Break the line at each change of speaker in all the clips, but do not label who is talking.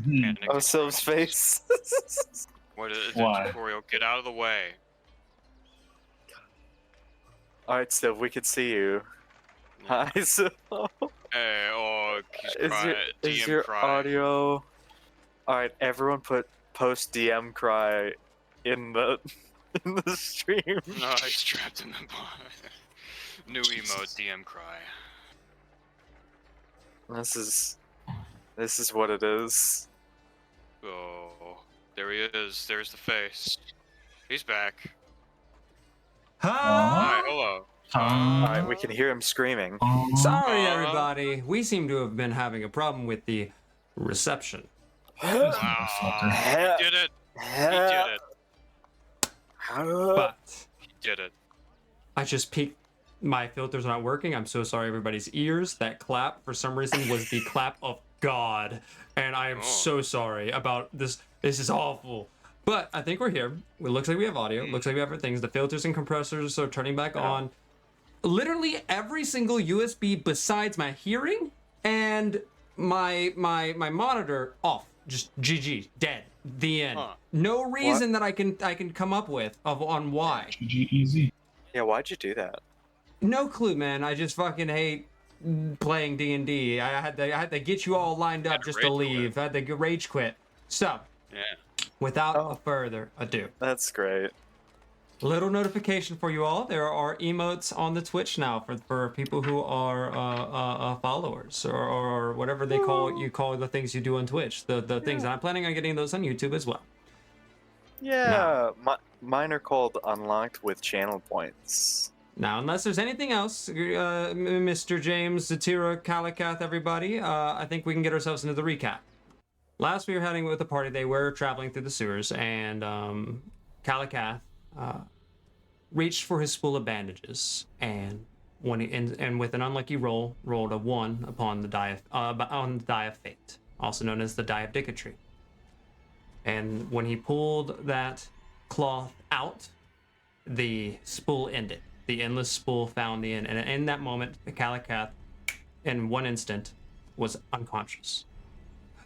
Panic
Oh,
is
Sylph's face.
What is it,
Why?
tutorial? Get out of the way.
Alright, Sylph, we can see you.
Yeah.
Hi, Sylph.
Hey, oh, he's
Is
crying.
is
DM
your
crying.
audio? Alright, everyone put post DM cry in the in the stream.
No, he's trapped in the bot. New emote, DM cry.
This is what it is.
Oh, there he is. There's the face. He's back.
Huh?
Hi, hello.
Alright, we can hear him screaming.
Sorry,
Uh,
everybody. We seem to have been having a problem with the reception.
Wow, he did it. He did it.
But
He did it.
I just peeked. My filter's not working. I'm so sorry, everybody's ears. That clap, for some reason, was the clap of God. And I am
Oh.
so sorry about this. This is awful. But I think we're here. It looks like we have audio. Looks like we have everything. The filters and compressors are turning back on. Literally every single USB besides my hearing and my monitor off. Just GG, dead. The end.
Huh.
No reason that I can come up with on why.
GG easy.
Yeah, why'd you do that?
No clue, man. I just fucking hate playing D&D. I had to get you all lined up
to
just to
rage
leave.
quit.
I had to rage quit. So,
Yeah.
without further ado,
That's great.
little notification for you all. There are emotes on the Twitch now for people who are followers or whatever they call the things you do on Twitch. The things, and I'm planning on getting those on YouTube as well.
Yeah, mine are called unlocked with channel points.
Now, unless there's anything else, Mr. James, Zatira, Kalikath, everybody, I think we can get ourselves into the recap. Last we were heading with the party, they were traveling through the sewers, and Kalikath reached for his spool of bandages, and when and with an unlucky roll, rolled a 1 upon the die on the die of fate, also known as the die of Dicketry. And when he pulled that cloth out, the spool ended. The endless spool found the end, and in that moment, Kalikath, in one instant, was unconscious.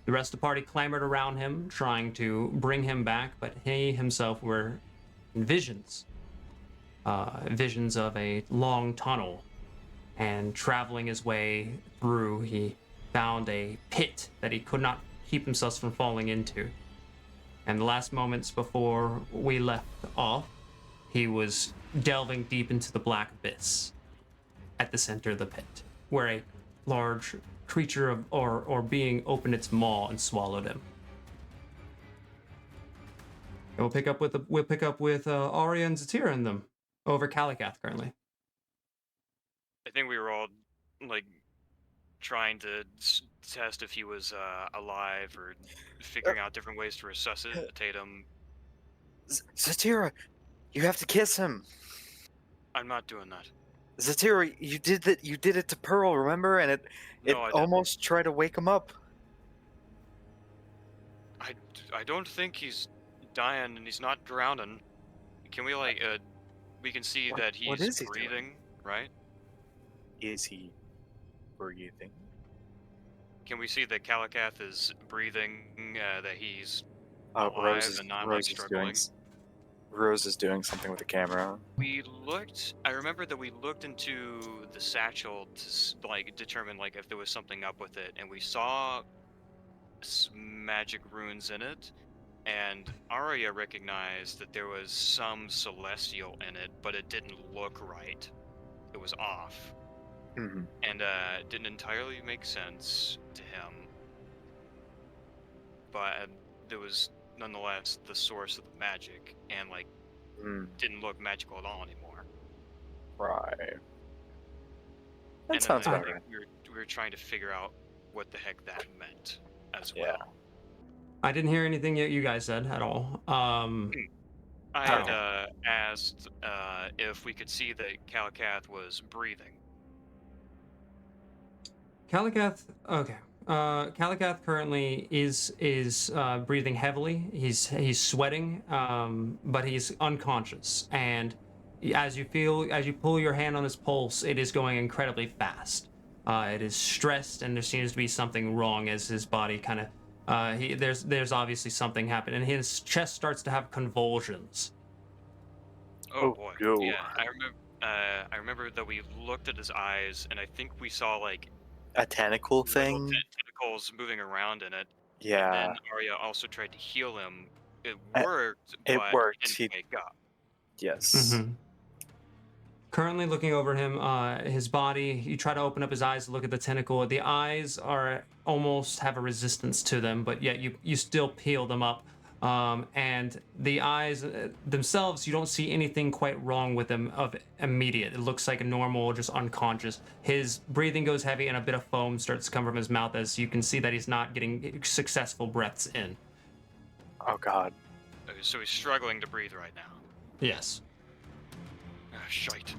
The rest of the party clamored around him, trying to bring him back, but he himself were in visions. Visions of a long tunnel, and traveling his way through, he found a pit that he could not keep himself from falling into. And the last moments before we left off, he was delving deep into the black abyss at the center of the pit, where a large creature or being opened its maw and swallowed him. And we'll pick up with Arya and Zatira in them over Kalikath currently.
I think we were all like trying to test if he was alive or figuring out different ways to resuscitate him.
Zatira, you have to kiss him.
I'm not doing that.
Zatira, you did that. You did it to Pearl, remember? And it
No, I didn't.
almost tried to wake him up.
I don't think he's dying and he's not drowning. Can we like we can see that
what
he's
is he doing?
breathing, right?
Is he breathing?
Can we see that Kalikath is breathing? That he's
Oh,
alive and not like
Rose
struggling?
Rose is doing something with the camera.
We looked. I remember that we looked into the satchel to like determine like if there was something up with it, and we saw magic runes in it. And Arya recognized that there was some celestial in it, but it didn't look right. It was off,
Mhm.
and didn't entirely make sense to him. But there was nonetheless the source of the magic, and like didn't look magical at all anymore.
Right.
And
That sounds
I
about
think
right.
we were trying to figure out what the heck that meant as
Yeah.
well.
I didn't hear anything that you guys said at all.
I had asked if we could see that Kalikath was breathing.
Kalikath, okay. Kalikath currently is breathing heavily. He's sweating, but he's unconscious. And as you pull your hand on his pulse, it is going incredibly fast. It is stressed, and there seems to be something wrong as his body kind of There's obviously something happening, and his chest starts to have convulsions.
Oh
Oh,
boy.
no.
Yeah, I remember that we looked at his eyes, and I think we saw like
A tentacle
little
thing?
tentacles moving around in it. And
Yeah.
then Arya also tried to heal him. It
Uh,
worked,
it
but
worked.
he didn't wake up.
Yes.
Mm-hmm. Currently looking over him, his body, you try to open up his eyes to look at the tentacle. The eyes are almost have a resistance to them, but yet you still peel them up. And the eyes themselves, you don't see anything quite wrong with them of immediate. It looks like a normal, just unconscious. His breathing goes heavy and a bit of foam starts to come from his mouth as you can see that he's not getting successful breaths in.
Oh god.
Okay, so he's struggling to breathe right now.
Yes.
Ah, shite.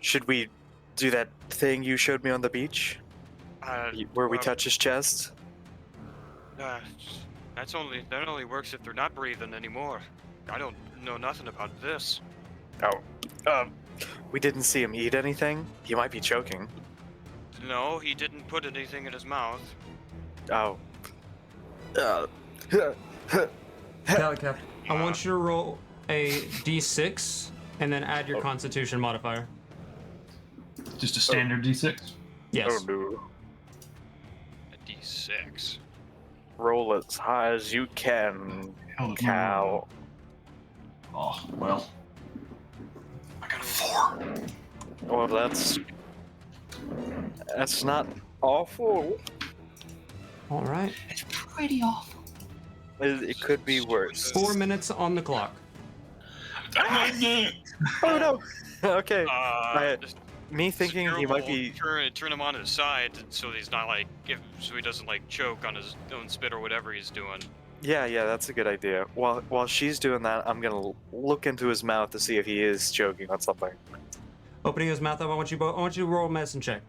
Should we do that thing you showed me on the beach? Where we
Well,
touch his chest?
That only works if they're not breathing anymore. I don't know nothing about this.
Oh. We didn't see him eat anything? He might be choking.
No, he didn't put anything in his mouth.
Oh.
Calicath, I want you to roll a d6 and then add your Constitution modifier.
Just a standard D6.
Yes.
Oh no.
A D6.
Roll as high as you can,
Hell,
cow.
Oh, well. I got a 4.
Well, that's not awful.
All right.
It's pretty awful.
It could be worse.
4 minutes on the clock.
Oh no. Okay.
Just
Me thinking he might be.
turn him on his side so he's not like so he doesn't like choke on his own spit or whatever he's doing.
Yeah, that's a good idea. While she's doing that, I'm gonna look into his mouth to see if he is choking on something.
Opening his mouth up. I want you to roll a medicine check.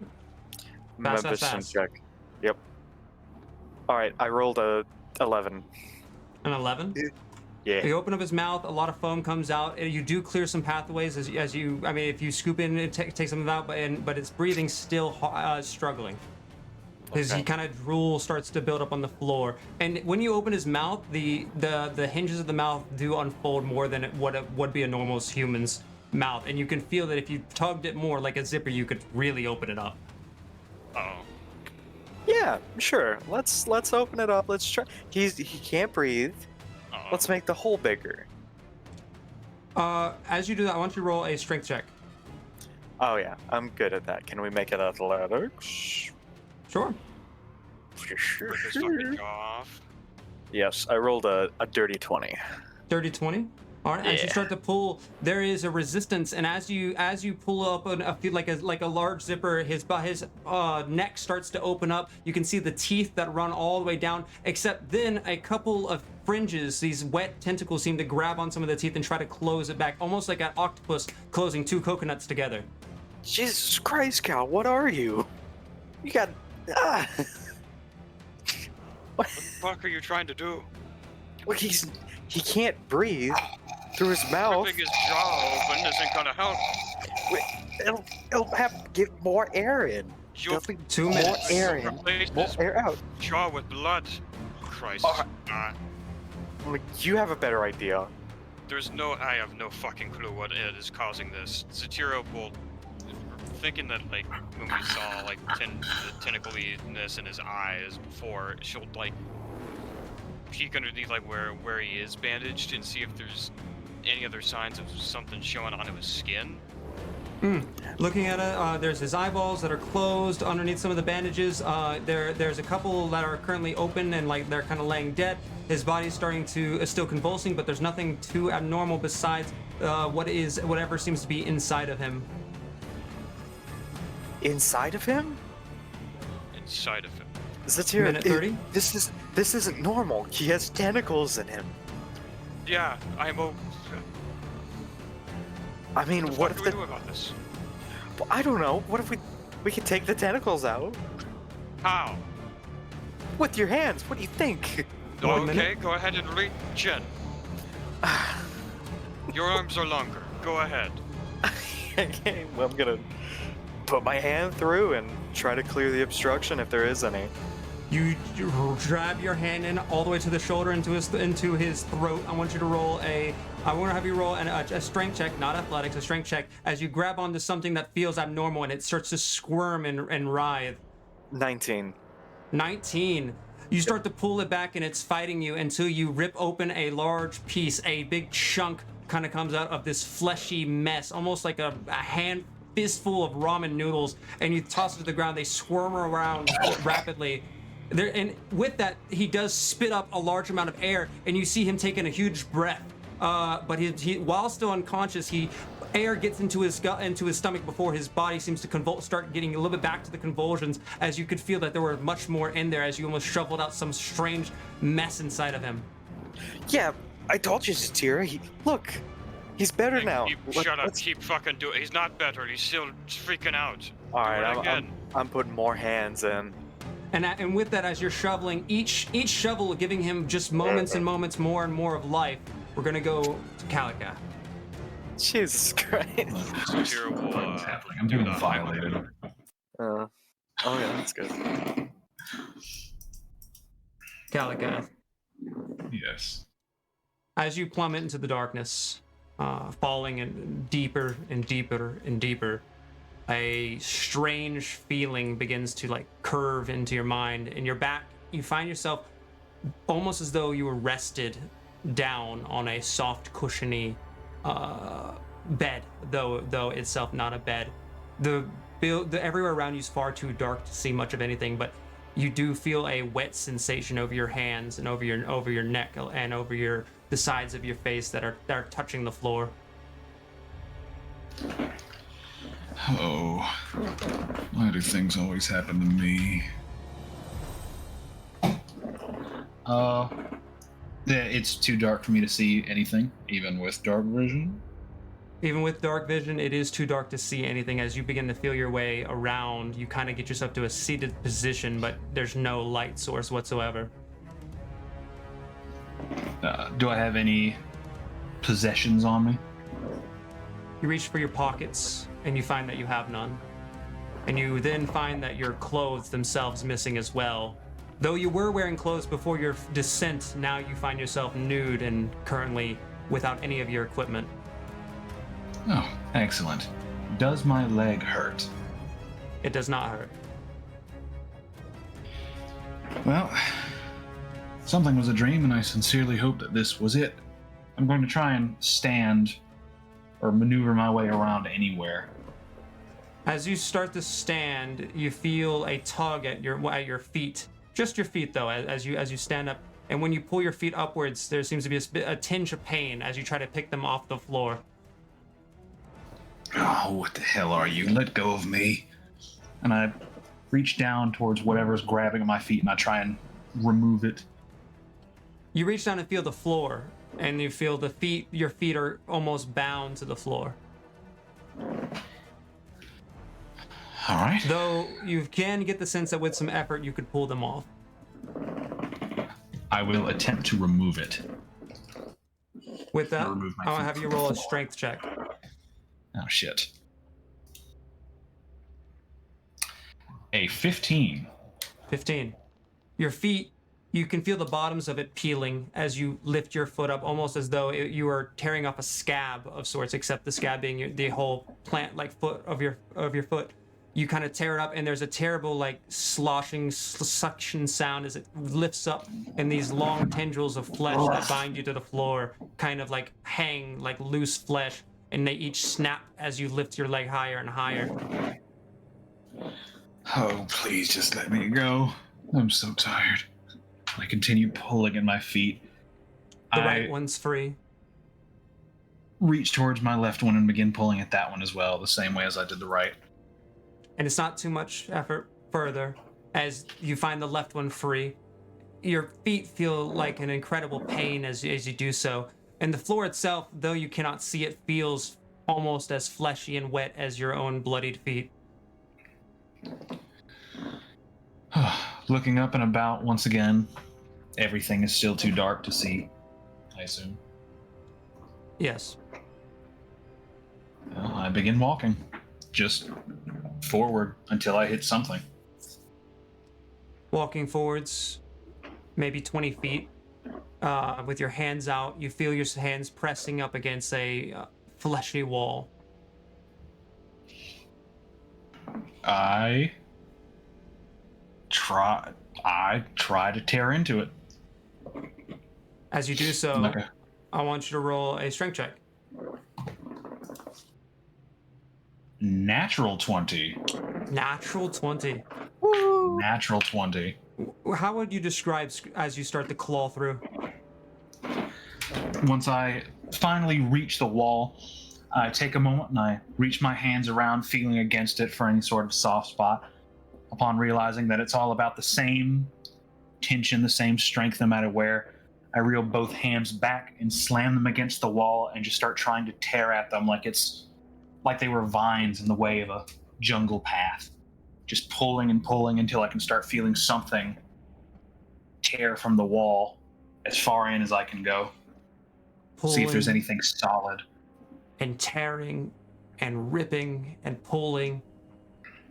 Fast, fast,
Medicine
fast.
check. Yep. all right, I rolled a 11.
An 11?
Yeah.
You open up his mouth, a lot of foam comes out. You do clear some pathways as you. I mean, if you scoop in and take some of it out, but its breathing still struggling. Because he kind of drool starts to build up on the floor, and when you open his mouth, the hinges of the mouth do unfold more than what would be a normal human's mouth, and you can feel that if you tugged it more like a zipper, you could really open it up.
Oh.
Yeah, sure. Let's open it up. Let's try. He can't breathe.
Uh-oh.
Let's make the hole bigger.
As you do that, I want you to roll a strength check.
Oh yeah, I'm good at that. Can we make it athletics?
Sure.
Rip his fucking jaw off.
Yes, I rolled a dirty 20.
Dirty 20. All right. As you
Yeah.
start to pull, there is a resistance, and as you pull up like a large zipper, his neck starts to open up. You can see the teeth that run all the way down. Except then a couple of fringes, these wet tentacles, seem to grab on some of the teeth and try to close it back, almost like an octopus closing two coconuts together.
Jesus Christ, Cal, what are you? You got. Ah.
What the fuck are you trying to do?
Look, he can't breathe through his mouth.
Ripping his jaw open isn't gonna help.
It'll have to get more air in.
You'll
Definitely
2
more
minutes.
air in,
replace
more
this
air out.
jaw with blood. Christ.
Like, you have a better idea.
I have no fucking clue what it is causing this. Satiro will, thinking that like when we saw like the tentacliness in his eyes before, she'll like peek underneath like where he is bandaged and see if there's any other signs of something showing onto his skin.
Looking at it, there's his eyeballs that are closed underneath some of the bandages. There's a couple that are currently open and like they're kind of laying dead. His body's starting to is still convulsing, but there's nothing too abnormal besides whatever seems to be inside of him.
Inside of him?
Inside of him.
Zatira,
Minute 30?
This isn't normal. He has tentacles in him.
Yeah,
I mean,
what
what
do
if
we do about this?
Well, I don't know. What if we could take the tentacles out
How?
with your hands? What do you think?
1
Okay,
minute.
go ahead and reach in. Your arms are longer. Go ahead.
Okay, well, I'm gonna put my hand through and try to clear the obstruction if there is any.
You grab your hand in all the way to the shoulder into his throat. I want you to roll I want to have you roll a strength check, not athletics, a strength check, as you grab onto something that feels abnormal and it starts to squirm and writhe.
19.
19. You start to pull it back and it's fighting you until you rip open a large piece. A big chunk kind of comes out of this fleshy mess, almost like a hand fistful of ramen noodles, and you toss it to the ground. They squirm around rapidly. And with that, he does spit up a large amount of air, and you see him taking a huge breath. But he while still unconscious, air gets into his stomach before his body seems to start getting a little bit back to the convulsions, as you could feel that there were much more in there as you almost shoveled out some strange mess inside of him.
Yeah, I told you, Zatira. Look, he's better now.
Shut up. Keep fucking doing it. He's not better. He's still freaking out.
All
Do it
right,
again.
I'm putting more hands in.
And with that, as you're shoveling, each shovel giving him just moments and moments more and more of life, we're gonna go to Calica.
Jesus Christ.
Zatira will,
What's happening? I'm doing
the
violated.
Oh yeah, that's good.
Calica,
Yes.
as you plummet into the darkness, falling in deeper and deeper and deeper, a strange feeling begins to like curve into your mind. In your back, you find yourself almost as though you were rested down on a soft, cushiony bed, though itself not a bed. The everywhere around you is far too dark to see much of anything, but you do feel a wet sensation over your hands and over your neck and over the sides of your face that are touching the floor.
Oh, why do things always happen to me?
Yeah, it's too dark for me to see anything, even with dark vision.
Even with dark vision, it is too dark to see anything. As you begin to feel your way around, you kind of get yourself to a seated position, but there's no light source whatsoever.
Do I have any possessions on me?
You reach for your pockets, and you find that you have none. And you then find that your clothes themselves missing as well. Though you were wearing clothes before your descent, now you find yourself nude and currently without any of your equipment.
Oh, excellent. Does my leg hurt?
It does not hurt.
Well, something was a dream, and I sincerely hope that this was it. I'm going to try and stand or maneuver my way around anywhere.
As you start to stand, you feel a tug at your feet. Just your feet, though, as you stand up. And when you pull your feet upwards, there seems to be a tinge of pain as you try to pick them off the floor.
Oh, what the hell are you? Let go of me. And I reach down towards whatever's grabbing at my feet, and I try and remove it.
You reach down and feel the floor, and you feel your feet are almost bound to the floor.
All right.
Though you can get the sense that with some effort you could pull them off.
I will attempt to remove it.
With that,
Remove my
I'll
feet
have you
from
roll
the
a
floor.
strength check.
Oh, shit. A 15.
15. Your feet, you can feel the bottoms of it peeling as you lift your foot up, almost as though you are tearing off a scab of sorts, except the scab being the whole plant-like foot of your foot. You kind of tear it up, and there's a terrible, like, sloshing suction sound as it lifts up, and these long tendrils of flesh that bind you to the floor kind of like hang like loose flesh, and they each snap as you lift your leg higher and higher.
Oh, please just let me go. I'm so tired. I continue pulling at my feet.
The
I
right one's free.
reach towards my left one and begin pulling at that one as well, the same way as I did the right.
And it's not too much effort further as you find the left one free. Your feet feel like an incredible pain as you do so. And the floor itself, though you cannot see it, feels almost as fleshy and wet as your own bloodied feet.
Looking up and about once again, everything is still too dark to see, I assume.
Yes.
Well, I begin walking, just forward until I hit something.
walking forwards, maybe 20 feet, with your hands out. You feel your hands pressing up against a fleshy wall.
I try to tear into it.
As you do so,
Like a-
I want you to roll a strength check.
Natural 20.
Natural 20.
Natural 20.
How would you describe as you start to claw through?
Once I finally reach the wall, I take a moment and I reach my hands around, feeling against it for any sort of soft spot. Upon realizing that it's all about the same tension, the same strength, no matter where, I reel both hands back and slam them against the wall and just start trying to tear at them like they were vines in the way of a jungle path. Just pulling and pulling until I can start feeling something tear from the wall as far in as I can go. See if there's
Pulling
anything solid.
and tearing and ripping and pulling.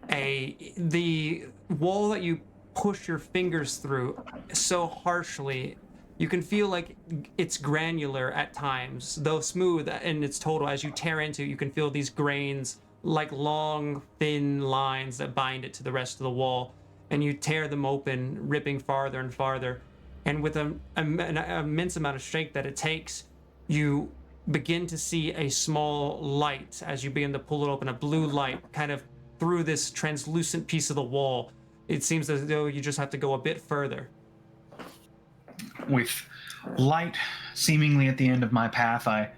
The wall that you push your fingers through so harshly, you can feel like it's granular at times, though smooth in its total. As you tear into it, you can feel these grains like long, thin lines that bind it to the rest of the wall. And you tear them open, ripping farther and farther. And with an immense amount of strength that it takes, you begin to see a small light as you begin to pull it open, a blue light kind of through this translucent piece of the wall. It seems as though you just have to go a bit further.
With light seemingly at the end of my path, I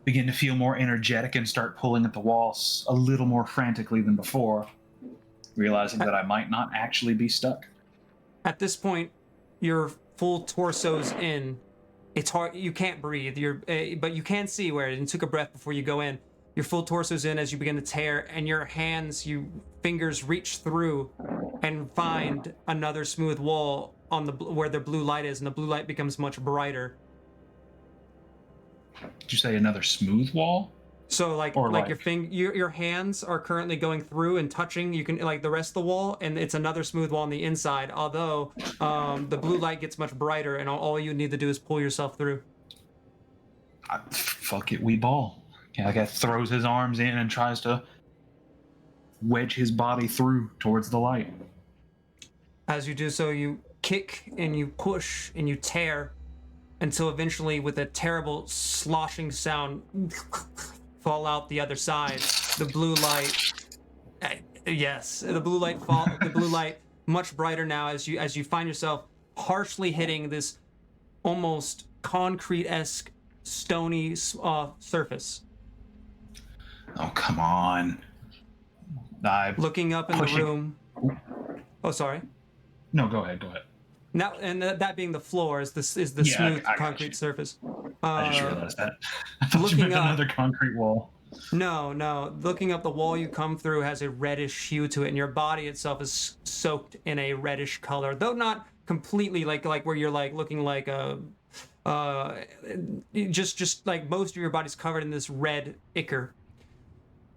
begin to feel more energetic and start pulling at the walls a little more frantically than before, realizing that I might not actually be stuck.
At this point, your full torso's in. It's hard. You can't breathe. But you can see where it. And took a breath before you go in. Your full torso's in as you begin to tear, and your fingers reach through and find another smooth wall on where the blue light is, and the blue light becomes much brighter.
Did you say another smooth wall?
So your hands are currently going through and touching. You can like the rest of the wall, and it's another smooth wall on the inside. Although the blue light gets much brighter, and all you need to do is pull yourself through.
Fuck it, we ball. Yeah, the guy throws his arms in and tries to wedge his body through towards the light.
As you do so, you kick and you push and you tear until eventually, with a terrible sloshing sound, fall out the other side. The blue light, the blue light much brighter now as you find yourself harshly hitting this almost concrete-esque stony surface.
Oh, come on.
Looking up in the room. Oh, sorry.
No, go ahead.
Now, and that being the floor is the
Yeah,
smooth
I got
concrete
you.
surface.
I just realized that. I thought you
looking
meant
up-
another concrete wall.
No. Looking up, the wall you come through has a reddish hue to it, and your body itself is soaked in a reddish color, though not completely like where you're like looking like a just like most of your body's covered in this red ichor.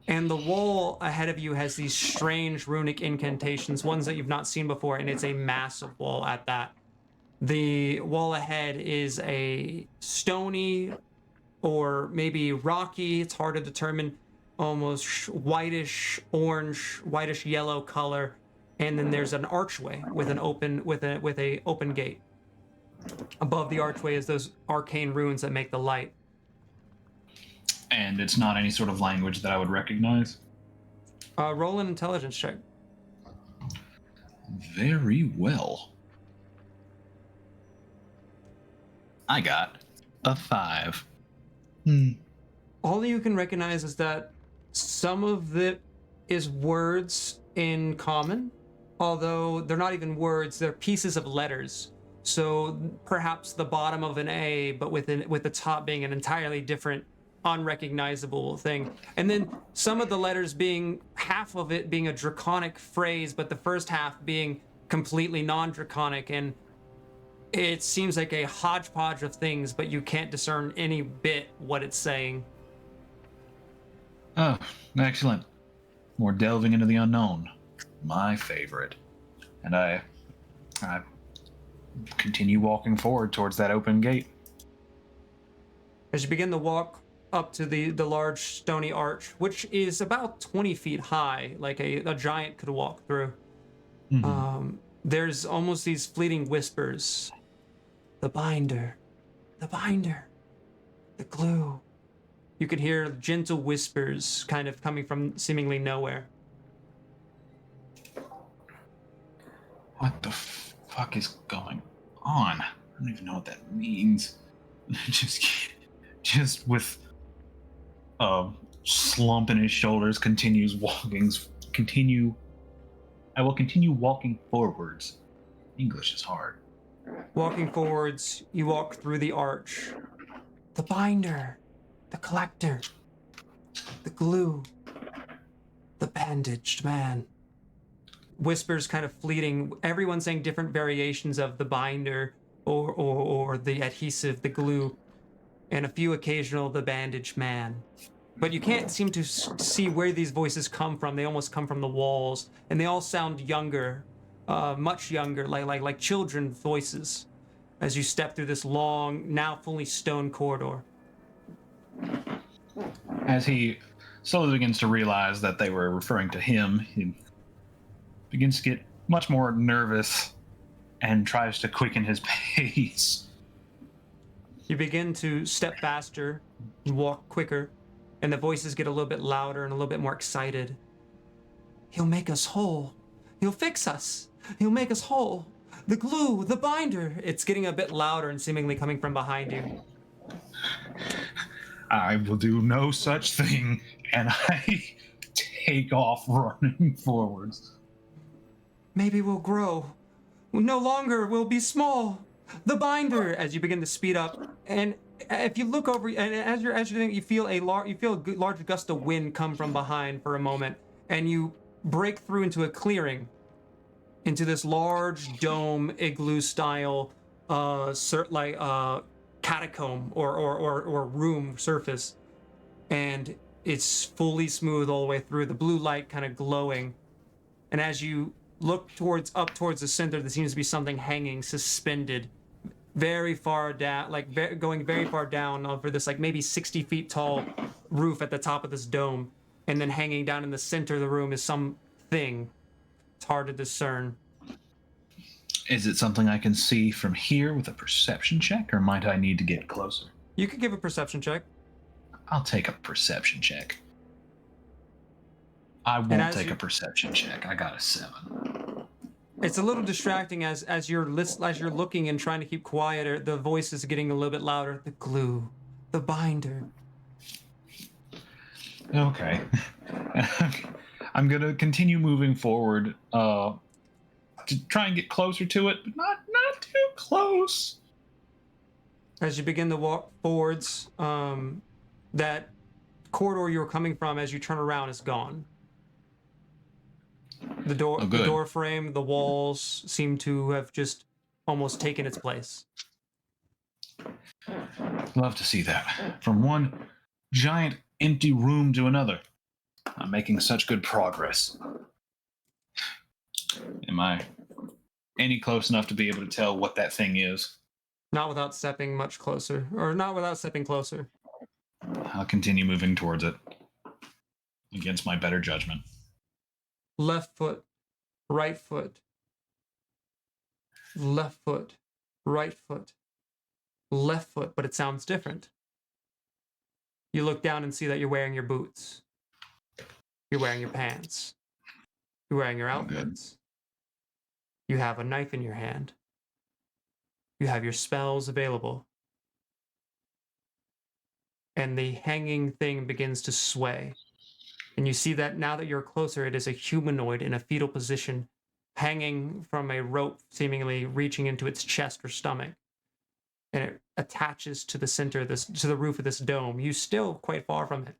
And the wall ahead of you has these strange runic incantations, ones that you've not seen before, and it's a massive wall at that. The wall ahead is a stony or maybe rocky, it's hard to determine, almost whitish orange, whitish yellow color. And then there's an archway with an open open gate. Above the archway is those arcane runes that make the light.
And it's not any sort of language that I would recognize.
Roll an intelligence check.
Very well. I got a 5.
All you can recognize is that some of it is words in common, although they're not even words, they're pieces of letters. So perhaps the bottom of an A, but with the top being an entirely different, unrecognizable thing. And then some of the letters being, half of it being a draconic phrase, but the first half being completely non-draconic, and it seems like a hodgepodge of things, but you can't discern any bit what it's saying.
Oh, excellent. More delving into the unknown. My favorite. And I I continue walking forward towards that open gate.
As you begin to walk up to the large stony arch, which is about 20 feet high, like a giant could walk through, there's almost these fleeting whispers. The binder, the binder, the glue. You could hear gentle whispers kind of coming from seemingly nowhere.
What the fuck is going on? I don't even know what that means. just with a slump in his shoulders, I will continue walking forwards. English is hard.
Walking forwards, you walk through the arch. The binder, the collector, the glue, the bandaged man. Whispers kind of fleeting, everyone saying different variations of the binder or the adhesive, the glue, and a few occasional the bandaged man. But you can't seem to see where these voices come from. They almost come from the walls, and they all sound younger, much younger, like children voices, as you step through this long, now fully stone corridor.
As he slowly begins to realize that they were referring to him, he begins to get much more nervous and tries to quicken his pace.
You begin to step faster, you walk quicker, and the voices get a little bit louder and a little bit more excited. He'll make us whole. He'll fix us. He'll make us whole. The glue, the binder. It's getting a bit louder and seemingly coming from behind you.
I will do no such thing, and I take off running forwards.
Maybe we'll grow. No longer we'll be small. The binder, as you begin to speed up, and if you look over, and as you're doing, you feel a large gust of wind come from behind for a moment, and you break through into a clearing, into this large dome igloo style, catacomb or room surface, and it's fully smooth all the way through. The blue light kind of glowing, and as you look up towards the center, there seems to be something hanging suspended very far down, going very far down over this maybe 60 feet tall roof at the top of this dome, and then hanging down in the center of the room is something. It's hard to discern.
Is it something I can see from here with a perception check, or might I need to get closer?
You could give a perception check.
I'll take a perception check. I won't take a perception check. I got a 7.
It's a little distracting as you're looking and trying to keep quiet. Or the voice is getting a little bit louder. The glue, the binder.
Okay. I'm gonna continue moving forward to try and get closer to it, but not too close.
As you begin to walk forwards, that corridor you were coming from, as you turn around, is gone. The door frame, the walls seem to have just almost taken its place.
Love to see that. From one giant empty room to another. I'm making such good progress. Am I any close enough to be able to tell what that thing is?
Not without stepping much closer, or not without stepping closer.
I'll continue moving towards it against my better judgment.
Left foot, right foot, left foot, right foot, left foot, but it sounds different. You look down and see that you're wearing your boots. You're wearing your pants. You're wearing your outfits. You have a knife in your hand. You have your spells available. And the hanging thing begins to sway. And you see that now that you're closer, it is a humanoid in a fetal position, hanging from a rope, seemingly reaching into its chest or stomach. And it attaches to the center of this, to the roof of this dome. You're still quite far from it.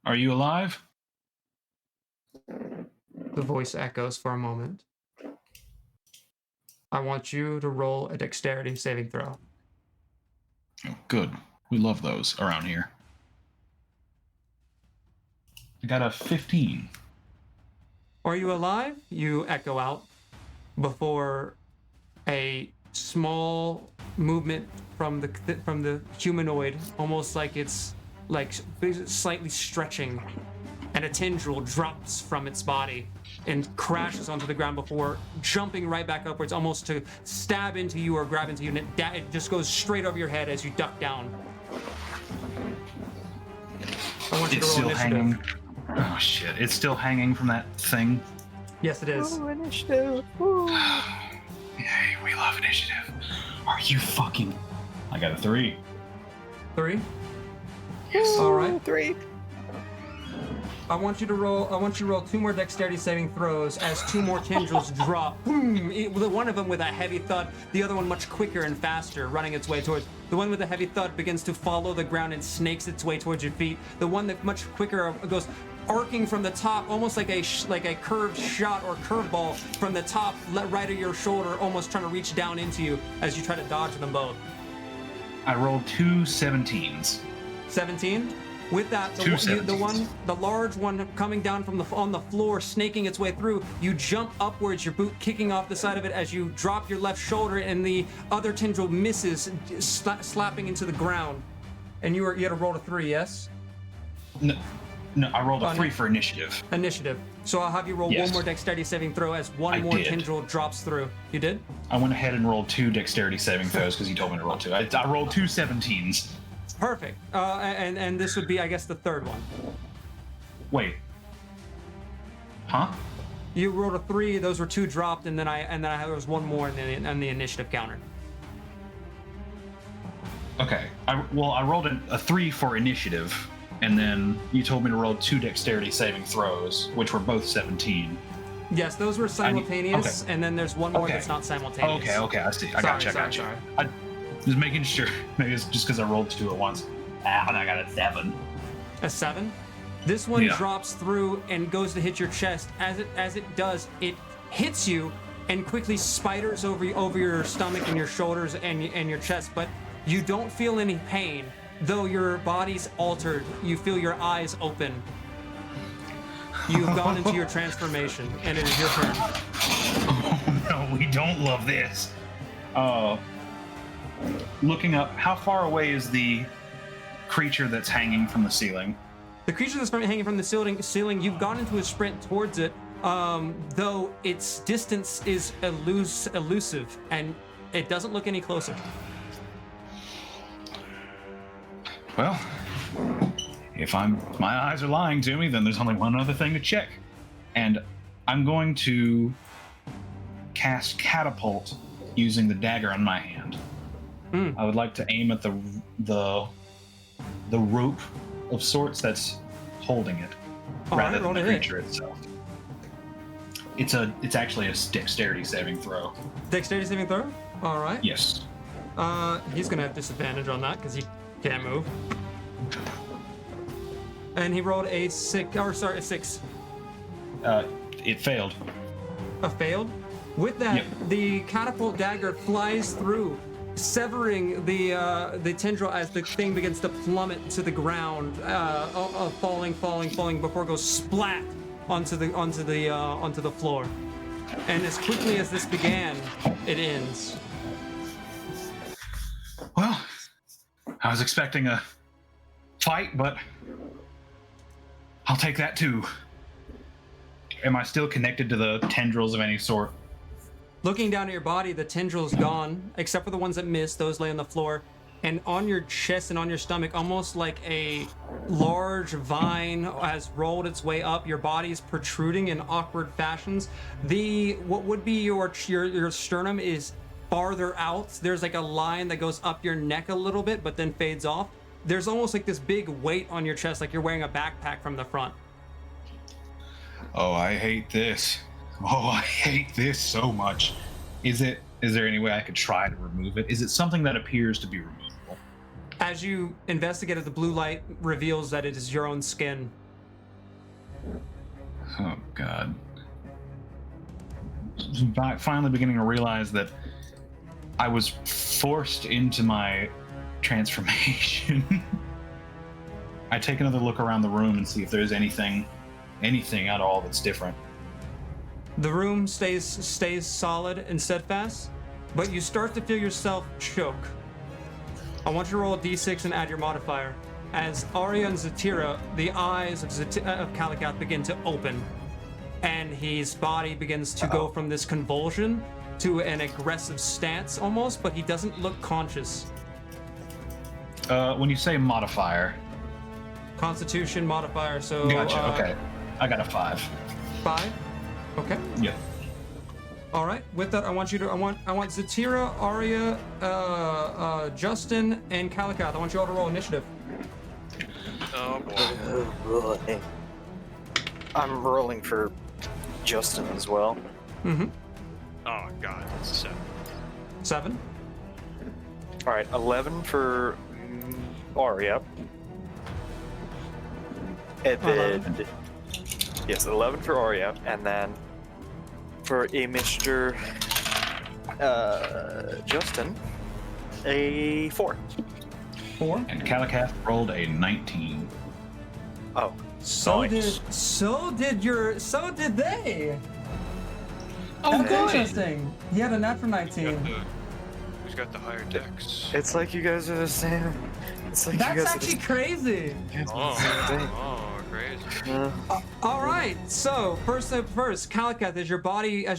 Are you alive?
The voice echoes for a moment. I want you to roll a dexterity saving throw.
Oh, good. We love those around here.
I got a 15.
Are you alive? You echo out before a small movement from the humanoid, almost like it's like slightly stretching, and a tendril drops from its body and crashes onto the ground before jumping right back upwards, almost to stab into you or grab into you, and it just goes straight over your head as you duck down. I want you to
It's
roll
still
initiative.
hanging. Oh shit! It's still hanging from that thing.
Yes, it is.
Ooh, initiative. Ooh.
Yay, we love initiative. Are you fucking?
I got a 3.
3.
Yes.
All right.
3.
I want you to roll 2 more dexterity saving throws as 2 more tendrils drop. Boom! One of them with a heavy thud, the other one much quicker and faster, running its way towards. The one with the heavy thud begins to follow the ground and snakes its way towards your feet. The one that much quicker goes arcing from the top, almost like a curved shot or curveball from the top, right of your shoulder, almost trying to reach down into you as you try to dodge them both.
I rolled 2 17s.
17. With that,
Two
the large one coming down from on the floor, snaking its way through, you jump upwards, your boot kicking off the side of it as you drop your left shoulder, and the other tendril misses, slapping into the ground. And you had to roll a 3, yes?
No, I rolled a
Oh,
3
no.
for initiative.
Initiative. So I'll have you roll
Yes.
one more dexterity saving throw as one
I
more
did.
tendril drops through. You did?
I went ahead and rolled 2 dexterity saving throws because you told me to roll 2. I rolled 2 17s.
Perfect. And this would be, I guess, the third one.
Wait. Huh?
You rolled a 3. Those were 2 dropped, and then there was one more in the initiative counter.
Okay. I rolled a 3 for initiative, and then you told me to roll 2 dexterity saving throws, which were both 17.
Yes, those were simultaneous,
okay.
and then there's one more
Okay.
that's not simultaneous.
Okay, I see. I
Sorry,
gotcha.
sorry.
Just making sure. Maybe it's just because I rolled 2 at once. And I got a 7.
A 7. This one
Yeah.
drops through and goes to hit your chest. As it does, it hits you and quickly spiders over your stomach and your shoulders and your chest. But you don't feel any pain, though your body's altered. You feel your eyes open. You've gone into your transformation, and it is your turn.
Oh no, we don't love this. Looking up, how far away is the creature that's hanging from the ceiling?
The creature that's hanging from the ceiling, you've gone into a sprint towards it, though its distance is elusive, and it doesn't look any closer.
Well, if my eyes are lying to me, then there's only one other thing to check. And I'm going to cast Catapult using the dagger on my hand. I would like to aim at the rope of sorts that's holding it,
All
rather
right, roll
than
to
the
hit.
creature itself. It's actually a dexterity saving throw.
Dexterity saving throw? All right.
Yes.
He's gonna have disadvantage on that because he can't move. And he rolled a 6.
It failed.
A failed. With that,
Yep.
the catapult dagger flies through, severing the tendril as the thing begins to plummet to the ground, falling before it goes splat onto the floor. And as quickly as this began, it ends.
Well, I was expecting a fight, but I'll take that too. Am I still connected to the tendrils of any sort?
Looking down at your body, the tendrils gone, except for the ones that missed. Those lay on the floor. And on your chest and on your stomach, almost like a large vine has rolled its way up. Your body is protruding in awkward fashions. What would be your sternum is farther out. There's like a line that goes up your neck a little bit, but then fades off. There's almost like this big weight on your chest, like you're wearing a backpack from the front.
Oh, I hate this. Oh, I hate this so much.
Is there any way I could try to remove it? Is it something that appears to be removable?
As you investigate it, the blue light reveals that it is your own skin.
Oh God. I'm finally beginning to realize that I was forced into my transformation. I take another look around the room and see if there's anything at all that's different.
The room stays solid and steadfast, but you start to feel yourself choke. I want you to roll a d6 and add your modifier. As Arya and Zatira, the eyes of Kalikath begin to open, and his body begins to go from this convulsion to an aggressive stance almost, but he doesn't look conscious.
When you say modifier,
Constitution modifier, so
gotcha. Okay, I got a 5.
5. Okay.
Yep.
All right. With that, I want Zatira, Arya, Justin, and Kalikath. I want you all to roll initiative.
Oh boy.
Oh, boy. I'm rolling for Justin as well.
Mm-hmm.
Oh god, that's a 7.
7.
All right, 11 for Arya. And then, yes, 11 for Arya, and then for a Mr. Justin, a 4.
4.
And Kalikath rolled a 19.
Oh,
So
nice.
did they.
Oh,
That's
good.
interesting. He had a natural 19.
Who's got the higher dex?
It's like you guys are the same. It's like you
That's
guys
actually crazy.
are the
Oh,
same thing.
oh, crazy.
All right. So first, Kalikath, as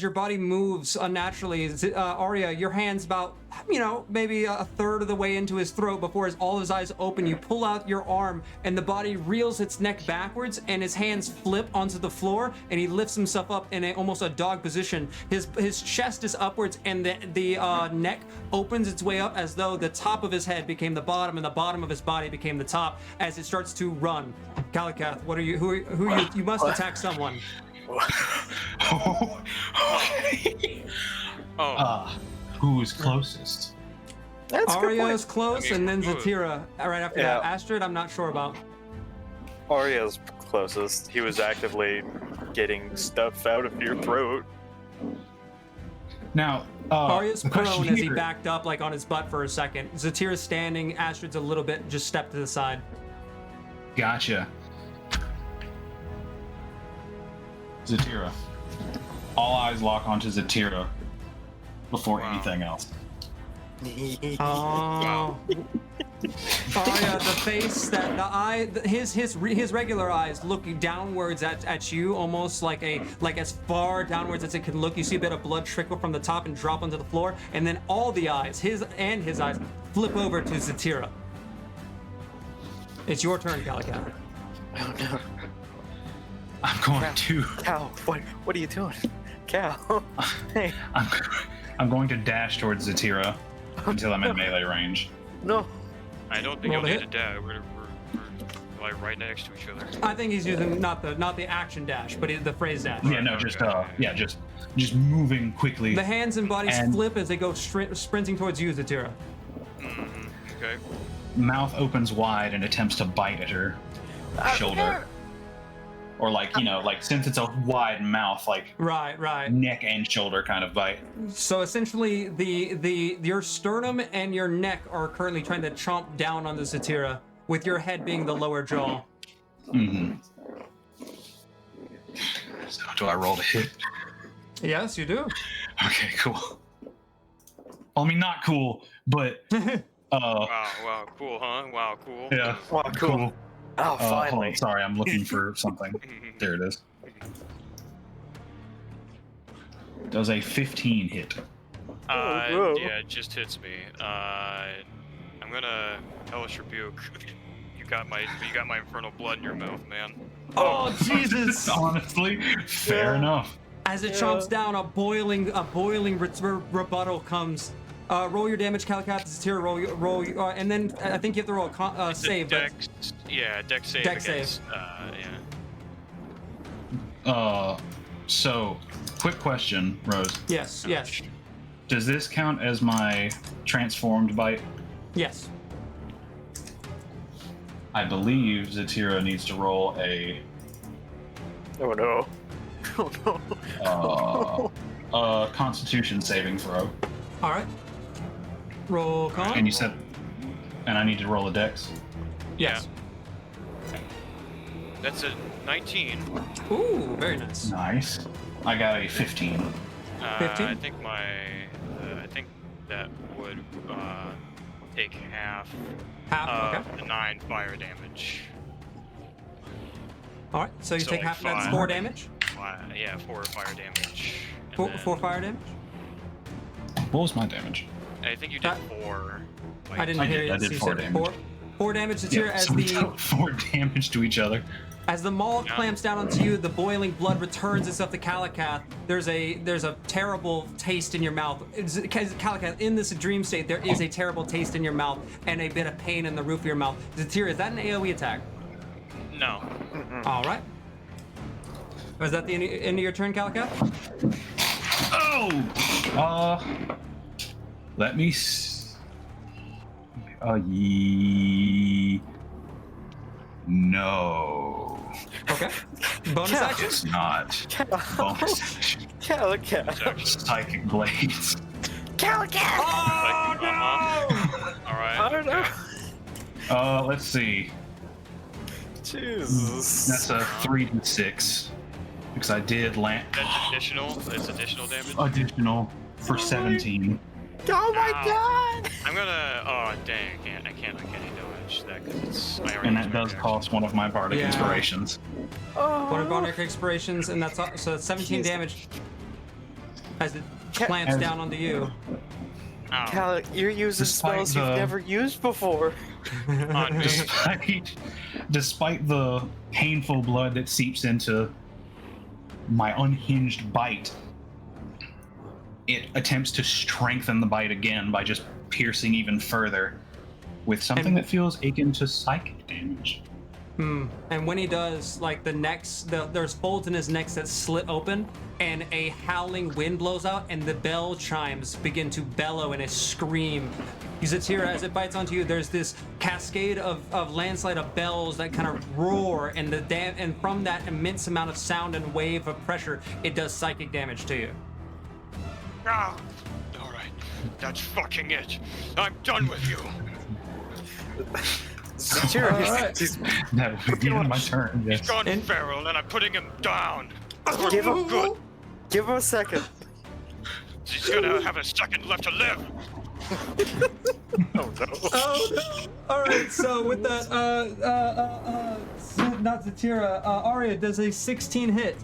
your body moves unnaturally, Arya, your hands about, maybe a third of the way into his throat before all his eyes open. You pull out your arm, and the body reels its neck backwards, and his hands flip onto the floor, and he lifts himself up in almost a dog position. His chest is upwards, and the neck opens its way up as though the top of his head became the bottom, and the bottom of his body became the top as it starts to run. Kalikath, what are you? Who are you? You must attack someone.
Oh.
Oh,
Who's closest?
That's a good
Arya
point.
is close, and then Zatira right after
Yeah.
that. Astrid, I'm not sure about.
Arya's closest. He was actively getting stuff out of your throat.
Now,
Arya's
the question
prone as he
here-
backed up like on his butt for a second. Zatira's standing. Astrid's a little bit just stepped to the side.
Gotcha. Zatira. All eyes lock onto Zatira before
Wow.
anything else.
Oh. Arya, the face, his regular eyes looking downwards at you, almost like as far downwards as it can look. You see a bit of blood trickle from the top and drop onto the floor, and then all the eyes, his eyes, flip over to Zatira. It's your turn, Kalikath.
Oh no.
I'm going to.
Cal, what are you doing? Cal. Hey.
I'm going to dash towards Zatira until I'm in melee range.
No.
I don't think
Roll
you'll
to
need a dash. We're like right next to each other.
I think he's using not the action dash, but the phrase dash.
Yeah, no, just moving quickly.
The hands and bodies
And-
flip as they go sprinting towards you, Zatira.
Okay.
Mouth opens wide and attempts to bite at her shoulder. Or like since it's a wide mouth, like
Right.
neck and shoulder kind of bite.
So essentially, your sternum and your neck are currently trying to chomp down on the Zatira, with your head being the lower jaw.
Mm-hmm. So do I roll to hit?
Yes, you do.
Okay, cool. Well, I mean, not cool, but
Wow, cool, huh? Wow, cool.
yeah,
Wow, cool. Oh,
Hold
finally.
on, sorry, I'm looking for something. There it is. Does a 15 hit?
whoa.
Yeah, it just hits me. I'm gonna Hellish Rebuke. You got my infernal blood in your mouth, man.
Oh Jesus!
Honestly, fair enough.
As it chomps down, a boiling rebuttal comes. Roll your damage, Kalikath. Zatira, roll, and then I think you have to roll a save. But
Dex, yeah, Dex save
Dex
against. Yeah.
So, quick question, Rose.
yes.
Does this count as my transformed bite?
Yes.
I believe Zatira needs to roll a
Oh no. Oh no.
Constitution saving throw.
All right. Roll con.
And you said And I need to roll a dex.
Yes.
That's a 19.
Ooh, very nice.
Nice. I got a 15.
15?
I think I think that would take half
Half.
of
Okay.
the 9 fire damage.
All right. So you
So
take
only
half. That's
5.
4 damage.
Yeah, 4 fire damage. And
Four
then
fire damage.
What was my damage?
I think you did
That-
4. Like,
I didn't
I
hear
did-
you.
I did
So you
4
said
damage.
Four damage to Tira as
so we
the
dealt 4 damage to each other.
as the maul
Yeah.
clamps down onto you. The boiling blood returns itself to Kalakath. There's a terrible taste in your mouth. Kalakath, in this dream state, there is a terrible taste in your mouth and a bit of pain in the roof of your mouth. Zatira, is that an AOE attack?
No.
All right. Was that the end of your turn, Kalakath?
Oh! Let me. No.
Okay. Bonus
Yeah.
action.
It's not. Bonus action.
Calicat.
Psychic blades.
Calicat.
Oh no!
Alright.
I don't know.
Let's see.
Jesus.
That's a 3d6 because I did land
That's additional. It's additional damage.
additional for 17.
Oh my
Ow.
god.
I'm gonna. Oh dang! I can't damage that because it's. I already
And
used
that
my
does
reaction.
cost one of my bardic
Yeah.
inspirations.
One of
Oh.
Bonnier Expirations, and that's so that's 17
Jesus.
damage as it
Ca-
clamps
as-
down onto you.
Ow.
You're using
Despite
spells you've
the-
never used before.
On me.
Despite the painful blood that seeps into my unhinged bite, it attempts to strengthen the bite again by just piercing even further with something
And-
that feels akin to psychic damage.
And when he does, like there's folds in his neck that slit open, and a howling wind blows out, and the bell chimes begin to bellow in a scream. Zatira, as it bites onto you, there's this cascade of landslide of bells that kind of roar, and and from that immense amount of sound and wave of pressure, it does psychic damage to you.
Ah! Alright. That's fucking it. I'm done with you.
Zatira,
Alright.
he's-
That would be the end of my turn.
He's
Yes.
gone
And-
feral and I'm putting him down.
Give him-
Good.
give him a second.
He's gonna have a second left to live.
Oh no.
Oh no! All right, so with that, not Zatira, Arya does a 16 hit.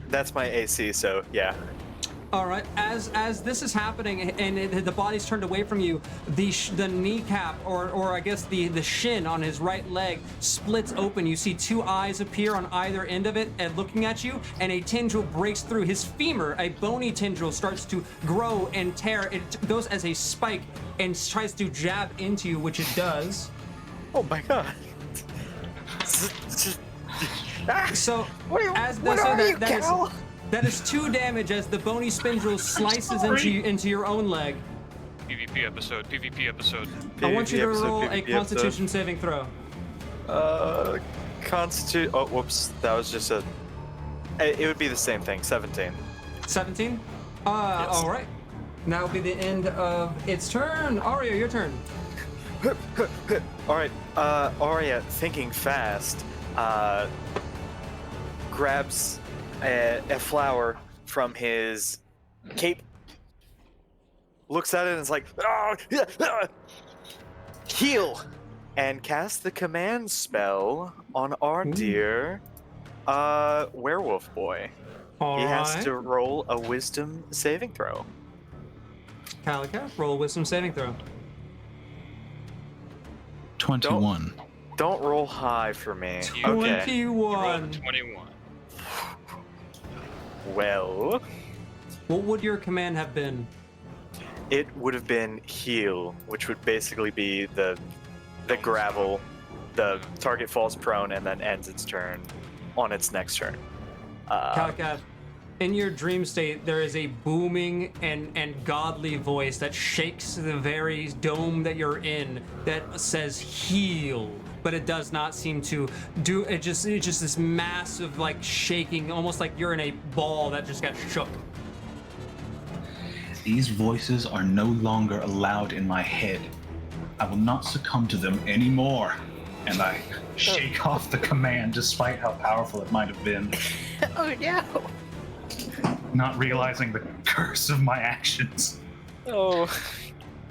That's my AC, so yeah.
All right, as this is happening and the body's turned away from you, the kneecap or I guess the shin on his right leg splits open. You see two eyes appear on either end of it and looking at you, and a tendril breaks through his femur. A bony tendril starts to grow and tear. It goes as a spike and tries to jab into you, which it does.
Oh my god. Ah,
So
What are you-
as
what
so
are
that,
you,
that is-
Cal?
that is 2 damage as the bony spindle slices into your own leg.
PvP episode. PvP episode.
I want you to
PvP
roll a
PvP
Constitution saving throw.
Constitution. Oh, whoops. That was just a. It would be the same thing. 17.
17.
Yes.
All right. That will be the end of its turn. Arya, your turn.
All right. Arya, thinking fast, grabs a flower from his cape, looks at it, and is like, heal, and cast the command spell on our dear werewolf boy.
All
He
right.
has to roll a wisdom saving throw.
Calica, roll a wisdom saving throw.
21.
Don't roll high for me.
You-
Okay.
You rolled
21.
21.
Well,
What would your command have been?
it would have been heal, which would basically be the gravel. The target falls prone and then ends its turn on its next turn.
Calica, in your dream state, there is a booming and godly voice that shakes the very dome that you're in that says heal, but it does not seem to do it. It's just this massive like shaking, almost like you're in a ball that just got shook.
These voices are no longer allowed in my head. I will not succumb to them anymore. And I shake off the command, despite how powerful it might have been,
Oh no!
not realizing the curse of my actions.
Oh,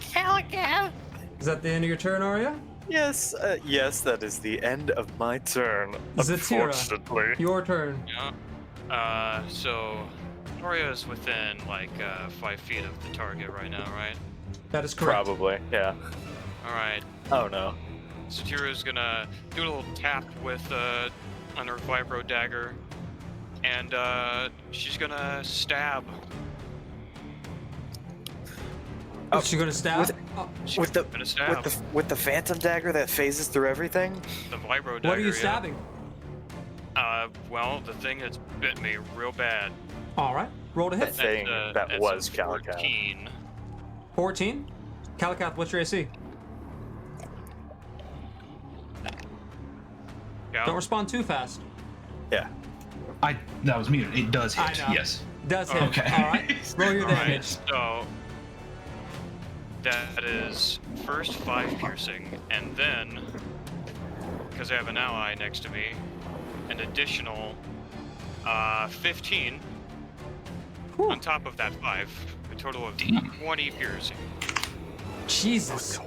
Calicat!
Is that the end of your turn, Arya?
Yes, yes, that is the end of my turn.
Zatira.
Unfortunately.
Your turn.
Yeah. So Arya is within like 5 feet of the target right now, right?
That is correct.
Probably, yeah.
All right.
Oh no.
Satira is gonna do a little tap with on her vibro dagger, and she's gonna stab.
Oh,
Is she gonna stab?
with-
Oh,
She's
With the
gonna stab
with the phantom dagger that phases through everything.
the vibro dagger.
what are you
yeah.
stabbing?
Well, the thing that's bit me real bad.
All right. Roll to hit.
Thing that
that's
was
a
Calicat.
14.
14. Calicath, what's your AC?
Yeah.
Don't respond too fast.
Yeah.
That was muted. It does hit.
I know.
Yes.
Does hit.
Okay.
All right. Roll your
All right,
damage.
so that is first 5 piercing, and then because I have an ally next to me, an additional 15
Whew.
on top of that 5, a total of
Damn.
20 piercing.
Jesus.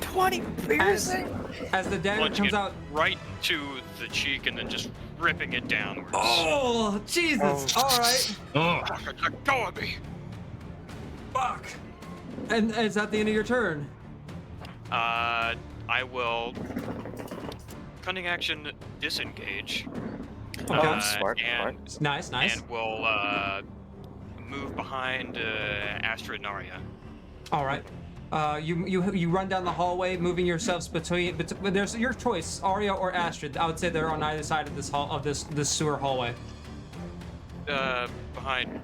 20 piercing.
As the dagger
Plunging
comes
it
out.
right to the cheek and then just ripping it downwards.
Oh, Jesus.
Oh.
All right.
Oh.
Let go of me.
Fuck. And is that the end of your turn?
I will cunning action disengage.
Okay.
Smart,
and,
Nice, nice.
And will move behind Astrid and Arya.
All right. You run down the hallway, moving yourselves between. There's your choice, Arya or Astrid. I would say they're on either side of this hall of this sewer hallway.
Behind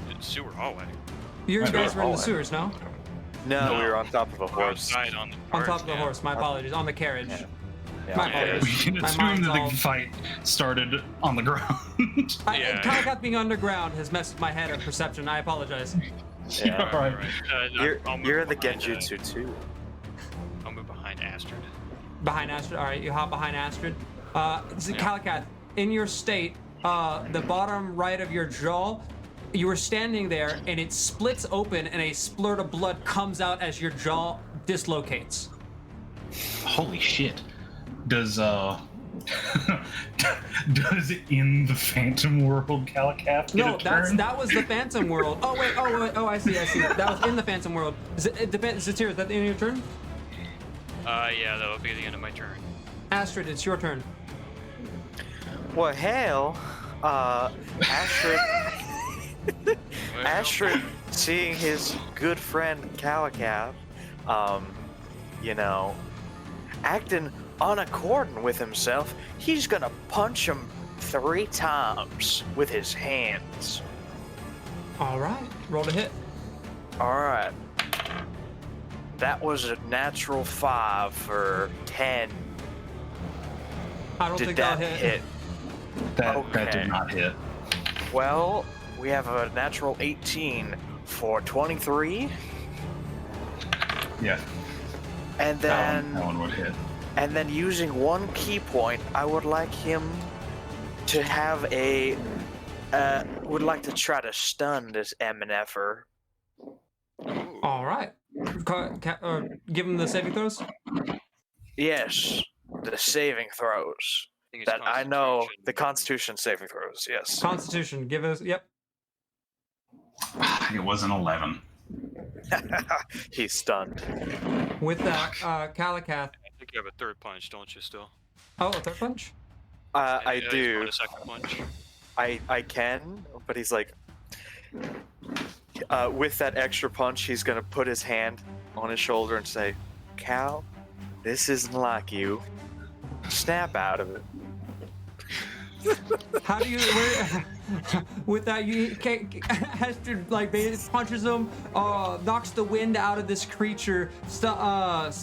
the sewer hallway.
You
Right,
guys were in the
hallway.
sewers, no?
No,
No.
we were on top of a
We're
horse.
outside on the
On
cart,
top of the
yeah.
horse. My apologies. On the carriage.
Yeah,
My
okay.
apologies.
We can
My
assume
mind's
that
all-
the fight started on the ground.
Yeah.
Calicat being underground has messed with my head of perception. I apologize.
Yeah.
All right.
I'll move
You're in the
behind,
Genjutsu too.
I'll move behind Astrid.
Behind Astrid. All right, you hop behind Astrid. So
Yeah.
Calicat, in your state, the bottom right of your jaw, you were standing there, and it splits open, and a splurt of blood comes out as your jaw dislocates.
Holy shit.
Does does in the Phantom World Calicat get
No,
a turn?
that was the Phantom World. Oh wait, I see. That was in the Phantom World. Zatir, is that the end of your turn?
Yeah, that'll be the end of my turn.
Astrid, it's your turn.
Well, hell, Astrid,
Well,
Astrid, seeing his good friend Calicat, you know, acting unaccordant with himself, he's gonna punch him 3 times with his hands.
All right, roll to hit.
All right. That was a natural 5 for 10.
I don't
Did
think
that
that'll
hit?
That
Okay.
did not hit.
Well, we have a natural 18 for 23,
Yeah,
and
that
then
one would hit.
and then using 1 key point, I would like him to have a would like to try to stun this MNFer.
Ooh.
All right. Give him the saving throws.
Yes, the saving throws.
I think it's
That I know the
Constitution.
Constitution saving throws. Yes.
Constitution. Give us. Yep.
It was an 11.
He's stunned.
With that, Calicath.
I think you have a third punch, don't you? Still.
Oh, a third punch.
I
Yeah, he's
do.
going to second punch.
I can, but he's like, with that extra punch, he's gonna put his hand on his shoulder and say, "Cal, this isn't like you. Snap out of it."
How do you? With that, you Hester like punches him, knocks the wind out of this creature,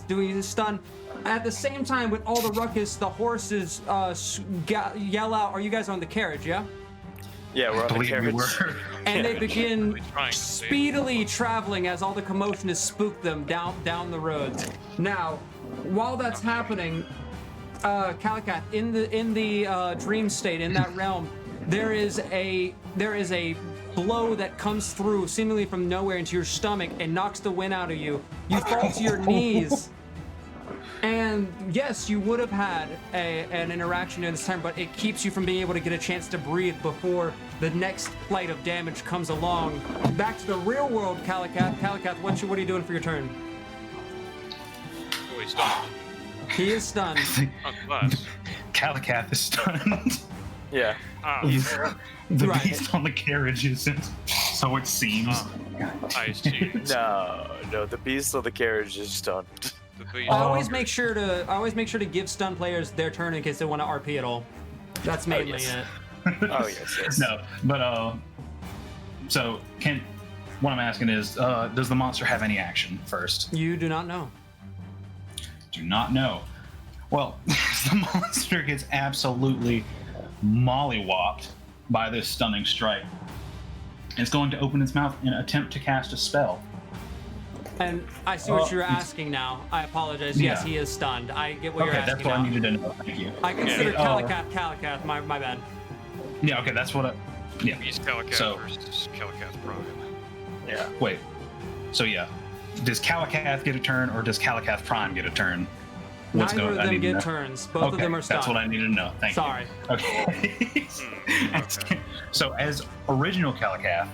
doing stun. At the same time, with all the ruckus, the horses yell out. Are you guys on the carriage? Yeah.
Yeah, we're on the
Believe me,
carriage.
we're.
And they begin
Really trying to save
speedily traveling as all the commotion has spooked them down the roads. Now, while that's happening, Calicath, in the dream state, in that realm, there is a blow that comes through seemingly from nowhere into your stomach and knocks the wind out of you. You fall to your knees. And yes, you would have had an interaction during this time, but it keeps you from being able to get a chance to breathe before the next flight of damage comes along. Back to the real world, Calicath. Calicath, what are you doing for your turn?
Oh, he's stunned.
He is stunned.
Unless.
Calicath is stunned.
Yeah.
The
Right.
beast on the carriage isn't. So it seems.
I see.
No, the beast on the carriage is stunned.
The beast.
I always make sure to give stun players their turn in case they want to RP at all. That's mainly
yes.
it.
Oh yes.
No, but so what I'm asking is, does the monster have any action first?
You do not know.
Do not know. Well, the monster gets absolutely mollywopped by this stunning strike. It's going to open its mouth and attempt to cast a spell.
And I see what you're asking now. I apologize. Yes,
Yeah.
he is stunned. I get what
Okay,
you're
that's
asking
what
now.
I needed to know. Thank you.
I consider
Yeah.
Calicath. My bad.
Yeah, okay, that's what yeah.
Beast Calicath
So-
versus Calicath Prime.
Yeah.
Wait. So yeah. Does Calicath get a turn or does Calicath Prime get a turn?
Neither of
I
them
need to know.
get turns. Both of
Okay,
them are stunned.
that's what I needed to know. Thank
Sorry.
you. Okay.
Okay.
So as original Calicath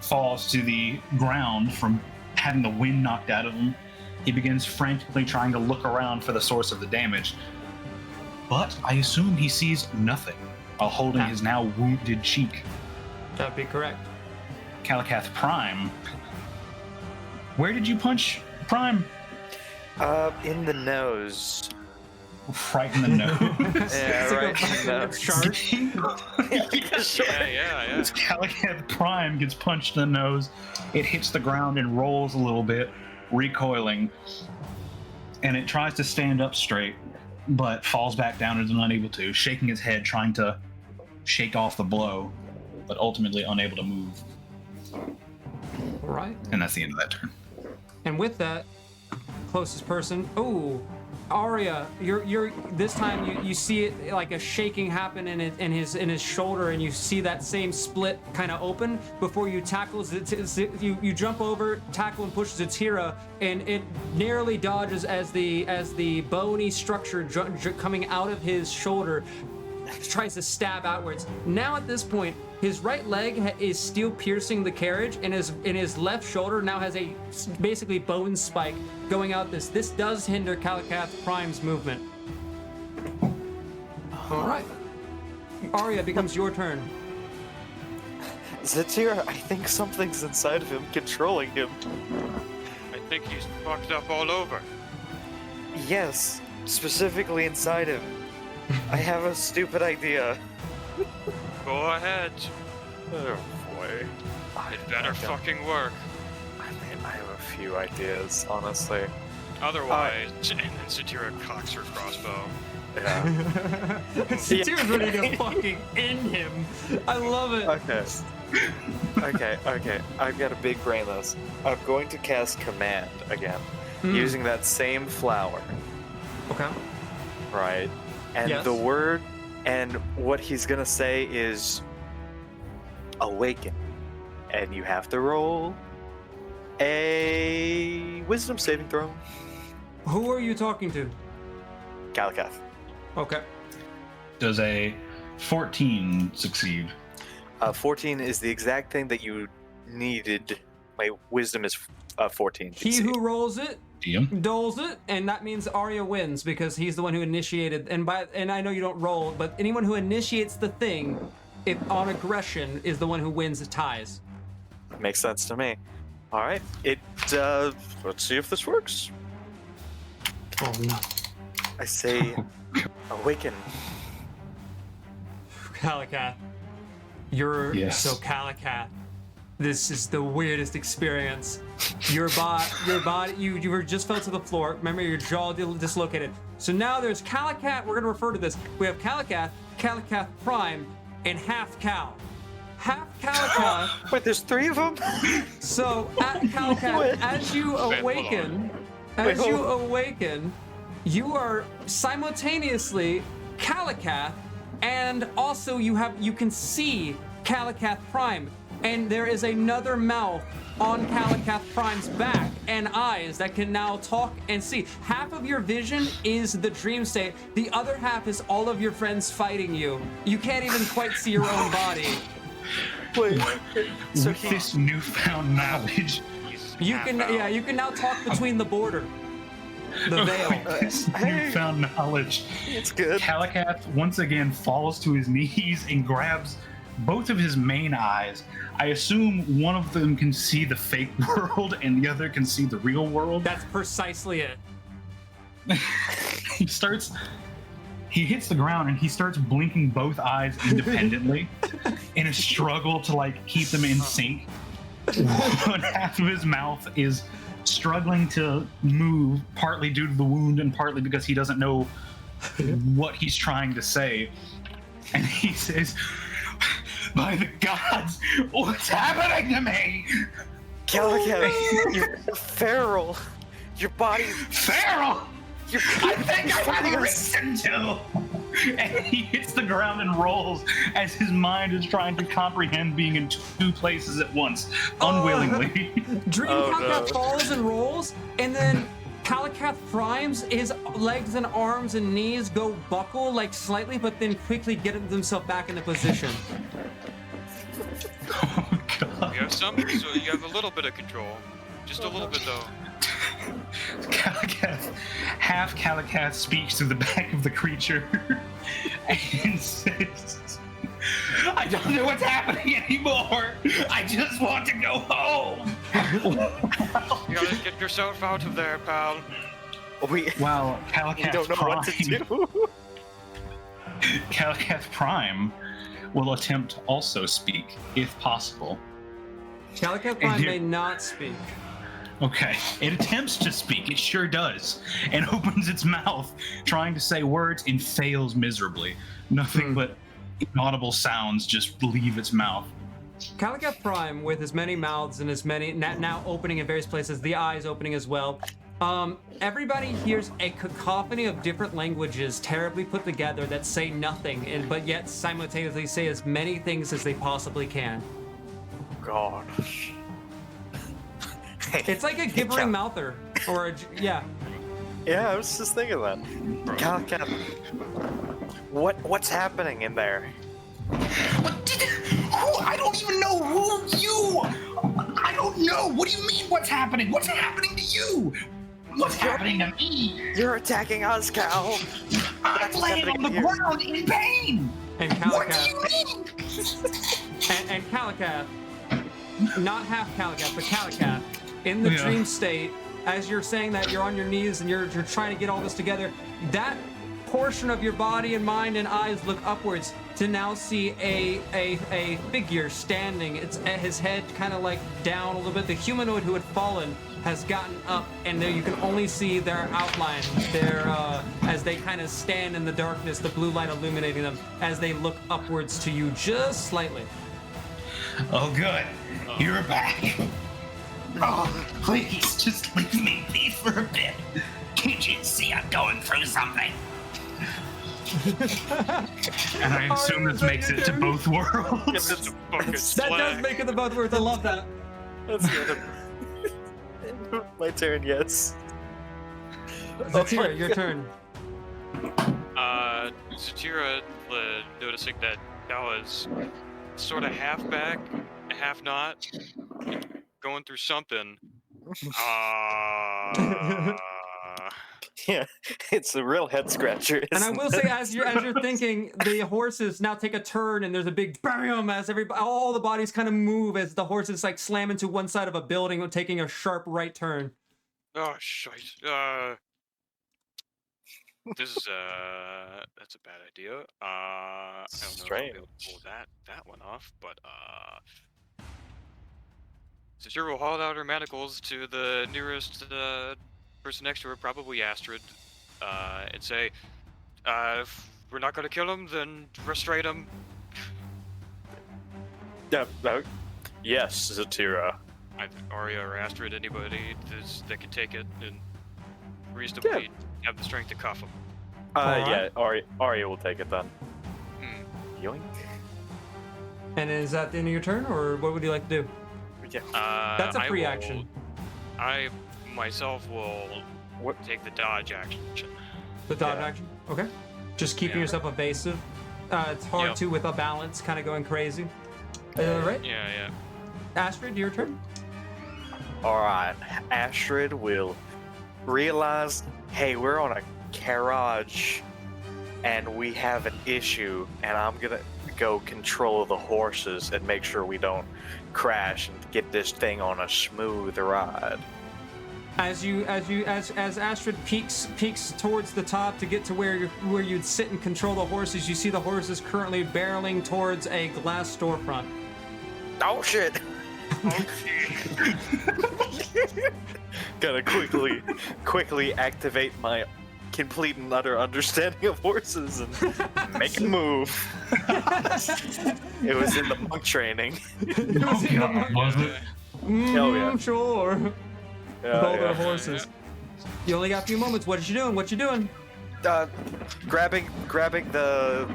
falls to the ground from having the wind knocked out of him, he begins frantically trying to look around for the source of the damage. But I assume he sees nothing while holding his now wounded cheek.
That'd be correct.
Calicath Prime. Where did you punch Prime?
In the nose.
Right in the nose.
Yeah,
It's like a
right.
fucking
in the
charge.
Yeah.
As Calicath Prime gets punched in the nose, it hits the ground and rolls a little bit, recoiling, and it tries to stand up straight, but falls back down and is unable to, shaking its head, trying to shake off the blow, but ultimately unable to move.
All right.
And that's the end of that turn.
And with that, closest person. Oh, Arya, you're this time you see it like a shaking happen in his shoulder, and you see that same split kind of open before you tackle you jump over, tackle and push Zatira, and it narrowly dodges as the bony structure coming out of his shoulder tries to stab outwards. Now at this point, his right leg is still piercing the carriage, and his left shoulder now has a basically bone spike going out. This does hinder Calicath Prime's movement. All right, Arya, it becomes your turn.
Zatira, I think something's inside of him controlling him.
I think he's fucked up all over.
Yes, specifically inside him. I have a stupid idea.
Go ahead.
Oh boy.
It better fucking work.
I mean, I have a few ideas, honestly.
Otherwise, and then Satira cocks her crossbow.
Yeah.
Zatira's ready to fucking end him. I love it.
Okay. I've got a big brain list. I'm going to cast Command again, using that same flower,
Okay.
right? And
Yes.
the word, and what he's gonna say is awaken. And you have to roll a wisdom saving throw.
Who are you talking to?
Calicath.
Okay.
Does a 14 succeed?
14 is the exact thing that you needed. My wisdom is 14.
He who rolls it
DM?
doles it, and that means Arya wins because he's the one who initiated. And I know you don't roll, but anyone who initiates the thing, if on aggression, is the one who wins the ties.
Makes sense to me. All right. Let's see if this works.
Oh no.
I say awaken.
Calicath. You're
Yes.
so Calicath. This is the weirdest experience. Your body, you were just fell to the floor. Remember, your jaw dislocated. So now there's Calicath. We're gonna refer to this. We have Calicath, Calicath Prime, and half Cal. half Calicath.
Wait, there's 3 of them?
So, Calicath,
What?
as you
hold
awaken,
Wait,
as you
hold
awaken, you are simultaneously Calicath, and also you can see Calicath Prime, and there is another mouth on Calicath Prime's back and eyes that can now talk and see. Half of your vision is the dream state. The other half is all of your friends fighting you. You can't even quite see your own body.
Wait. So
With this newfound knowledge,
He's
You
half
can
out.
you can now talk between the border, the veil.
with this newfound knowledge,
it's good.
Calicath once again falls to his knees and grabs both of his main eyes. I assume one of them can see the fake world and the other can see the real world.
That's precisely it.
He hits the ground and he starts blinking both eyes independently in a struggle to like keep them in sync. One half of his mouth is struggling to move, partly due to the wound and partly because he doesn't know what he's trying to say. And he says, "By the gods, what's happening to me?
Calicath, you're feral. Your body.
Feral!
You're
I think I
fighting
have a
us.
reason to." And he hits the ground and rolls as his mind is trying to comprehend being in 2 places at once, unwillingly.
Dream
Oh,
Calicath
no.
falls and rolls, and then Calicath primes. His legs and arms and knees go buckle like slightly, but then quickly get themselves back into position.
Oh, God.
You have some, so you have a little bit of control. Just a little bit, though.
Calicath, half Calicath speaks to the back of the creature and says, "I don't know what's happening anymore. I just want to go home."
You gotta get yourself out of there, pal.
We
Wow,
we
Calicath
don't know
Prime.
what to do.
Calicath Prime will attempt to also speak, if possible.
Calicath Prime
here-
may not speak.
Okay, it attempts to speak, it sure does, and opens its mouth trying to say words and fails miserably. Nothing but inaudible sounds just leave its mouth.
Calicath Prime, with as many mouths and as many now opening in various places, the eyes opening as well. Everybody hears a cacophony of different languages terribly put together that say nothing, but yet simultaneously say as many things as they possibly can.
God.
It's like a gibbering mouther, or yeah.
Yeah, I was just thinking that. Calicath, what's happening in there?
I don't even know who you. I don't know. What do you mean? What's happening? What's happening to you? What's happening to me?
You're attacking us, Cal.
I'm
That's
laying on the
happening here.
ground in pain.
And
What do
Calicath,
you mean?
and Calicath, not half Calicath, but Calicath, in the
Yeah.
dream state, as you're saying that, you're on your knees and you're trying to get all this together, that portion of your body and mind and eyes look upwards to now see a figure standing. It's his head kind of like down a little bit. The humanoid who had fallen has gotten up, and there you can only see their outline, as they kind of stand in the darkness, the blue light illuminating them as they look upwards to you just slightly.
Oh, good. You're back. Oh, please, just leave me be for a bit. Can't you see I'm going through something? And I assume this makes it to both worlds.
Yes, it's-
Fucking
That
slag.
does make it the both words. I love that.
That's the end of my turn, yes.
Zatira, your turn.
Zatira, noticing that Cal is sort of half back, half not, going through something.
Yeah, it's a real head scratcher.
And I
isn't
will
it?
say, as you're thinking, the horses now take a turn, and there's a big bam as all the bodies kind of move as the horses like slam into one side of a building, taking a sharp right turn.
Oh, shite. This is, that's a bad idea. I don't know if I'll be able to pull that one off, but, Zatira will haul out her manacles to the nearest, person next to her, probably Astrid, and say, if we're not gonna kill him, then frustrate him.
Yes, Zatira.
Arya or Astrid, anybody that could take it and reasonably have the strength to cuff him.
Yeah, Arya will take it then. Yoink.
And is that the end of your turn, or what would you like to do?
Yeah.
That's a
I
free
will-
action.
I myself will take the dodge action.
The dodge
Yeah.
action? Okay. Just keeping
Yeah.
yourself evasive. It's hard
Yep.
to with a balance, kind of going crazy. Right?
Yeah.
Astrid, your turn.
Alright, Astrid will realize, hey, we're on a garage and we have an issue, and I'm gonna go control the horses and make sure we don't crash and get this thing on a smooth ride.
As Astrid peeks towards the top to get to where you'd sit and control the horses, you see the horses currently barreling towards a glass storefront.
Oh shit! Gotta quickly activate my complete and utter understanding of horses and make a move. It was in the monk training.
Was it?
Hell yeah.
Sure. With
Yeah,
all their
yeah.
horses. You only got a few moments. What you doing? What you doing?
Grabbing the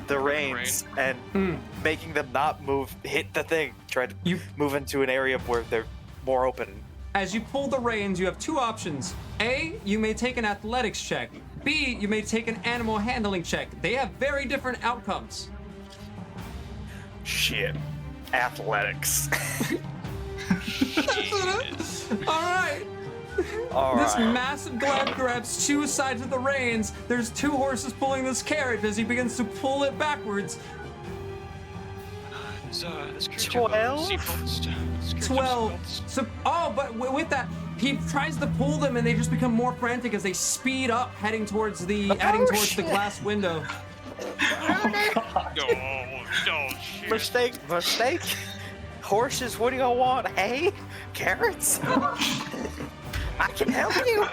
reins and making them not move, hit the thing. Try to move into an area where they're more open.
As you pull the reins, you have two options. A, you may take an athletics check. B, you may take an animal handling check. They have very different outcomes.
Shit. Athletics.
All right. This massive glove grabs two sides of the reins. There's two horses pulling this carriage as he begins to pull it backwards.
This carriage
12?
seatbelts.
12. So, but with that, he tries to pull them, and they just become more frantic as they speed up, heading towards the
shit.
glass window.
Oh, shit.
Mistake. Horses, what do y'all want? Hay? Carrots? I can help you.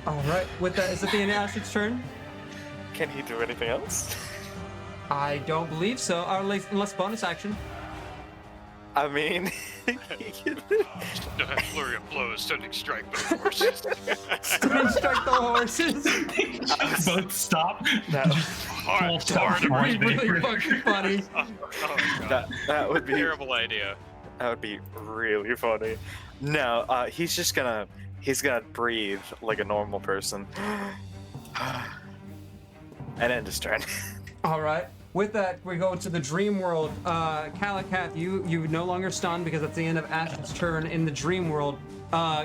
All right. With that, is it the end of Astrid's turn?
Can he do anything else?
I don't believe so. Unless bonus action.
I mean,
Flurry of blows, stunning strike, but of course.
Stunning strike the horses.
Both stop. Full stop
hard to
right
Really
there.
fucking funny.
Oh, God.
that would be
Terrible idea.
That would be really funny. No, he's gonna breathe like a normal person, and end his turn.
All right. With that, we go to the dream world. Kalakath, you no longer stunned because that's the end of Astrid's turn in the dream world.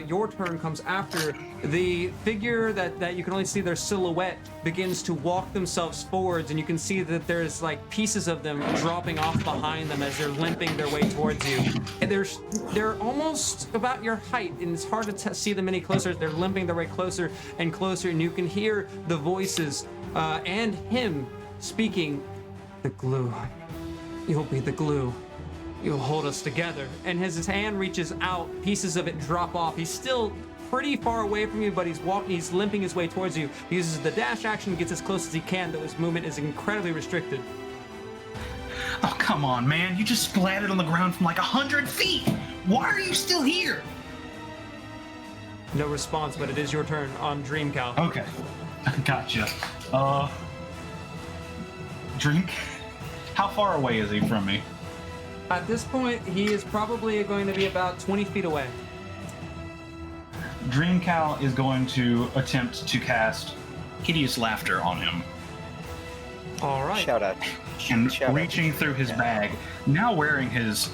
Your turn comes after the figure that you can only see their silhouette begins to walk themselves forwards, and you can see that there's like pieces of them dropping off behind them as they're limping their way towards you. And they're almost about your height, and it's hard to see them any closer. They're limping their way closer and closer, and you can hear the voices and him speaking. The glue. You'll be the glue. You'll hold us together. And as his hand reaches out, pieces of it drop off. He's still pretty far away from you, but he's limping his way towards you. He uses the dash action, gets as close as he can, though his movement is incredibly restricted.
Oh, come on, man. You just splatted on the ground from like 100 feet. Why are you still here?
No response, but it is your turn on Dreamcal.
Okay. Gotcha. Drink? How far away is he from me?
At this point, he is probably going to be about 20 feet away.
Dreamcal is going to attempt to cast Hideous Laughter on him.
All right.
Shout out.
And
Shout out.
reaching through his bag, now wearing his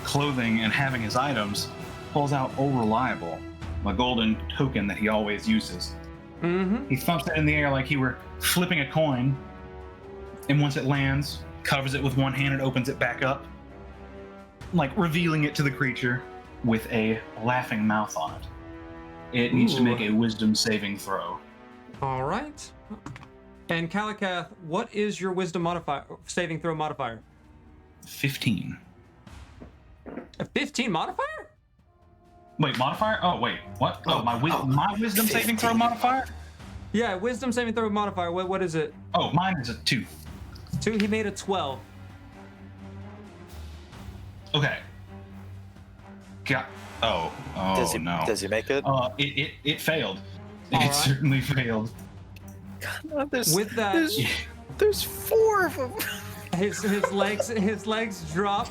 clothing and having his items, pulls out Oh Reliable, a golden token that he always uses.
Mm-hmm.
He thumps it in the air like he were flipping a coin, and once it lands, covers it with one hand and opens it back up, like revealing it to the creature with a laughing mouth on it. It needs to make a wisdom saving throw.
All right. And Kalakath, what is your wisdom saving throw modifier?
15.
A 15 modifier?
Wait, modifier? Oh, wait, what? Oh, my wisdom saving throw
15.
modifier?
Yeah, wisdom saving throw modifier. What is it?
Oh, mine is a 2.
2. He made a 12.
Okay. Oh no.
Does he make it?
It failed.
All
It
right.
certainly failed.
No,
With that,
there's 4 of them.
his legs drop.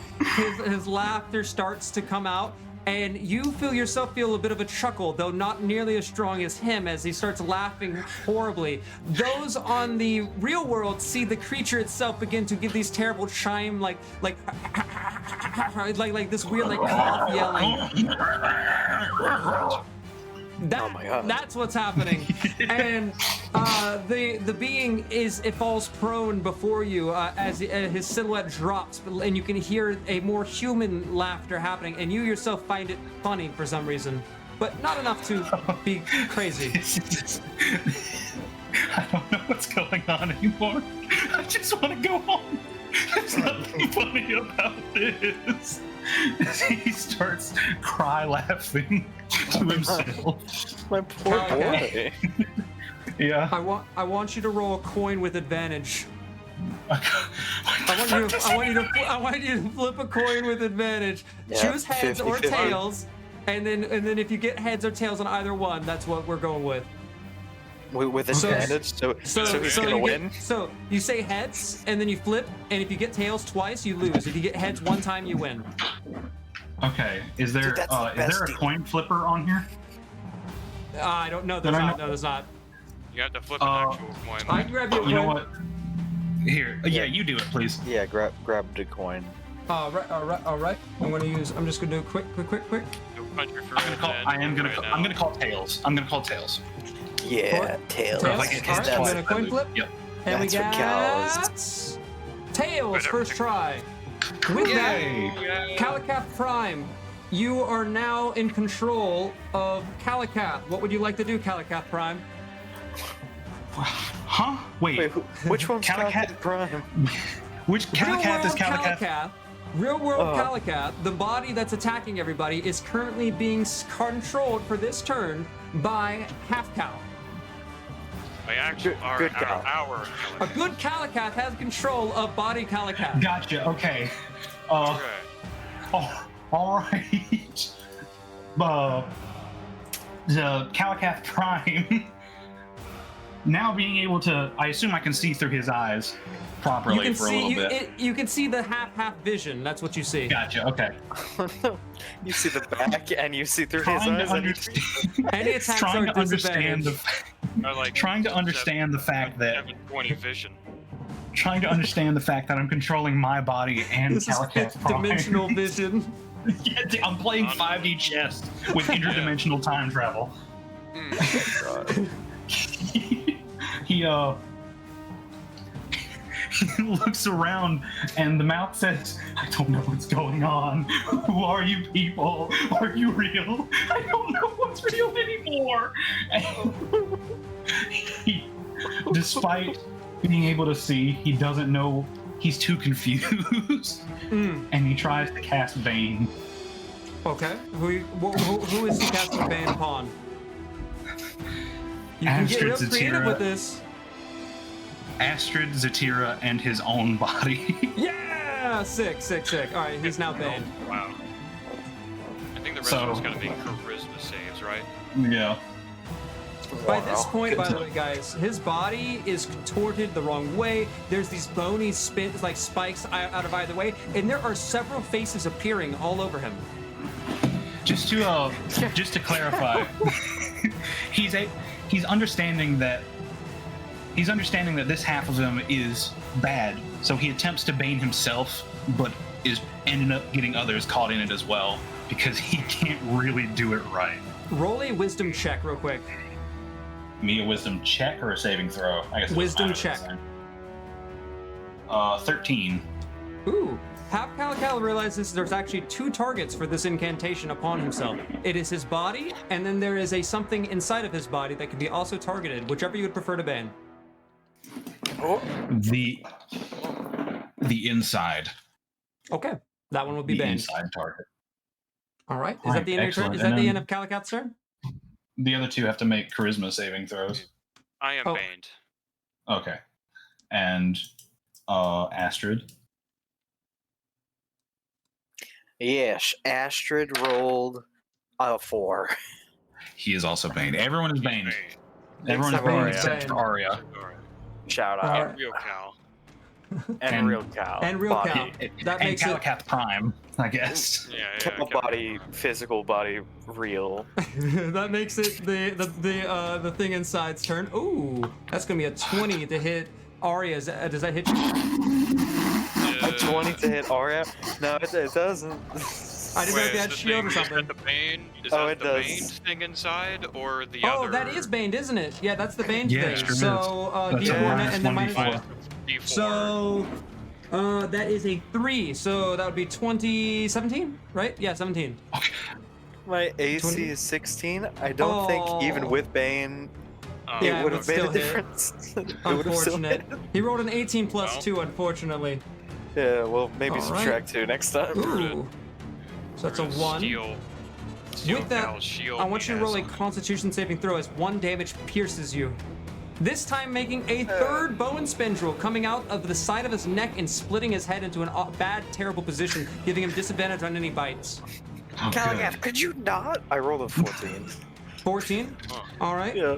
His laughter starts to come out, and you feel a bit of a chuckle, though not nearly as strong as him, as he starts laughing horribly. Those on the real world see the creature itself begin to give these terrible chime like this weird like cough yelling.
Oh my God.
That's what's happening. And the being it falls prone before you as his silhouette drops, and you can hear a more human laughter happening, and you yourself find it funny for some reason, but not enough to be crazy.
I don't know what's going on anymore. I just want to go home. There's nothing funny about this. He starts cry laughing to himself.
My poor
Okay.
boy.
Yeah.
I want you to roll a coin with advantage.
I
want you to flip a coin with advantage.
Yeah,
Choose heads or
50-50.
tails, and then if you get heads or tails on either one, that's what we're going with.
With advantage, so he's gonna
you
win.
So you say heads, and then you flip, and if you get tails twice, you lose. If you get heads one time, you win.
Okay. Is there
Dude, that's the
is there
best
a
deal.
coin flipper on here?
I don't know.
Then
There's
I
not.
know-
No, there's not.
You have to flip an actual coin.
I can grab you a coin.
You know what? Here. Yeah, you do it, please.
Yeah, grab the coin.
All right. I'm just gonna do a quick.
You'll punch your
I'm gonna call tails. I'm gonna call tails.
Yeah, tails.
Tails?
If I get
All right,
his
I'm
twice,
gonna
I
coin
lose.
flip.
Yep.
And we
That's what
got
counts.
tails first try. With that,
Yay!
Calicath Prime, you are now in control of Calicath. What would you like to do, Calicath Prime?
Huh? Wait.
Wait, which one's
Calicat-
Calicat Prime?
Which Calicath is Calicath?
Real world
Oh.
Calicath, the body that's attacking everybody, is currently being controlled for this turn by Half Cow.
My actual,
Good cow.
our
A good Calicath has control of body Calicath.
Gotcha. Okay.
Okay.
All right. The Calicath Prime. Now being able to, I assume I can see through his eyes properly
You can
for a
see
little bit.
you can see the half vision. That's what you see.
Gotcha. Okay.
You see the back and you see through his
Trying to
eyes. And you
understand.
Any attacks
trying
are
to understand
disadvantaged.
the.
Or like
Trying to understand the fact that
720 vision.
trying to understand the fact that I'm controlling my body and
This is
Calicath
fifth
Prime.
dimensional vision.
Yeah, I'm playing 5D chess with interdimensional time travel.
God.
He he looks around and the mouth says, I don't know what's going on. Who are you people? Are you real? I don't know what's real anymore. And he, despite being able to see, he doesn't know. He's too confused. And he tries to cast Bane.
Okay. Who is he casting Bane upon? You can get
Astrid
real creative
Zatira.
with this.
Astrid, Zatira, and his own body.
Yeah! Sick. All right, he's now Bane.
Wow. I think the rest
So-
of us gotta be charisma saves, right?
Yeah.
By this
Wow.
point,
Good
by the
to-
way, guys, his body is contorted the wrong way. There's these bony spins, like spikes out of either way, and there are several faces appearing all over him.
Just to clarify, he's understanding that this half of him is bad, so he attempts to bane himself, but is ending up getting others caught in it as well because he can't really do it right.
Roll a wisdom check real quick.
Me a wisdom check or a saving throw? I guess it doesn't
Wisdom
matter
check.
this time. 13.
Ooh. Half Calical realizes there's actually two targets for this incantation upon himself. It is his body, and then there is a something inside of his body that can be also targeted, whichever you would prefer to ban.
Oh,
The inside.
Okay, that one will be
The
banned.
inside target.
All right. Is
All
that
right,
the end of your turn?
excellent.
Is that
And
the
then-
end of Calicat's turn?
The other two have to make charisma saving throws.
I am
Oh.
baned.
Okay. And Astrid.
Yes, Astrid rolled a 4.
He is also Bane. Everyone is Bane.
Hey,
Everyone is
Except
Bane
Arya.
except for Arya.
Alright.
Shout
Alright.
out.
And real Cal.
And real cow.
And real
body.
cow. That
And
makes it.
Calicath Prime, I guess.
Yeah, yeah.
Cow
Cal.
body, physical body, real.
That makes it the thing inside's turn. Ooh, that's gonna be a 20 to hit Arya. Does that hit you?
A 20 to hit Arya? No, it doesn't.
I didn't know if you had
is the
shield or
thing-
something.
Is that the Bane? Is
Oh,
that
it
the
does.
Bane thing inside, or the
Oh,
other?
that is Bane, isn't it? Yeah, that's the Bane
Yeah,
thing.
it sure is.
So
That's
a
D4
minus
and then minus
1d4.
D4.
So that is a 3. So that would be 17, right? Yeah, 17.
My AC
20?
is 16. I don't think even
Oh.
with Bane,
Yeah,
it
it
would
would
have made
still
a
hit.
difference. It would have still
Unfortunate.
hit.
He rolled an 18 plus
Well.
2, unfortunately.
Yeah, well, maybe
All right.
subtract 2 next time.
Ooh. So that's a 1.
Steel
With that,
Cal's shield
I want you to
he
roll a
has on.
Constitution saving throw as 1 damage pierces you. This time making a third bone spindle coming out of the side of his neck and splitting his head into a bad, terrible position, giving him disadvantage on any bites.
Oh, good.
Caligath, could you not? I rolled a 14.
14. All right.
Yeah.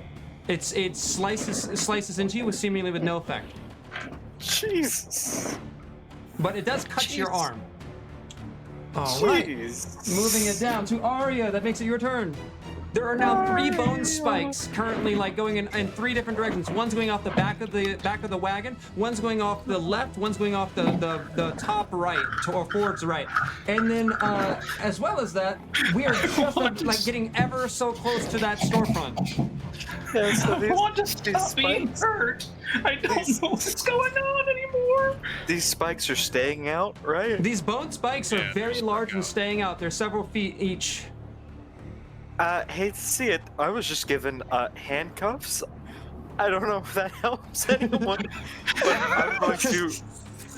It slices into you with seemingly with no effect,
Jesus.
but it does cut your
Jeez.
arm. All right.
Jeez.
Moving it down to Arya. That makes it your turn. There are now 3 bone spikes currently like going in 3 different directions. One's going off the back of the wagon. One's going off the left. One's going off the top right or forwards right. And then as well as that, we are just like getting ever so close to that storefront.
Yeah, so
I
these,
want to
these
stop being
spikes,
hurt. I don't
These-
know what's going on anymore.
these spikes are staying out, right?
These bone spikes are
Yeah,
very
they're
large
stuck
and
out.
staying out. They're several feet each.
Hate to see it. I was just given handcuffs. I don't know if that helps anyone, but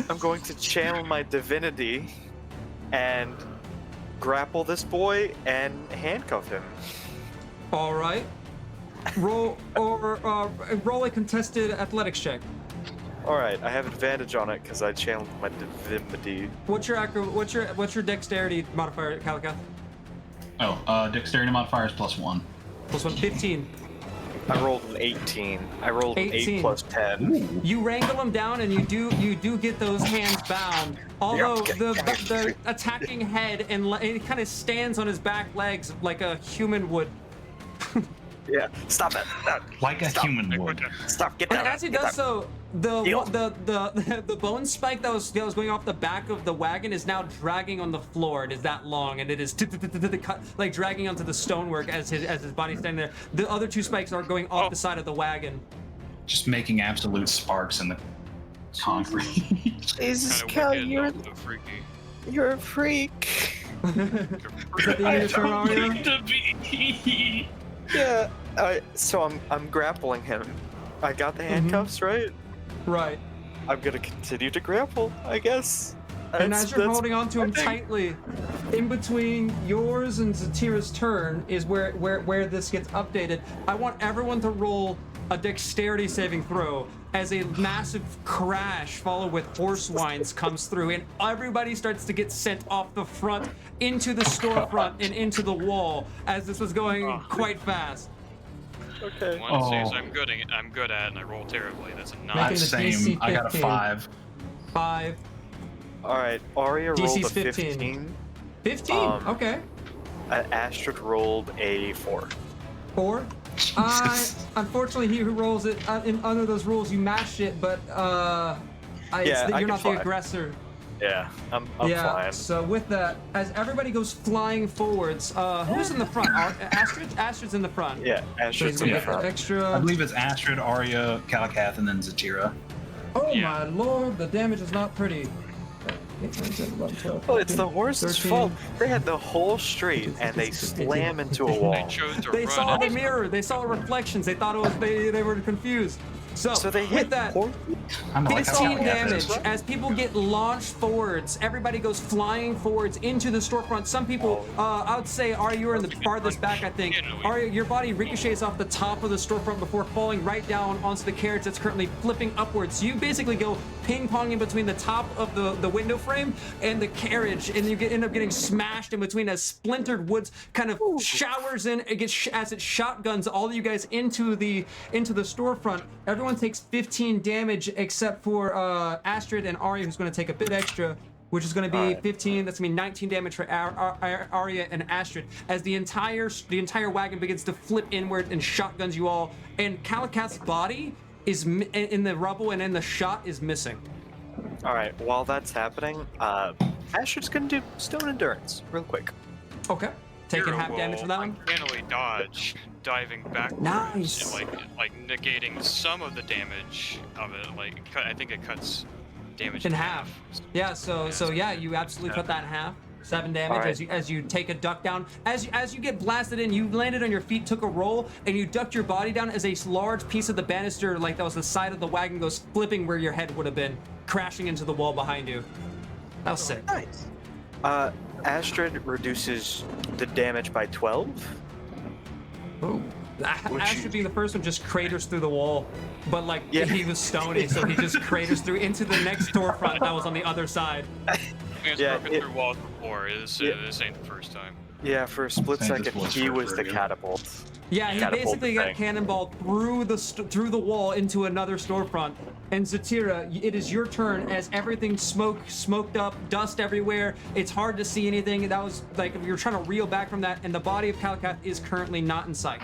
I'm going to channel my divinity and grapple this boy and handcuff him.
All right. Roll a contested athletics check.
All right, I have advantage on it because I channeled my divinity.
What's your dexterity modifier, Calicath?
Oh, dexterity modifier is +1.
Plus 1, 15.
I rolled an 18. I rolled an
18.
8 plus 10.
You wrangle him down, and you do get those hands bound. Although
Yep.
the attacking head it kind of stands on his back legs like a human would.
Yeah, stop it. No,
Like a
Stop.
human would.
stop, get
And
down.
as he
get
does
down.
so, the
Deal.
the bone spike that was going off the back of the wagon is now dragging on the floor. It is that long, and it is cut like dragging onto the stonework as his body's standing there. The other 2 spikes are going off
Oh.
the side of the wagon.
Just making absolute sparks in the concrete.
Jesus,
Kinda
Cal,
wicked,
you're
also freaky.
you're a freak.
Is that the end of your turn, Arya?
to be.
Yeah. So I'm grappling him. I got the handcuffs right.
Right.
I'm gonna continue to grapple, I guess.
And
That's-
as you're
that's
holding on to him
my thing.
tightly, in between yours and Zatira's turn is where this gets updated. I want everyone to roll a dexterity saving throw as a massive crash followed with horse whines comes through, and everybody starts to get sent off the front into the storefront and into the wall as this was going quite fast.
Okay.
One says
Oh.
I'm good at, and I roll terribly. That's a
Making
9.
the DC
Same. I got a
15.
5.
5,
All right. Arya rolled
DC's
a
15.
15.
15. Okay.
Astrid rolled a 4.
4. Unfortunately, he who rolls it under those rules, you mashed it, but
Yeah, I
you're
can
not
fly.
the aggressor.
Yeah, I'm
Yeah.
fine.
So with that, as everybody goes flying forwards, who's in the front? Astrid. Astrid's in the front.
Yeah,
So
Astrid's
he's
in
gonna
the
get
front.
I
extra.
believe it's Astrid, Arya, Calicath, and then Zatira.
Oh
Yeah.
my lord, the damage is not pretty. 8, 9, 10, 11, 12,
Well, it's the
13,
horse's
13.
fault. They had the whole street and they slam into a
They
wall.
chose to
They
run.
saw the
it.
mirror. They saw reflections. They thought it was they were confused.
So they
with
hit
that,
I'm like,
15
oh, yeah,
damage
that's-
as people get launched forwards. Everybody goes flying forwards into the storefront. Some people, I would say, Arya, you're in the farthest back, I think. Arya, your body ricochets off the top of the storefront before falling right down onto the carriage that's currently flipping upwards. You basically go ping-ponging between the top of the window frame and the carriage, and you end up getting smashed in between as splintered woods kind of showers in. It gets as it shotguns all of you guys into the storefront. Everyone takes 15 damage except for Astrid and Arya, who's going to take a bit extra, which is going to be
Alright.
15. That's going to be 19 damage for Arya and Astrid as the entire wagon begins to flip inward and shotguns you all. And Kalakath's body is in the rubble and in the shot is missing.
All right. While that's happening, Astrid's gonna do stone endurance real quick.
Okay, taking
Hero
half damage
will
from that one.
Manually dodge, diving backwards,
Nice.
and like negating some of the damage of it. Like I think it cuts damage
In half. Yeah, so yeah, you absolutely cut that in half. 7 damage
Alright.
as you take a duck down. As you get blasted in, you landed on your feet, took a roll, and you ducked your body down as a large piece of the banister, like that was the side of the wagon, goes flipping where your head would have been, crashing into the wall behind you. That was sick.
Nice. Astrid reduces the damage by 12.
Ooh.
Would
Astrid
you-
being the first one just craters through the wall, but like
Yeah.
he was stony, so he just craters through into the next storefront that was on the other side.
It's
Yeah,
broken
it-
through walls before. This ain't the first time.
Yeah, for a split
Saying this
second,
was
he
for
was the
you.
catapult.
Yeah, he
Catapult
basically got
thing.
cannonballed through the wall into another storefront. And Zatira, it is your turn as everything smoked up, dust everywhere. It's hard to see anything. That was like you're trying to reel back from that, and the body of Kalakath is currently not in sight.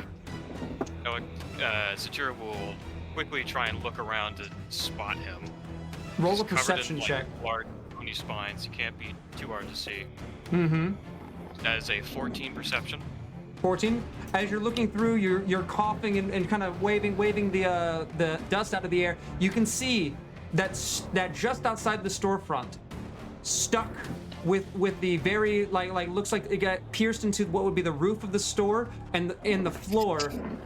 No, Satira will quickly try and look around to spot him.
Roll
He's
a
covered
perception
in, like,
check.
large bony spines. He can't be too hard to see.
Mm-hmm.
That is a 14 perception.
14. As you're looking through, you're coughing and kind of waving the dust out of the air. You can see that just outside the storefront, stuck with the very like looks like it got pierced into what would be the roof of the store, and in the floor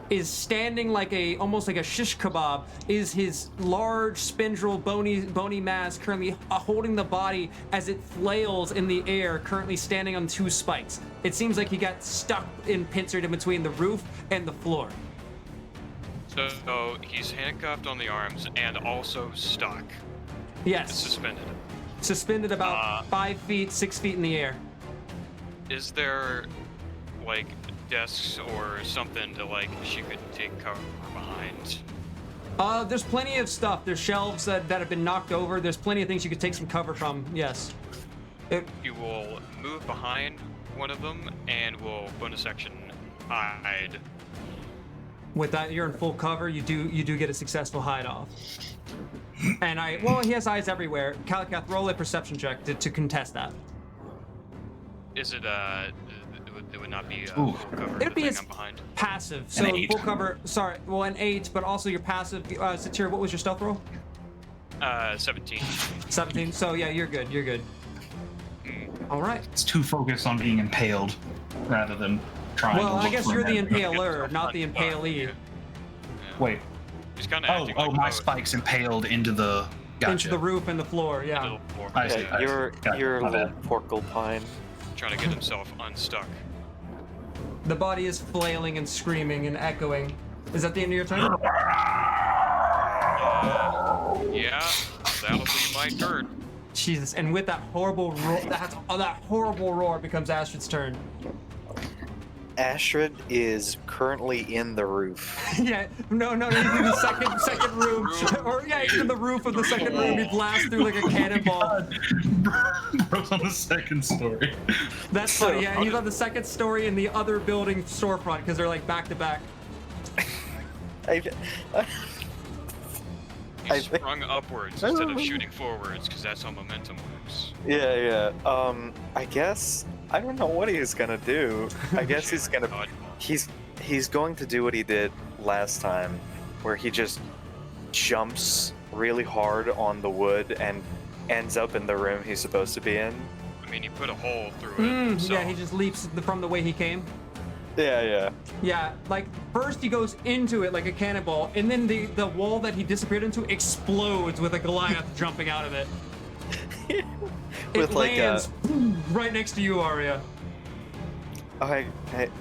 is standing like almost like a shish kebab is his large spindle bony mass currently holding the body as it flails in the air, currently standing on 2 spikes. It seems like he got stuck and pincered in between the roof and the floor.
So he's handcuffed on the arms and also stuck.
Yes,
Suspended.
about 5 feet, 6 feet in the air.
Is there like desks or something to like she could take cover behind?
There's plenty of stuff. There's shelves that have been knocked over. There's plenty of things you could take some cover from. Yes.
You will move behind one of them and will bonus action hide.
With that, you're in full cover. You do get a successful hide off. And he has eyes everywhere. Kalakath, roll a perception check to contest that.
Is it it would not be
Ooh.
full cover.
It'd
the
be
thing
its
I'm behind.
passive. So
An 8.
full cover. Sorry, well an 8, but also your passive. Satira, what was your stealth roll?
17.
17. So yeah, you're good. You're good. All right.
It's too focused on being impaled rather than trying to
Well,
look
I guess
for
you're the
him.
impaler, not the impalee.
Wait.
He's kind of acting like
my
both.
spikes impaled into the. Gotcha.
Into the roof and the floor. Yeah.
Little floor.
I see.
Yeah, you're
Gotcha,
a
my
little
bad.
porcupine.
Trying to get himself unstuck.
The body is flailing and screaming and echoing. Is that the end of your turn?
Yeah, that'll be my turn.
Jesus! And with that horrible roar, that horrible roar becomes Astrid's turn.
Astrid is currently in the roof.
Yeah, no, he's in the second room, or yeah, he's in the roof of the second room. He blasts through like a cannonball.
Bro's on the second story.
That's funny. Yeah, he's on the second story in the other building storefront because they're like back to back.
I,
He
I think-
sprung upwards instead of shooting forwards, because that's how momentum works.
yeah. I guess I don't know what he's gonna do. I guess he's gonna
Dodgeball.
he's going to do what he did last time, where he just jumps really hard on the wood and ends up in the room he's supposed to be in.
I mean, he put a hole through it.
Yeah, he just leaps from the way he came.
Yeah.
Yeah, like first he goes into it like a cannonball, and then the wall that he disappeared into explodes with a Goliath jumping out of it.
With
It
like
lands right next to you, Arya.
oh,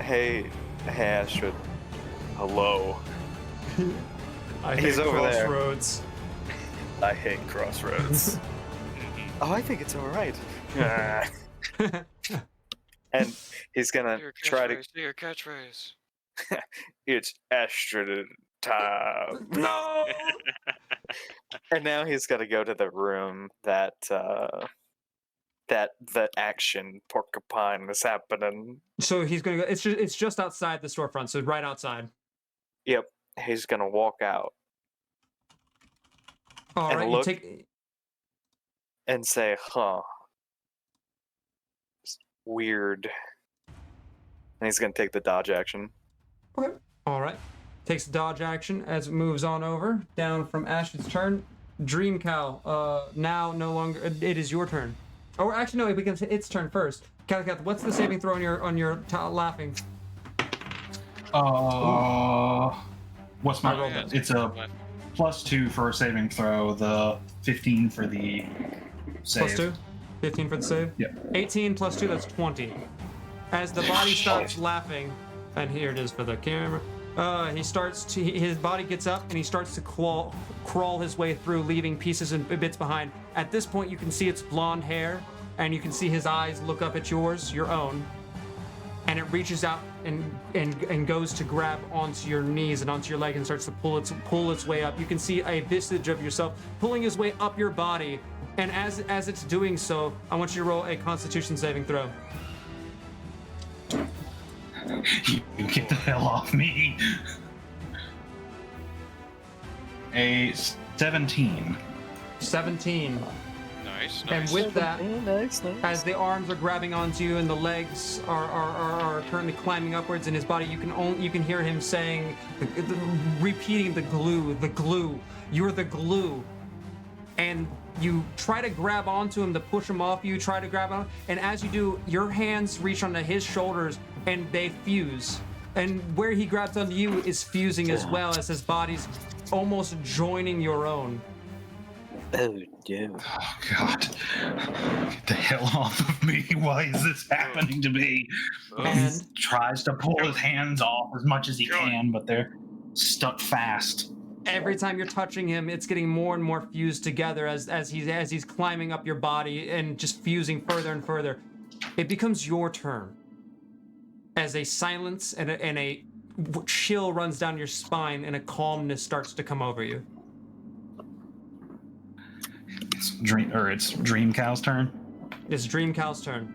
hey, Astrid. Hello.
I
He's
hate
over there.
Crossroads.
I hate Crossroads. Oh, I think it's all right. And he's gonna
Your
try to.
catchphrase. Your catchphrase.
It's Astrid time.
No!
And now he's got to go to the room that the action porcupine was happening.
So he's gonna go. It's just outside the storefront, so right outside.
Yep, he's gonna walk out
All
And
right,
look-
you take.
and say, "Huh, it's weird." And he's gonna take the dodge action.
Okay. All right. Takes the dodge action as it moves on over down from Ashton's turn. Dream Cow. Now no longer. It is your turn. Or actually, no. We can say its turn first. Calicath, what's the saving throw on your laughing?
What's my
I rolled
that.
It's a +2 for a saving throw. The 15 for the save.
Plus 2? 15 for the save?
Yep.
18 plus 2, that's 20. As the body starts laughing, and here it is for the camera. His body gets up and he starts to crawl his way through, leaving pieces and bits behind. At this point, you can see its blonde hair, and you can see his eyes look up at yours, your own. And it reaches out and goes to grab onto your knees and onto your leg and starts to pull its way up. You can see a vestige of yourself pulling his way up your body. And as it's doing so, I want you to roll a Constitution saving throw.
You get the hell off me. A 17.
17.
Nice.
And with that, as the arms are grabbing onto you and the legs are currently climbing upwards in his body, you can hear him saying, repeating the glue. You're the glue. And you try to grab onto him to push him off you, try to grab on, and as you do, your hands reach onto his shoulders and they fuse. And where he grabs onto you is fusing as well, as his body's almost joining your own.
Oh, yeah.
Oh God! Get the hell off of me! Why is this happening to me?
And
He tries to pull his hands off as much as he can, but they're stuck fast.
every time you're touching him, it's getting more and more fused together as he's climbing up your body and just fusing further and further. It becomes your turn. As a silence and a chill runs down your spine and a calmness starts to come over you.
It's Dream Cow's turn.
It's Dream Cow's turn.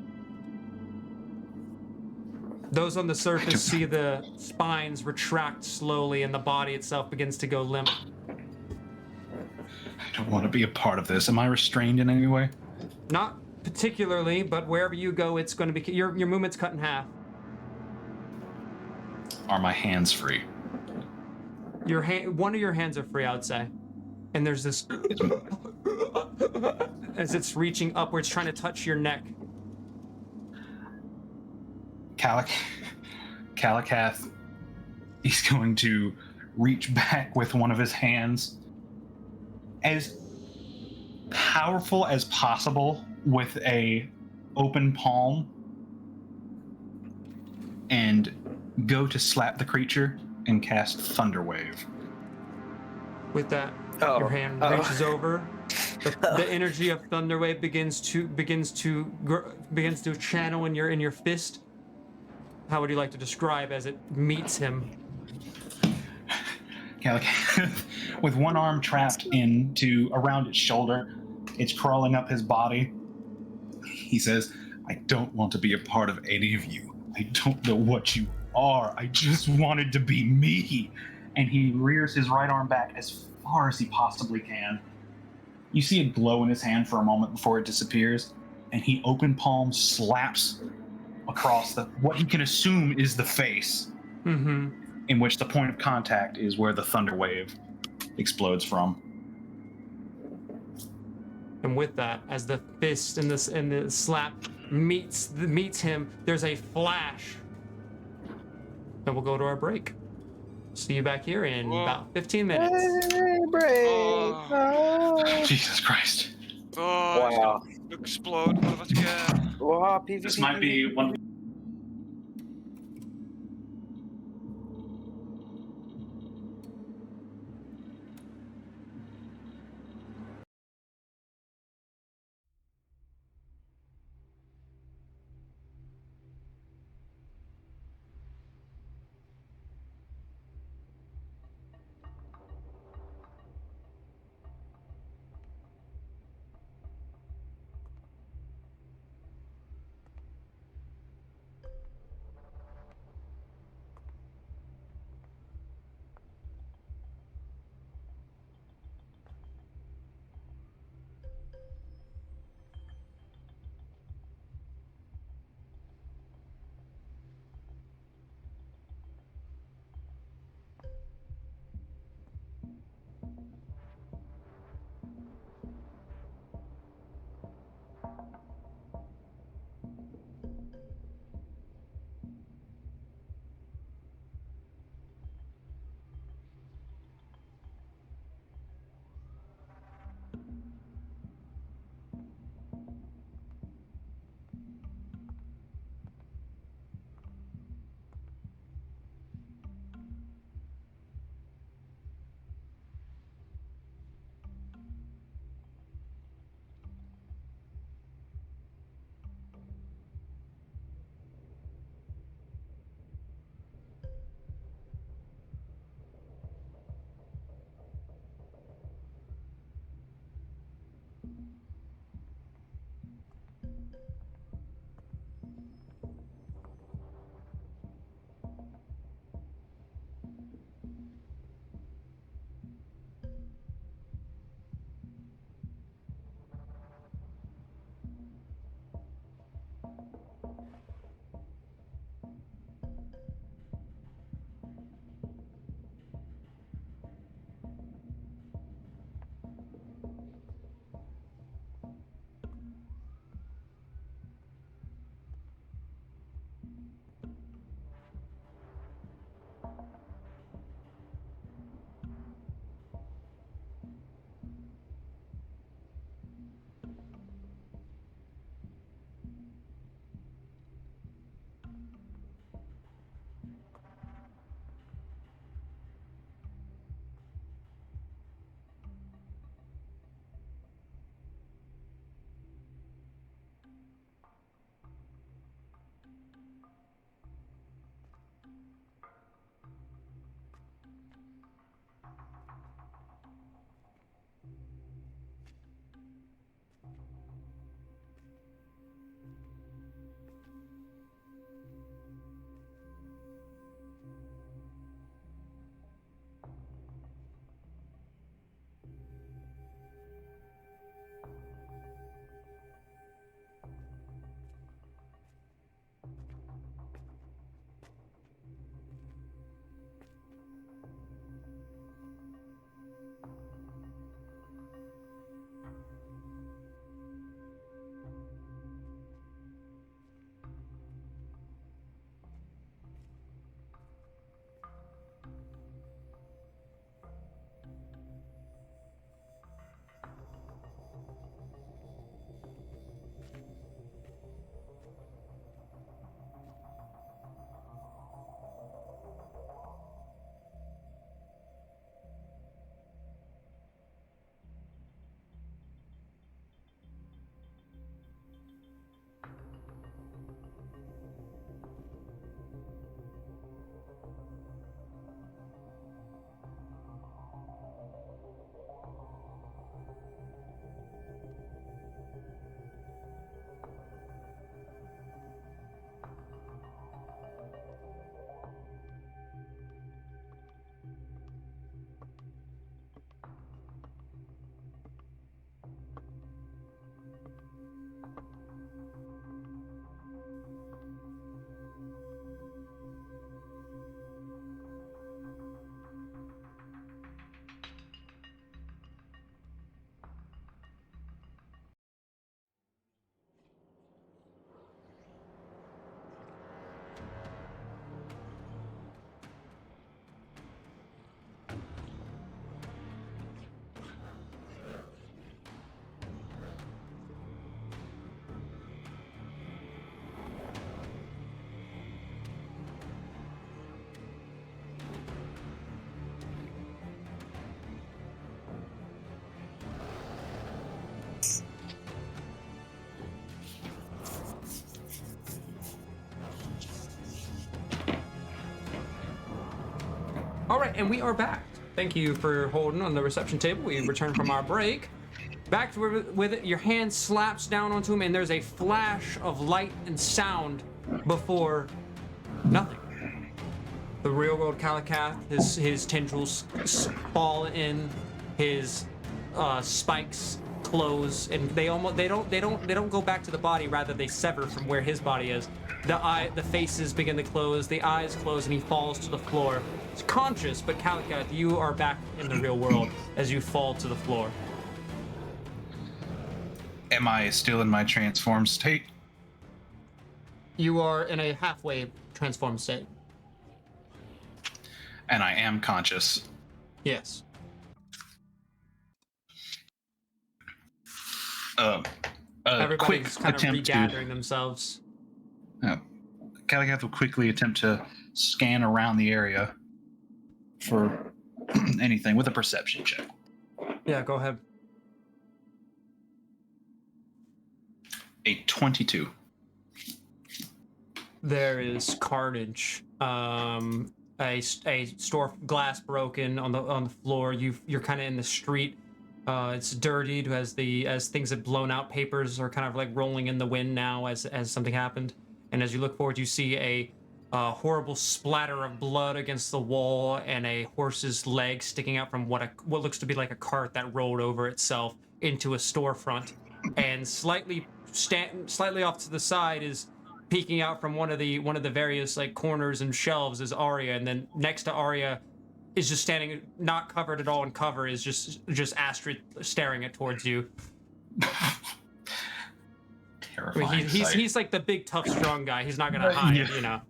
Those on the surface see the spines retract slowly and the body itself begins to go limp.
I don't want to be a part of this. Am I restrained in any way?
Not particularly, but wherever you go, it's going to be your movement's cut in half.
Are my hands free?
One of your hands are free, I would say. And there's this as it's reaching upwards, trying to touch your neck.
Calicath, he's going to reach back with one of his hands, as powerful as possible, with a open palm, and go to slap the creature and cast Thunderwave.
With that,
Oh,
your hand reaches over. The energy of Thunderwave begins to channel in your fist. How would you like to describe as it meets him?
Calicath, with one arm trapped into around its shoulder, it's crawling up his body. He says, "I don't want to be a part of any of you. I don't know what you are. I just wanted to be me." And he rears his right arm back as far as he possibly can. You see it glow in his hand for a moment before it disappears, and he open palm slaps across what he can assume is the face,
Mm-hmm.
in which the point of contact is where the thunder wave explodes from.
And with that, as the fist and the slap meets him, there's a flash and we'll go to our break. See you back here in
Whoa.
about 15 minutes.
Hey, break.
Oh.
No.
Jesus Christ.
Oh, it's
Wow.
gonna explode, motherfucker.
Wow, PvP.
This might be one of
All right, and we are back. Thank you for holding on the reception table. We returned from our break. Back to with it, your hand slaps down onto him, and there's a flash of light and sound before nothing. The real world Kalakath, his tendrils fall in, his spikes close, and they don't go back to the body. Rather, they sever from where his body is. The faces begin to close, the eyes close, and he falls to the floor. He's conscious, but Kalakath, you are back in the real world as you fall to the floor.
Am I still in my transformed state?
You are in a halfway transformed state.
And I am conscious.
Yes. Everybody's
Quick
kind of
attempt
regathering themselves.
Kalakath will quickly attempt to scan around the area for anything with a perception check.
Yeah, go ahead.
A 22.
There is carnage. A store glass broken on the floor. You're kind of in the street. It's dirtied as things have blown out. Papers are kind of like rolling in the wind now as something happened. And as you look forward, you see a horrible splatter of blood against the wall and a horse's leg sticking out from what looks to be like a cart that rolled over itself into a storefront. And slightly off to the side is peeking out from one of the various like corners and shelves is Arya, and then next to Arya is just standing, not covered at all in cover, is just Astrid staring towards you.
Terrifying.
I mean, he's like the big, tough, strong guy. He's not gonna hide,
Yeah.
you know.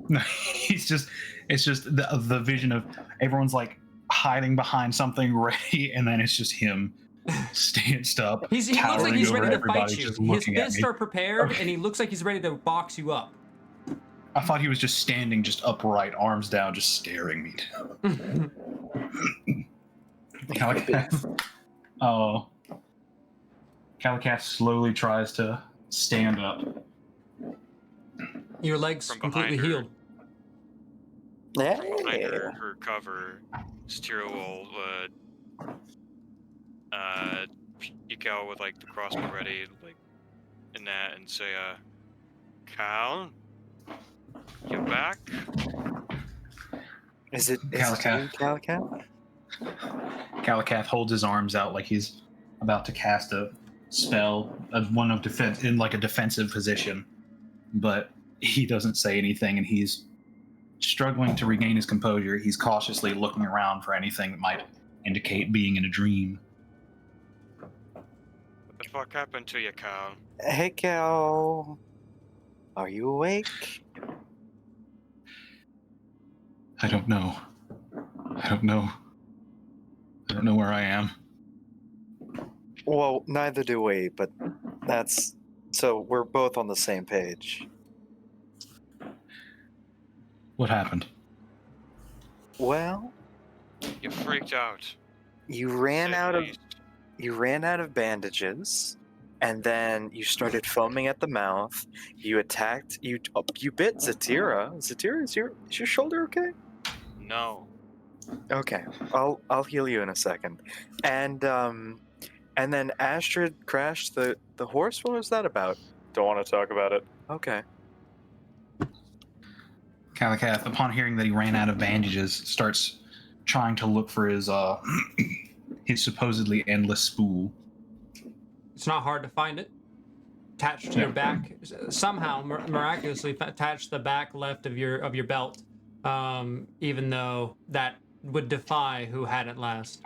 No, it's just the vision of everyone's like hiding behind something ready, and then it's just him stanced up.
He looks like
towering
he's
over
ready to
everybody,
fight you.
just
His
looking at
fists
me.
are prepared,
Okay.
and he looks like he's ready to box you up.
I thought he was just standing, just upright, arms down, just staring me down. Kalakath slowly tries to stand up.
Your legs
From
completely
behind her.
healed.
Behind
Yeah.
her cover, Styria will peek out with like the crossbow ready, like in that, and say, Cal, you back?
Is it
Kalakath.
Kalakath?
Kalakath holds his arms out like he's about to cast a spell of one of defense in like a defensive position, but he doesn't say anything, and he's struggling to regain his composure. He's cautiously looking around for anything that might indicate being in a dream.
What the fuck happened to you, Cal?
Hey, Cal. Are you awake?
I don't know. I don't know where I am.
Well, neither do we, but that's... So we're both on the same page.
What happened?
Well,
You freaked out.
you ran
Say
out
the
of
least.
you ran out of bandages, and then you started foaming at the mouth. You attacked. You bit Zatira. Zatira, is your shoulder okay?
No.
Okay, I'll heal you in a second. And then Astrid crashed the horse. What was that about? Don't want to talk about it. Okay.
Kalakath, upon hearing that he ran out of bandages, starts trying to look for his his supposedly endless spool.
It's not hard to find it. Attached to your back, somehow miraculously attached to the back left of your belt. Even though that would defy who had it last.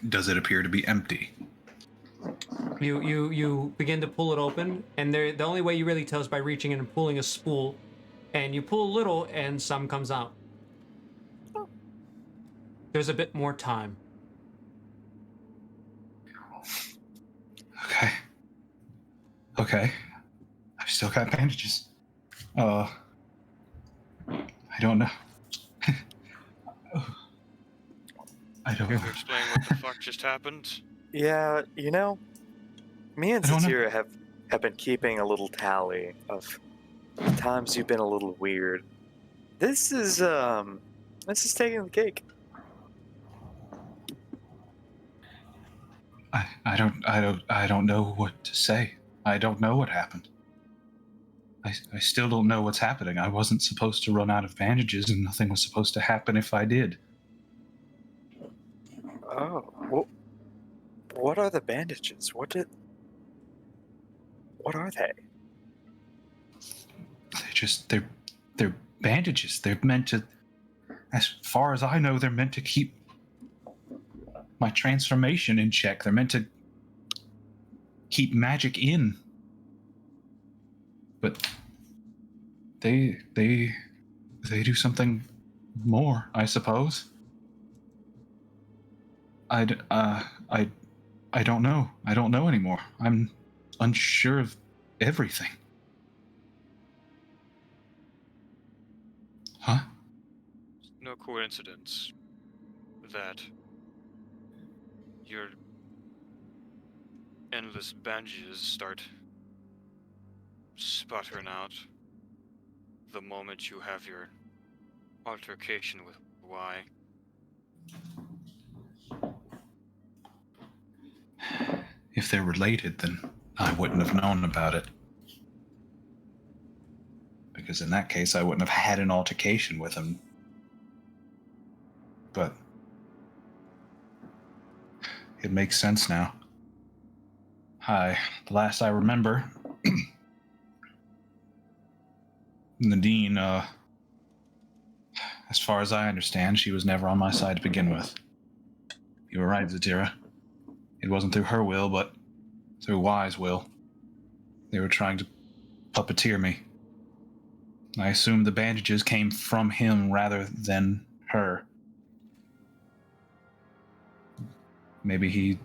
Does it appear to be empty?
You begin to pull it open, and the only way you really tell is by reaching in and pulling a spool, and you pull a little, and some comes out. There's a bit more time.
Okay. I've still got bandages. I don't know. I don't
Can
know.
you explain what the fuck just happened?
Yeah, you know, me and
I don't know.
Satira have been keeping a little tally of times you've been a little weird. This is taking the cake.
I don't know what to say. I don't know what happened. I still don't know what's happening. I wasn't supposed to run out of bandages, and nothing was supposed to happen if I did.
Oh, what are the bandages? What are they?
They're bandages. They're meant to, as far as I know, they're meant to keep my transformation in check. They're meant to keep magic in. But they do something more, I suppose. I don't know. I don't know anymore. I'm unsure of everything. Huh?
No coincidence that your endless bandages start sputtering out the moment you have your altercation with Y.
If they're related, then I wouldn't have known about it. Because in that case, I wouldn't have had an altercation with him. But it makes sense now. The last I remember, Nadine, as far as I understand, she was never on my side to begin with. You were right, Zatira. It wasn't through her will, but through Y's will. They were trying to puppeteer me. I assume the bandages came from him rather than her. Maybe he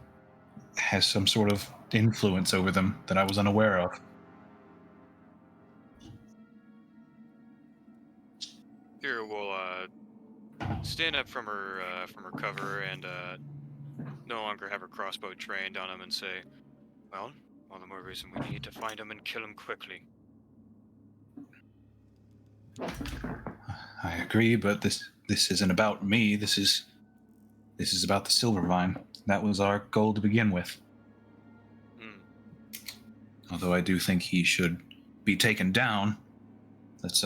has some sort of influence over them that I was unaware of.
Here will stand up from her cover and no longer have her crossbow trained on him and say, "Well, all the more reason we need to find him and kill him quickly."
I agree, but this isn't about me. This is about the Silvervine. That was our goal to begin with. Although I do think he should be taken down. Let's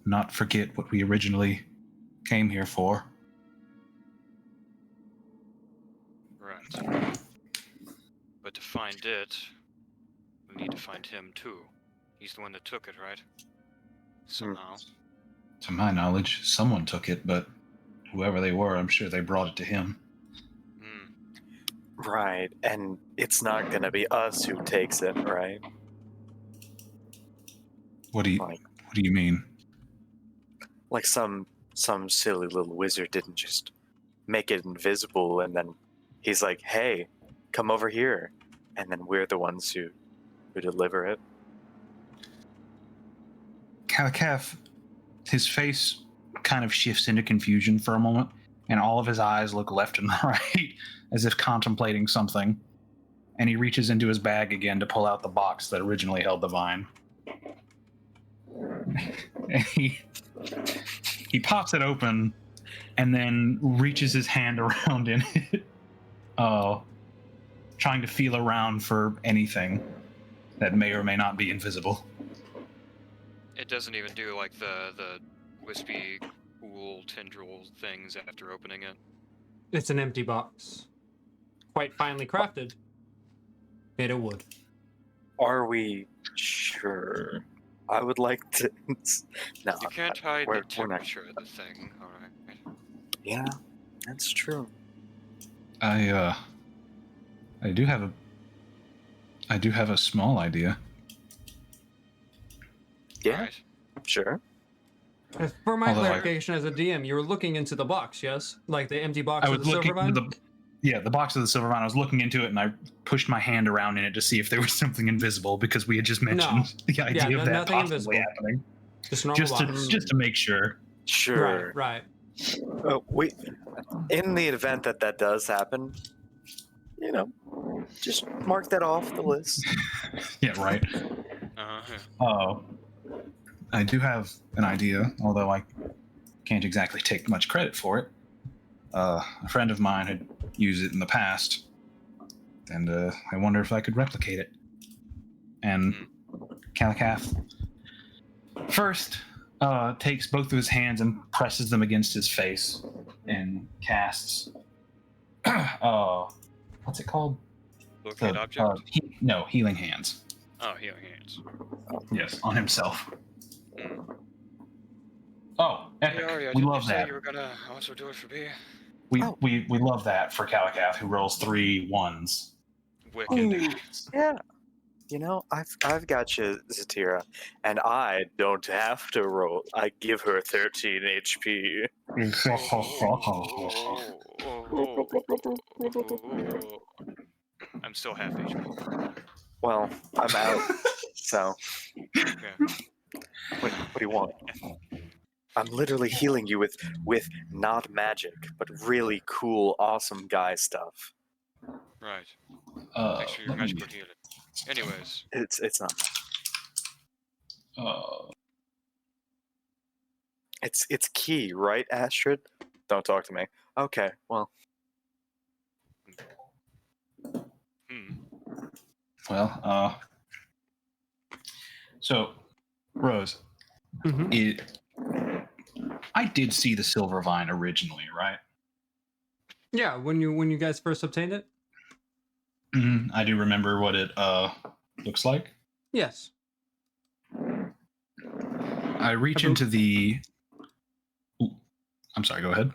not forget what we originally came here for.
Right. But to find it, we need to find him too. He's the one that took it, right? Somehow.
To my knowledge, someone took it, but whoever they were, I'm sure they brought it to him.
Right, and it's not gonna be us who takes it, right?
What do you mean?
Like some silly little wizard didn't just make it invisible and then he's like, "Hey, come over here," and then we're the ones who deliver it.
Kalakath, his face kind of shifts into confusion for a moment, and all of his eyes look left and right as if contemplating something. And he reaches into his bag again to pull out the box that originally held the vine. And he pops it open and then reaches his hand around in it, trying to feel around for anything that may or may not be invisible.
It doesn't even do like the wispy, cool tendril things after opening it.
It's an empty box. Quite finely crafted. Made of wood.
Are we sure? I would like to. No,
You can't hide
we're
the
not.
temperature of the thing, alright?
Yeah, that's true.
I do have a small idea.
Yeah,
Right.
sure.
For my
Although I-
clarification as a DM, you were looking into the box, yes? Like the empty box
I
of
was
the
looking
Silvervine?
the box of the Silvervine. I was looking into it, and I pushed my hand around in it to see if there was something invisible, because we had just mentioned the idea of that
nothing
possibly
invisible.
happening.
Just normal box.
Just to make sure.
Sure.
Right.
In the event that that does happen, you know, just mark that off the list.
Yeah, right.
Uh-huh.
I do have an idea, although I can't exactly take much credit for it. A friend of mine had used it in the past, and I wonder if I could replicate it. And Kalakath first takes both of his hands and presses them against his face and casts. What's it called?
Locate object.
Healing hands.
Oh, healing hands.
Yes, on himself.
Mm.
Oh, epic. We love that.
You were gonna also do it for me.
We love that for Kalakath, who rolls 3 1s.
Wicked.
Yeah. You know, I've got you, Zatira, and I don't have to roll. I give her 13 HP.
I'm still half HP.
Well, I'm out. So,
Okay.
what do you want? I'm literally healing you with not magic, but really cool, awesome guy stuff.
Right.
Uh,
Make sure you're
let me-
magical healing. Anyways.
It's not. It's key, right, Astrid? Don't talk to me. Okay, well,
Well, so, Rose,
Mhm.
I did see the Silver Vine originally, right?
Yeah, when you guys first obtained it.
I do remember what it looks like.
Yes.
I reach into the. Ooh, I'm sorry. Go ahead.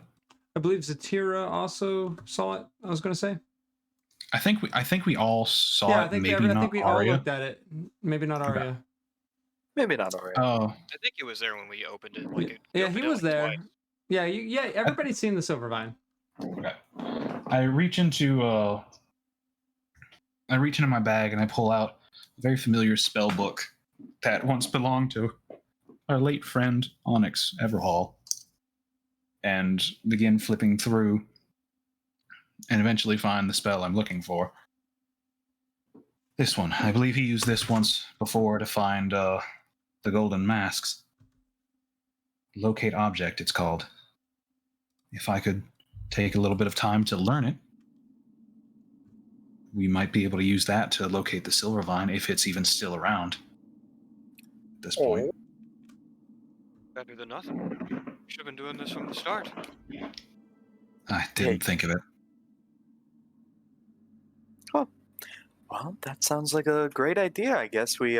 I believe Zatira also saw it. I was going to say.
I think we all saw
Yeah,
it.
I think
Maybe
I
not
think we all
Arya.
looked at it. Maybe not
Okay.
Arya.
maybe not already.
Oh,
I think it was there when we opened it. Like,
Yeah, he was there.
Twice.
Yeah, yeah. Everybody's seen the Silver Vine.
okay. I reach into my bag and I pull out a very familiar spell book that once belonged to our late friend Onyx Everhall, and begin flipping through, and eventually find the spell I'm looking for. This one. I believe he used this once before to find the golden masks. Locate object, it's called. If I could take a little bit of time to learn it, we might be able to use that to locate the Silver Vine if it's even still around at this point.
Better than nothing. Should have been doing this from the start.
I didn't think of it.
Well, that sounds like a great idea. I guess we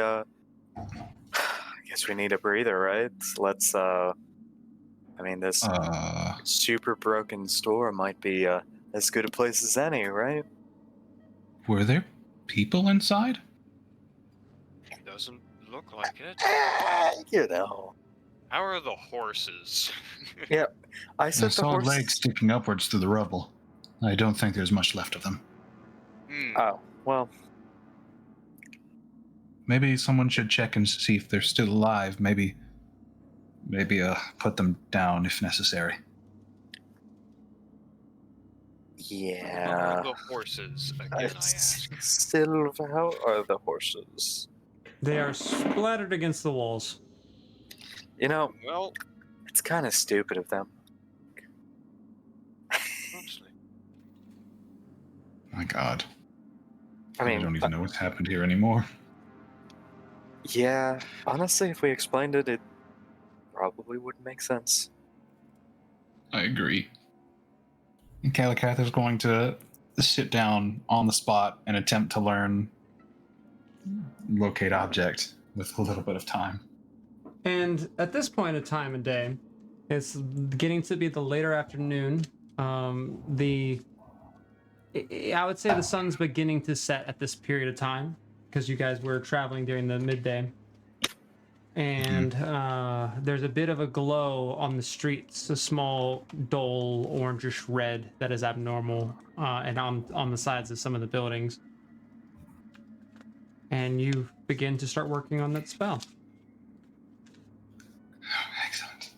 need a breather, right? Let's this super broken store might be as good a place as any, right?
Were there people inside?
It doesn't look like it.
You know.
How are the horses?
I
I
said the
saw
horse.
legs sticking upwards through the rubble. I don't think there's much left of them.
Oh, well,
Maybe someone should check and see if they're still alive. Maybe put them down if necessary.
How
yeah.
are the horses? Again, I ask.
Silver, how are the horses?
They are splattered against the walls.
You know,
Well,
it's kind of stupid of them.
honestly.
My God.
I
I
mean,
don't even know what's happened here anymore.
yeah, honestly, if we explained it, it probably wouldn't make sense.
I agree. And Kalakath is going to sit down on the spot and attempt to learn locate object with a little bit of time.
And at this point of time and day, it's getting to be the later afternoon. I would say the sun's beginning to set at this period of time because you guys were traveling during the midday. And there's a bit of a glow on the streets, a small, dull, orangish red that is abnormal, and on the sides of some of the buildings. And you begin to start working on that spell.
Excellent.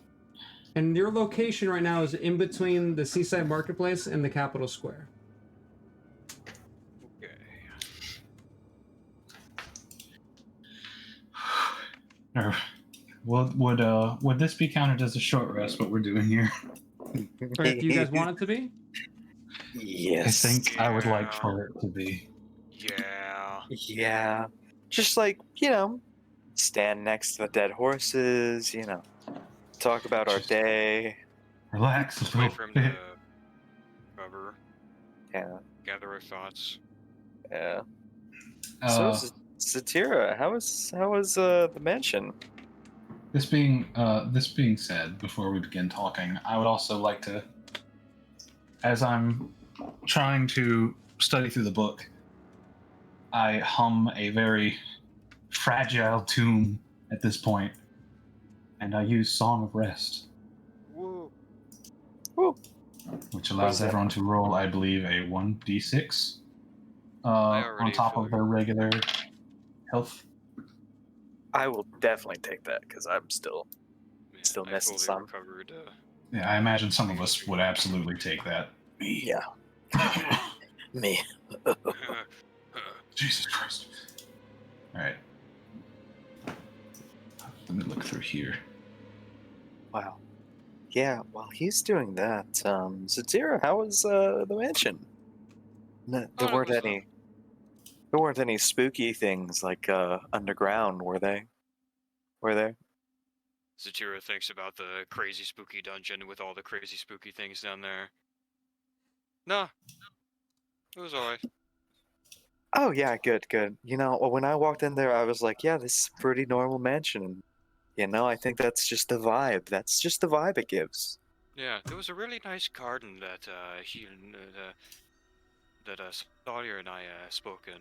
And your location right now is in between the Seaside Marketplace and the Capitol Square.
Okay.
Or would this be counted as a short rest? What we're doing here?
Or if you guys want it to be.
Yes.
I think I would like
Yeah.
for it to be.
Yeah.
Yeah. Just like, stand next to the dead horses, talk about our
Just-
day.
Relax a
Just wait
little
for him
bit.
to recover,
Yeah.
gather our thoughts.
Yeah.
Uh,
So, Satira, how was the mansion?
this being said, before we begin talking, I would also like to, as I'm trying to study through the book, I hum a very fragile tune at this point, and I use Song of Rest,
Woo.
Woo.
which
What
allows
is that?
everyone to roll, I believe, a 1d6
I
on
already
top
feel
of their regular health.
I will definitely take that because I'm still
I
missing
fully
some.
recovered.
Yeah, I imagine some of us would absolutely take that. Me.
Yeah. Me.
Jesus Christ. Alright. Let me look through here.
Wow. Yeah, while he's doing that, Satira, how was the mansion? No,
Oh, it was,
there weren't any spooky things like underground, were they? Were there?
Zatira thinks about the crazy spooky dungeon with all the crazy spooky things down there. Nah, it was alright.
Oh yeah, good, good. When I walked in there, I was like, yeah, this is a pretty normal mansion. I think that's just the vibe. That's just the vibe it gives.
Yeah, there was a really nice garden that Sawyer and I spoke in.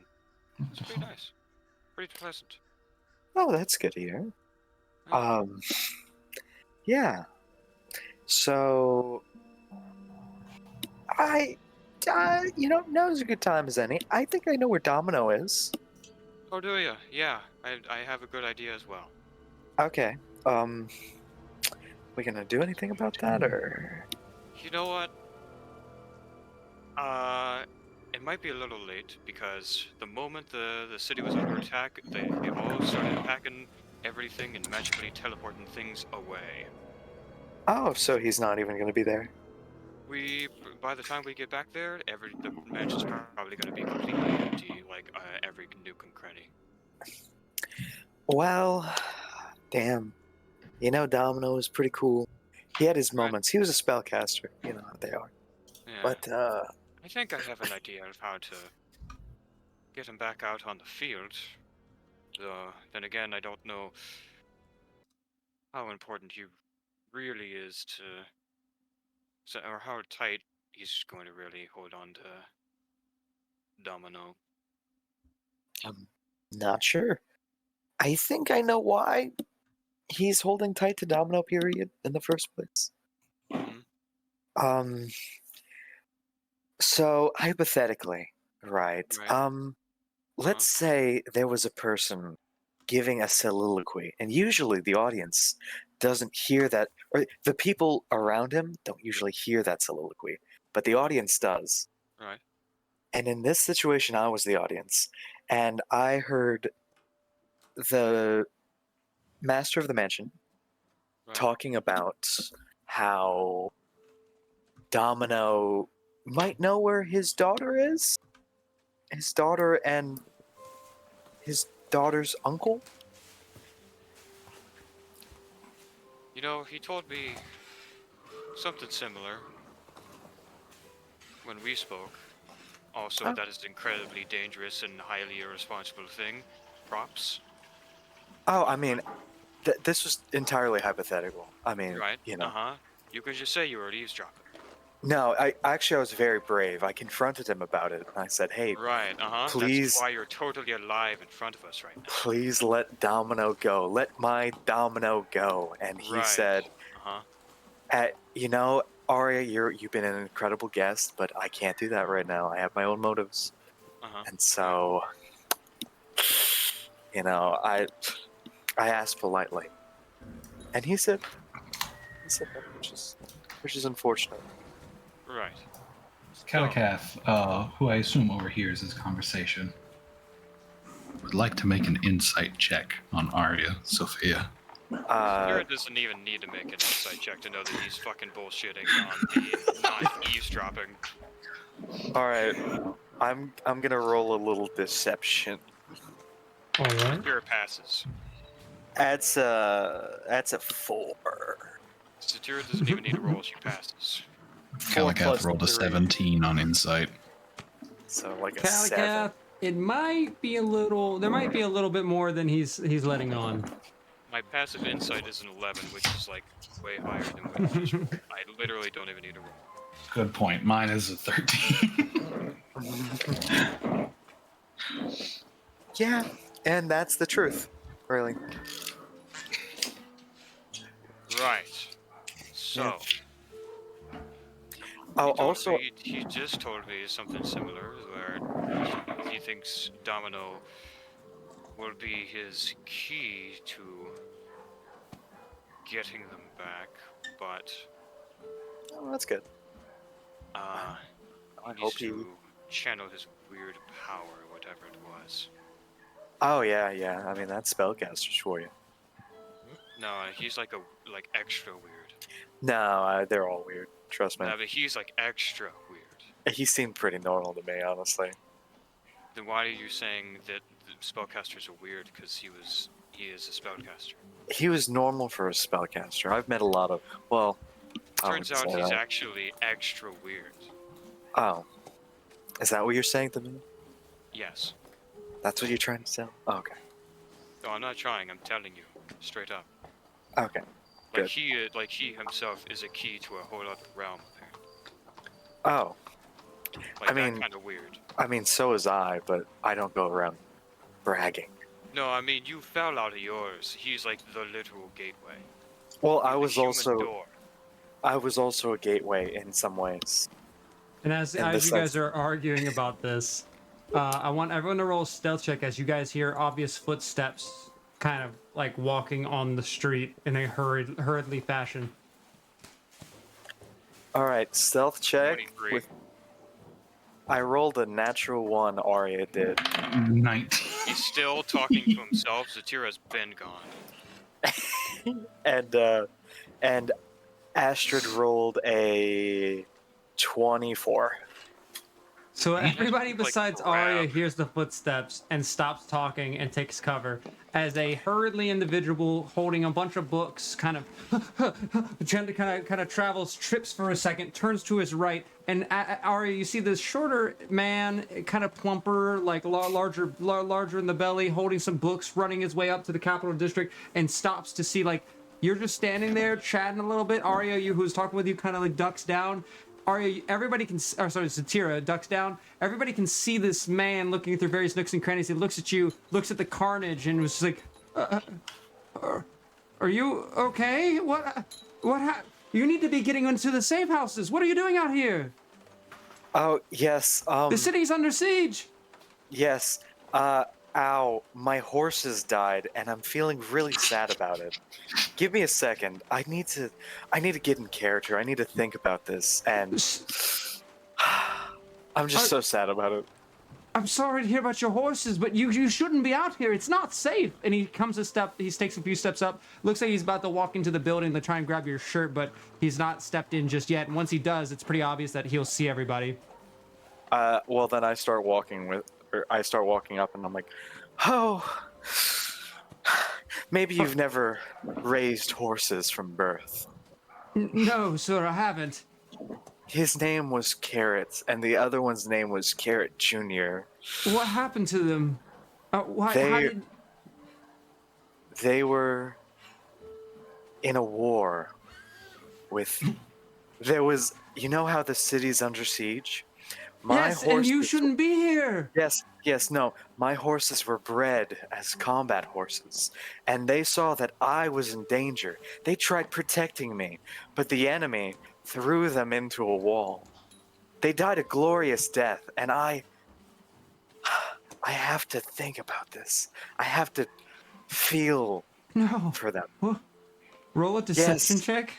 It was pretty nice, pretty pleasant.
Oh, that's good to hear.
Yeah.
Yeah. So, now's a good time as any. I think I know where Domino is.
Oh, do ya? Yeah, I have a good idea as well.
Okay. We gonna do anything about that, or?
You know what? It might be a little late because the moment the city was under attack, they all started packing everything and magically teleporting things away.
Oh, so he's not even gonna be there.
By the time we get back there, the mansion's probably going to be completely empty, like every nook and cranny.
Well, damn. Domino is pretty cool. He had his
Right.
moments. He was a spellcaster. You know how they are.
Yeah.
But
I think I have an idea of how to get him back out on the field. Then again, I don't know how important he really is or how tight he's going to really hold on to Domino.
I'm not sure. I think I know why he's holding tight to Domino. Period. In the first place.
Mhm.
So hypothetically, right?
Right.
Let's say there was a person giving a soliloquy, and usually the audience doesn't hear that, or the people around him don't usually hear that soliloquy, but the audience does.
Right.
And in this situation, I was the audience, and I heard the master of the mansion
Right.
talking about how Domino might know where his daughter is. His daughter and his daughter's uncle.
You know, he told me something similar when we spoke. Also,
Oh.
that is an incredibly dangerous and highly irresponsible thing. Props.
Oh, I mean, this was entirely hypothetical. I mean,
Right. Uh-huh. You could just say you were eavesdropping.
No, I was very brave. I confronted him about it, and I said, "Hey,
Right. Uh-huh.
please,
That's why you're totally alive in front of us right now.
please let Domino go. Let my Domino go." And he
Right.
said,
Uh-huh.
Arya, you've been an incredible guest, but I can't do that right now. I have my own motives,
Uh-huh.
and so, I asked politely, and he said, against it, which is unfortunate.
Right.
Kalakath, who I assume overhears this conversation, would like to make an insight check on Arya Sophia.
Jared doesn't even need to make an insight check to know that he's fucking bullshitting on the not eavesdropping.
All right, I'm gonna roll a little deception.
All right.
Jared passes.
That's a 4.
Satira doesn't even need to roll, she passes.
4
Kalakath
plus
rolled a
3.
17 on insight.
So like a 7.
Kalakath, it might be a little. There might be a little bit more than he's letting on.
My passive insight is an 11, which is like way higher than what he just rolled. I literally don't even need to roll.
Good point. Mine is a 13.
Yeah, and that's the truth, really.
Right. So.
Oh,
He told
also,
me- he just told me something similar, where he thinks Domino will be his key to getting them back, but
oh, that's good.
uh,
I
he
hope
needs
he.
to channel his weird power, whatever it was.
Oh yeah. I mean, that's spellcasters for you.
No, he's like extra weird.
No, they're all weird. Trust me.
No, but he's like extra weird.
He seemed pretty normal to me, honestly.
Then why are you saying that the spellcasters are weird? Because he is a spellcaster.
He was normal for a spellcaster. I've met a lot of. Well, I
Turns
wouldn't
out
say
he's
that.
actually extra weird.
Oh, is that what you're saying to me?
Yes.
That's what you're trying to tell? Oh, okay.
No, I'm not trying. I'm telling you, straight up.
Okay. Good.
Like he himself is a key to a whole other realm, apparently.
Oh,
Like
I mean-
that kind of weird.
I mean, so is I, but I don't go around bragging.
No, I mean you fell out of yours. He's like the literal gateway.
Well,
The human door.
I was also a gateway in some ways.
And as
In
you
this
guys
sense.
are arguing about this, I want everyone to roll a stealth check as you guys hear obvious footsteps, kind of like walking on the street in a hurriedly fashion.
All right, stealth check.
23.
With I rolled a natural 1. Arya did.
19.
He's still talking to himself. Zatira's been gone.
And Astrid rolled a 24.
So
Man,
everybody
like,
besides
crap.
Arya hears the footsteps and stops talking and takes cover as a hurriedly individual holding a bunch of books kind of travels, trips for a second, turns to his right, and Arya, you see this shorter man, kind of plumper, like larger in the belly, holding some books, running his way up to the Capital District, and stops to see like you're just standing there chatting a little bit. Arya, who's talking with you, kind of like ducks down. Arya, everybody can, or sorry, Zatira ducks down. Everybody can see this man looking through various nooks and crannies. He looks at you, looks at the carnage, and was just like, "Are you okay? You need to be getting into the safe houses. What are you doing out here?
Oh, yes.
The city's under siege."
Yes. Ow, my horses died, and I'm feeling really sad about it. Give me a second. I need to get in character. I need to think about this, and I'm just so sad about it.
I'm sorry to hear about your horses, but you shouldn't be out here. It's not safe. And he comes a step. He takes a few steps up. Looks like he's about to walk into the building to try and grab your shirt, but he's not stepped in just yet. And once he does, it's pretty obvious that he'll see everybody.
Well, then I start walking up, and I'm like, oh, maybe you've never raised horses from birth.
No, sir, I haven't.
His name was Carrot, and the other one's name was Carrot Jr.
What happened to them? How
They-
did...
They were in a war with. There was. You know how the city's under siege?
Yes, and you shouldn't be here.
Yes, no. My horses were bred as combat horses, and they saw that I was in danger. They tried protecting me, but the enemy threw them into a wall. They died a glorious death, and I have to think about this. I have to feel
No.
for them.
Roll a deception
Yes.
check.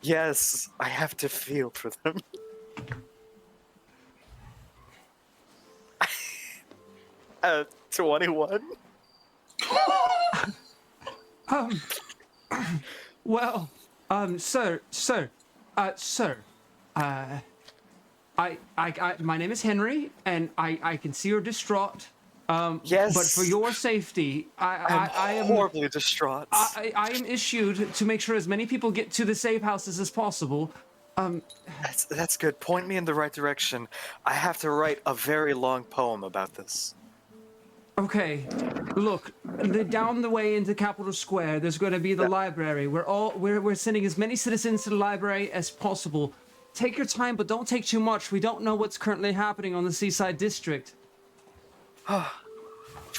Yes, I have to feel for them. 21?
Um, well, sir, my name is Henry, and I can see you're distraught.
Yes.
But for your safety,
I'm
I am
horribly distraught.
I am issued to make sure as many people get to the safe houses as possible.
That's good. Point me in the right direction. I have to write a very long poem about this.
Okay, look, down the way into Capitol Square, there's going to be the library. We're sending as many citizens to the library as possible. Take your time, but don't take too much. We don't know what's currently happening on the Seaside District.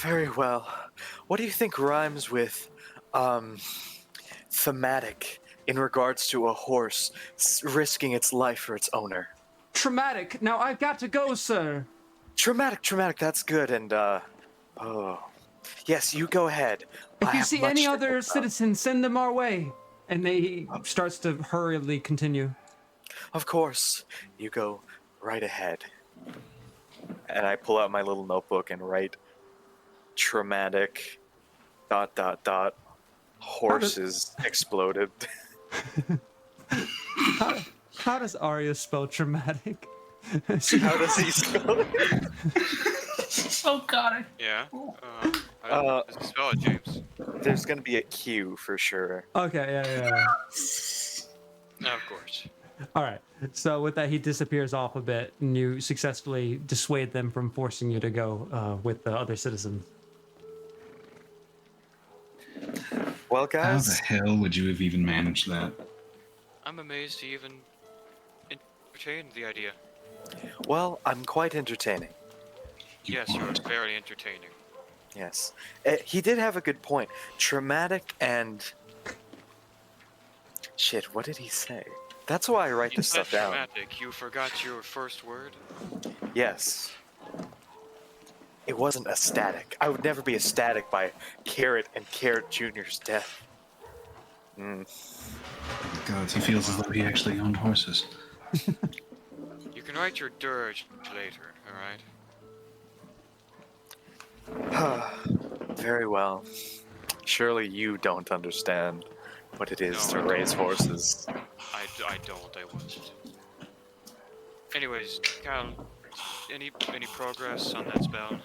Very well. What do you think rhymes with, thematic in regards to a horse risking its life for its owner?
Traumatic. Now I've got to go, sir.
Traumatic, that's good, and, oh. Yes, you go ahead.
If
I
you
have
see
much
any
to
other
think about.
citizens, send them our way. And he starts to hurriedly continue.
Of course, you go right ahead. And I pull out my little notebook and write traumatic ... horses exploded.
How does Arya spell traumatic?
How does he spell it?
Oh god.
Yeah. How does he spell it, James?
There's gonna be a Q for sure.
Okay, yeah.
Of course.
All right. So with that, he disappears off a bit, and you successfully dissuade them from forcing you to go with the other citizens.
Well,
How
guys,
the hell would you have even managed that?
I'm amazed he even entertained the idea.
well, I'm quite entertaining.
You
Yes, you're
aren't.
very entertaining.
Yes. He did have a good point. Traumatic and... Shit, what did he say? That's why I write
You
this
said
stuff down.
dramatic. You forgot your first word?
Yes. It wasn't ecstatic. I would never be ecstatic by Carrot and Carrot Jr.'s death.
God, he feels as though he actually owned horses.
You can write your dirge later, alright?
Very well. Surely you don't understand what it is
No,
to
I
raise
don't.
horses.
I wouldn't. Anyways, Cal, any progress on that spell?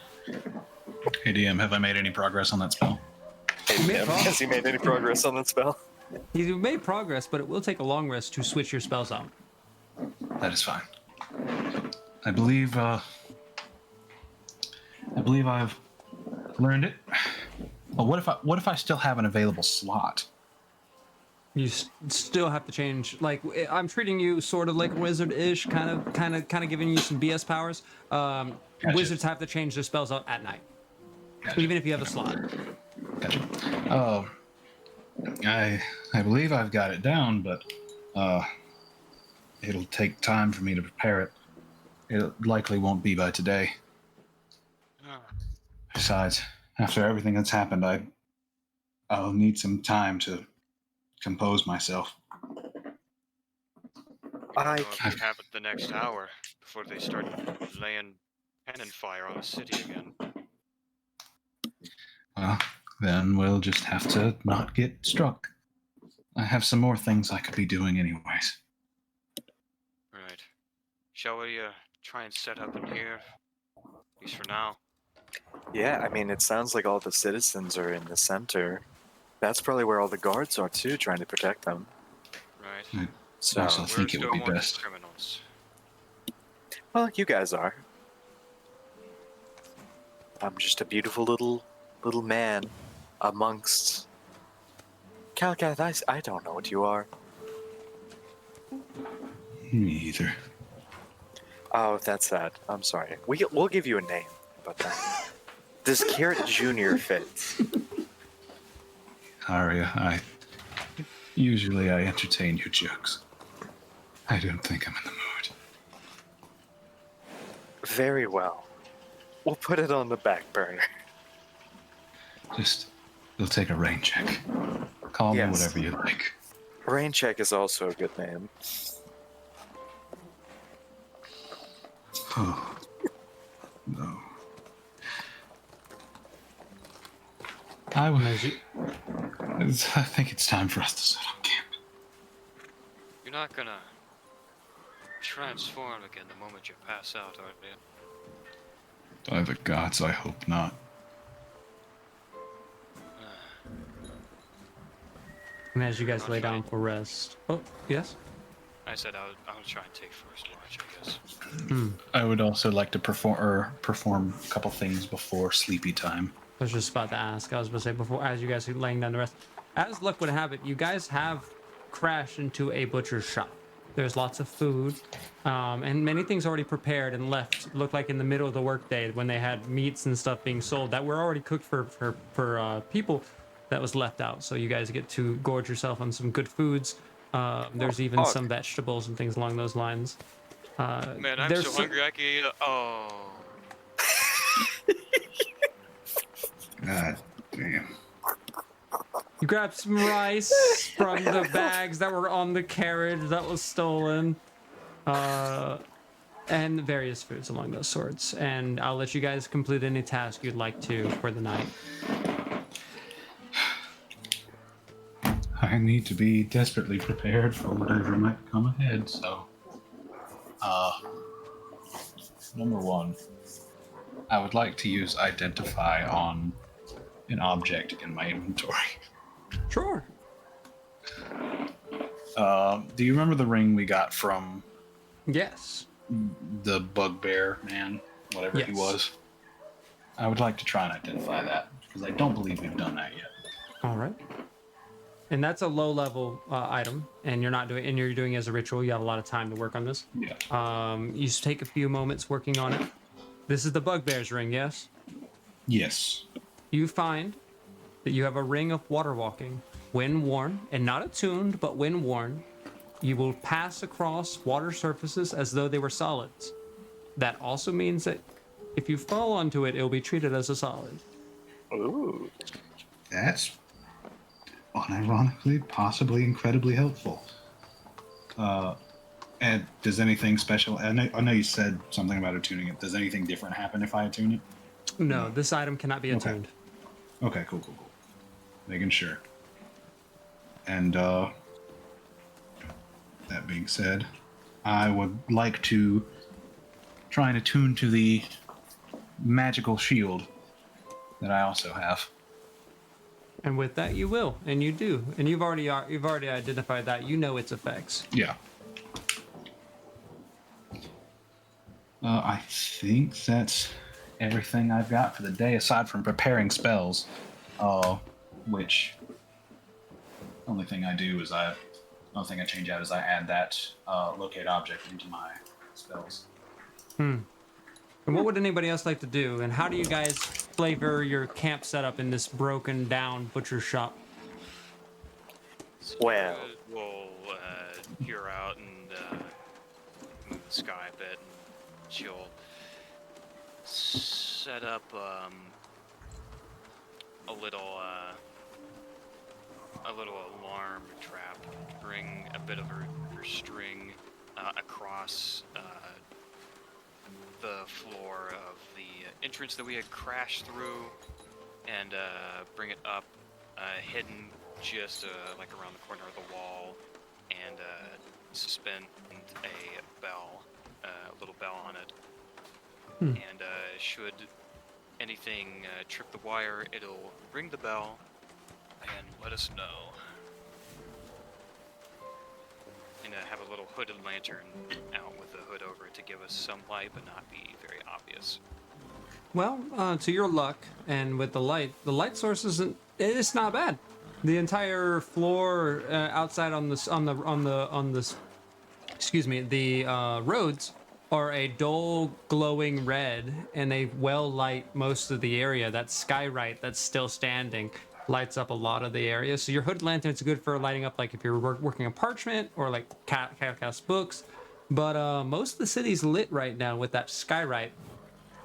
Hey DM, have I made any progress on that spell?
Has he made any progress on that spell?
You made progress, but it will take a long rest to switch your spells out.
That is fine. I believe I've learned it. Well, what if I still have an available slot?
You still have to change. Like I'm treating you sort of like a wizard-ish, kind of giving you some BS powers.
Gotcha.
Wizards have to change their spells out at night,
Gotcha.
even if you have a slot.
Gotcha. Oh, I believe I've got it down, but it'll take time for me to prepare it. It likely won't be by today.
Ah,
Besides, after everything that's happened, I'll need some time to compose myself.
I
Well, if you have it the next hour before they start laying cannon fire on the city again.
Well, then we'll just have to not get struck. I have some more things I could be doing anyways.
Right. Shall we try and set up in here? At least for now.
Yeah, I mean, it sounds like all the citizens are in the center. That's probably where all the guards are too, trying to protect them.
Right.
So,
Also, I
We're
think it
still
would be
more than
best.
criminals.
well, you guys are. I'm just a beautiful little man amongst... Calcath, I don't know what you are.
Me either.
Oh, that's sad. I'm sorry. We'll give you a name. But does Carrot Jr. fit?
Arya, usually I entertain your jokes. I don't think I'm in the mood.
Very well. We'll put it on the back burner.
Just, we'll take a rain check. Call me
Yes.
whatever you like.
Rain Check is also a good name.
Oh, no.
As you-
I think it's time for us to set up camp.
You're not gonna transform again the moment you pass out, are you?
By the gods, I hope not.
and as you guys lay down for rest. Oh, yes?
I said I would try and take first watch, I guess.
I would also like to perform a couple things before sleepy time.
I was just about to ask. I was about to say before, as you guys are laying down the rest. As luck would have it, you guys have crashed into a butcher's shop. There's lots of food, and many things already prepared and left. Looked like in the middle of the workday when they had meats and stuff being sold that were already cooked for people that was left out. So you guys get to gorge yourself on some good foods. There's even
fuck.
some vegetables and things along those lines.
Man, I'm
there's
so
some-
hungry I can eat oh.
God damn.
You grabbed some rice from the bags that were on the carriage that was stolen, and various foods along those sorts. And I'll let you guys complete any task you'd like to for the night.
I need to be desperately prepared for whatever might come ahead, so. Number one, I would like to use Identify on an object in my inventory.
Sure.
Do you remember the ring we got from
Yes.
the bugbear man, whatever he
Yes.
was? I would like to try and identify that, because I don't believe we've done that yet.
All right. And that's a low-level item, and you're doing it as a ritual. You have a lot of time to work on this.
Yeah.
You just take a few moments working on it. This is the bugbear's ring, yes?
Yes.
You find that you have a ring of water walking. When worn, and not attuned, but when worn, you will pass across water surfaces as though they were solids. That also means that if you fall onto it, it will be treated as a solid.
Ooh.
That's unironically, possibly incredibly helpful. And does anything special? I know you said something about attuning it. Does anything different happen if I attune it?
No, this item cannot be
Okay.
attuned.
Okay, cool. Making sure. And that being said, I would like to try and attune to the magical shield that I also have.
And with that, you will, and you do, and you've already identified that. You know its effects.
Yeah. I think that's everything I've got for the day, aside from preparing spells. Which only thing I change out is I add that locate object into my spells.
And what would anybody else like to do? And how do you guys flavor your camp setup in this broken down butcher shop?
Well.
We'll hear out and move the sky a bit, and she'll set up a little alarm trap, bring a bit of her string across the floor of the entrance that we had crashed through, and bring it up, hidden just like around the corner of the wall, and suspend a bell, a little bell on it. And should anything trip the wire, it'll ring the bell and let us know. And have a little hooded lantern out with the hood over it to give us some light, but not be very obvious.
Well, to your luck, and with the light source it's not bad. The entire floor outside on the roads are a dull glowing red, and they well light most of the area. That skyrite that's still standing lights up a lot of the area. So your hood lantern is good for lighting up, like if you're working on parchment or like cast books. But most of the city's lit right now with that skyrite.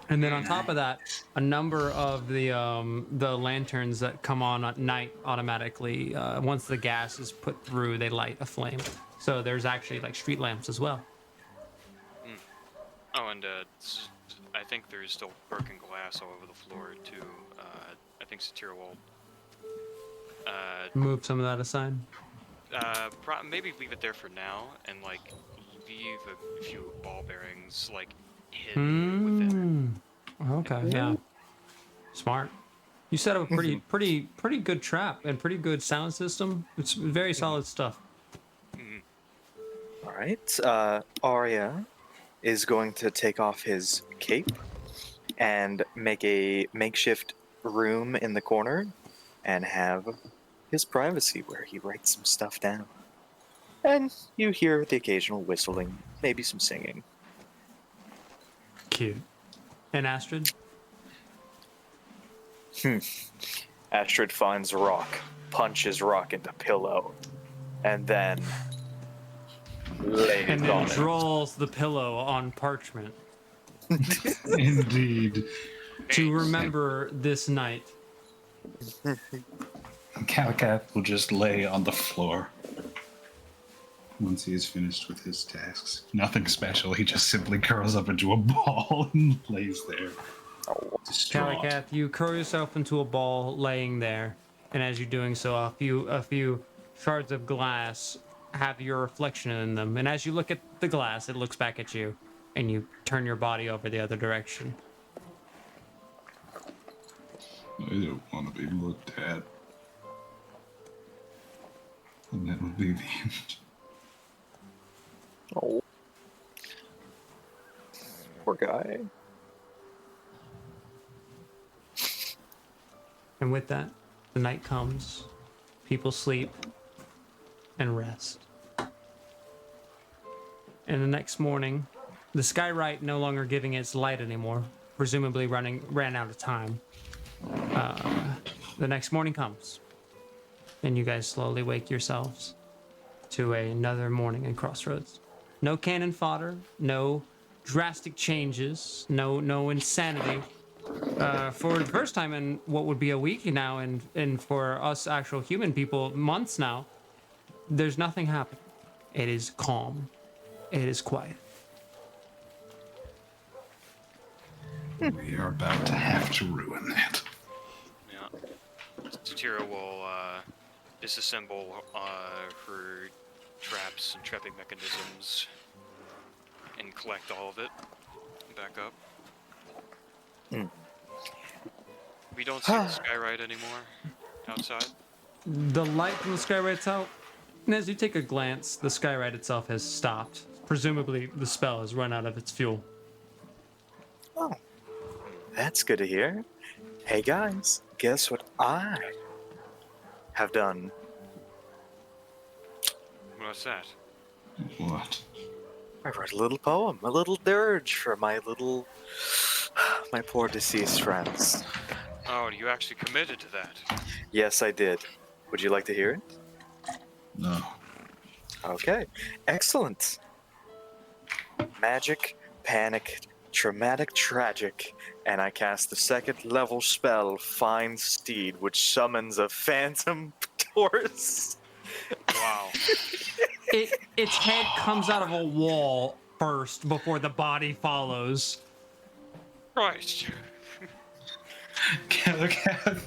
And then on top of that, a number of the lanterns that come on at night automatically, once the gas is put through, they light a flame. So there's actually like street lamps as well.
Oh, and I think there's still broken glass all over the floor too. I think Satira will
Move some of that aside.
maybe leave it there for now, and like leave a few ball bearings like hidden within.
Okay, yeah. Smart. You set up a pretty good trap and pretty good sound system. It's very solid stuff.
All right. Arya is going to take off his cape and make a makeshift room in the corner and have his privacy where he writes some stuff down. And you hear the occasional whistling, maybe some singing.
Cute. And Astrid?
Astrid finds rock, punches rock into pillow, and then lays
And
on
then
it.
draws the pillow on parchment
Indeed.
to remember this night.
Calicath will just lay on the floor once he is finished with his tasks. Nothing special. He just simply curls up into a ball and lays there. Distraught.
Calicath, you curl yourself into a ball laying there, and as you're doing so, a few shards of glass have your reflection in them. And as you look at the glass, it looks back at you, and you turn your body over the other direction.
I don't want to be looked at. And that would be the end.
Oh. Poor guy.
And with that, the night comes, people sleep, and rest. And the next morning, the Skyrite no longer giving its light anymore, presumably ran out of time. The next morning comes, and you guys slowly wake yourselves to another morning in Crossroads. No cannon fodder, no drastic changes, no insanity. For the first time in what would be a week now, and for us actual human people, months now, there's nothing happening. It is calm. It is quiet.
We are about to have to ruin that.
Yeah. Satira will disassemble her traps and trapping mechanisms and collect all of it back up. We don't see the Skyrite anymore outside.
The light from the Skyrite's out, and as you take a glance, the Skyrite itself has stopped. Presumably, the spell has run out of its fuel.
Oh, that's good to hear. Hey guys, guess what I have done?
What's that?
What?
I wrote a little poem, a little dirge for my poor deceased friends.
Oh, you actually committed to that.
Yes, I did. Would you like to hear it?
No.
Okay, excellent. Magic, panic, traumatic, tragic, and I cast the second level spell, Find Steed, which summons a phantom horse.
Wow.
Its head comes out of a wall first before the body follows.
Christ.
Calicath,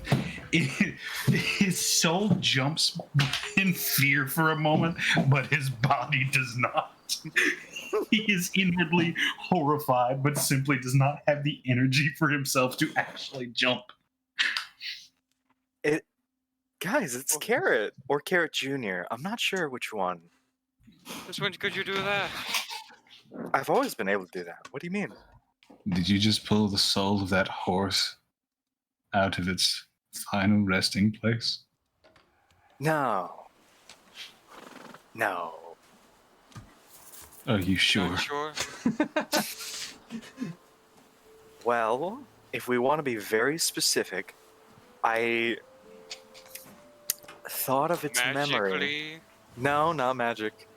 his soul jumps in fear for a moment, but his body does not. He is inwardly horrified, but simply does not have the energy for himself to actually jump.
Guys, it's Carrot or Carrot Jr. I'm not sure which one.
Since when could you do that?
I've always been able to do that. What do you mean?
Did you just pull the soul of that horse out of its final resting place?
No. No.
Are you sure?
Not sure.
Well, if we want to be very specific, I thought of its memory.
Magically.
No, not magic.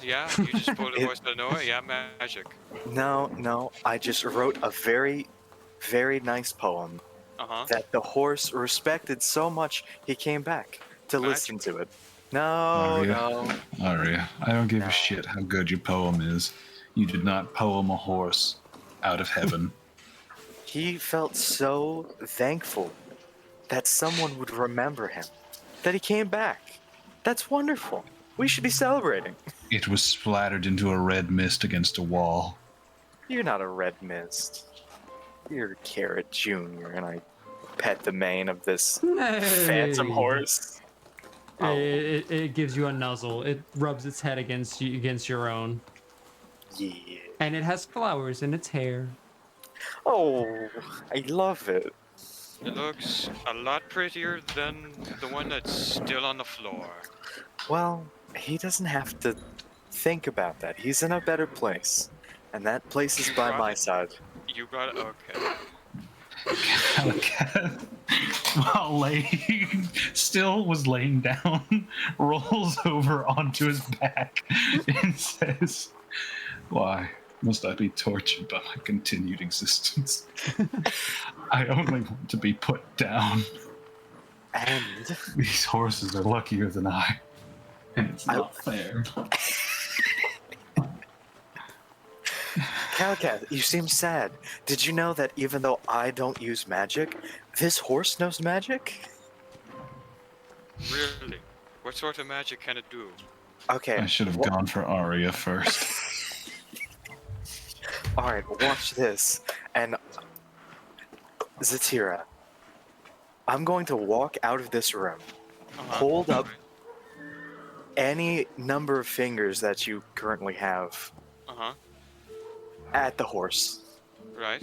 Yeah, you just pulled a
It-
horse out of nowhere. Yeah, magic.
No, I just wrote a very, very nice poem that the horse respected so much he came back to listen to it. No,
Aria.
no.
Aria, I don't give
No.
a shit how good your poem is. You did not poem a horse out of heaven.
He felt so thankful that someone would remember him, that he came back. That's wonderful. We should be celebrating.
It was splattered into a red mist against a wall.
You're not a red mist. You're Carrot Jr., and I pet the mane of this phantom
Hey.
horse. Oh.
It gives you a nuzzle. It rubs its head against your own,
Yeah.
and it has flowers in its hair.
Oh, I love it.
It looks a lot prettier than the one that's still on the floor.
Well, he doesn't have to think about that. He's in a better place. And that place is by my side.
You brought it. Okay.
Calicat, while laying, still was laying down, rolls over onto his back and says, "Why must I be tortured by my continued existence? I only want to be put down.
And
These horses are luckier than I, and it's not fair."
Calicat, you seem sad. Did you know that even though I don't use magic, this horse knows magic?
Really? What sort of magic can it do?
Okay.
I should have gone for Aria first.
Alright, watch this. And Zatira, I'm going to walk out of this room. Hold up any number of fingers that you currently have at the horse.
Right.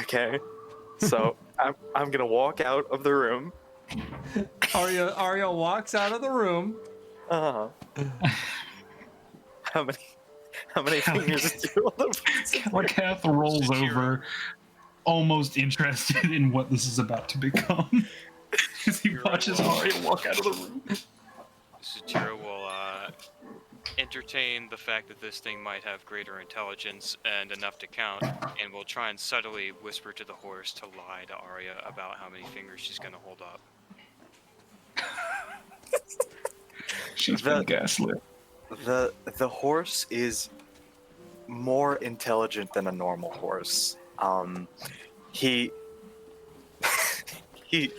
Okay? So I'm gonna walk out of the room.
Arya walks out of the room.
Uh-huh. How many fingers do you want to
Calicath rolls over, almost interested in what this is about to become, as he watches Arya walk out of the room.
Satira will entertain the fact that this thing might have greater intelligence and enough to count, and will try and subtly whisper to the horse to lie to Arya about how many fingers she's going to hold up.
She's been gaslit.
The horse is more intelligent than a normal horse. He he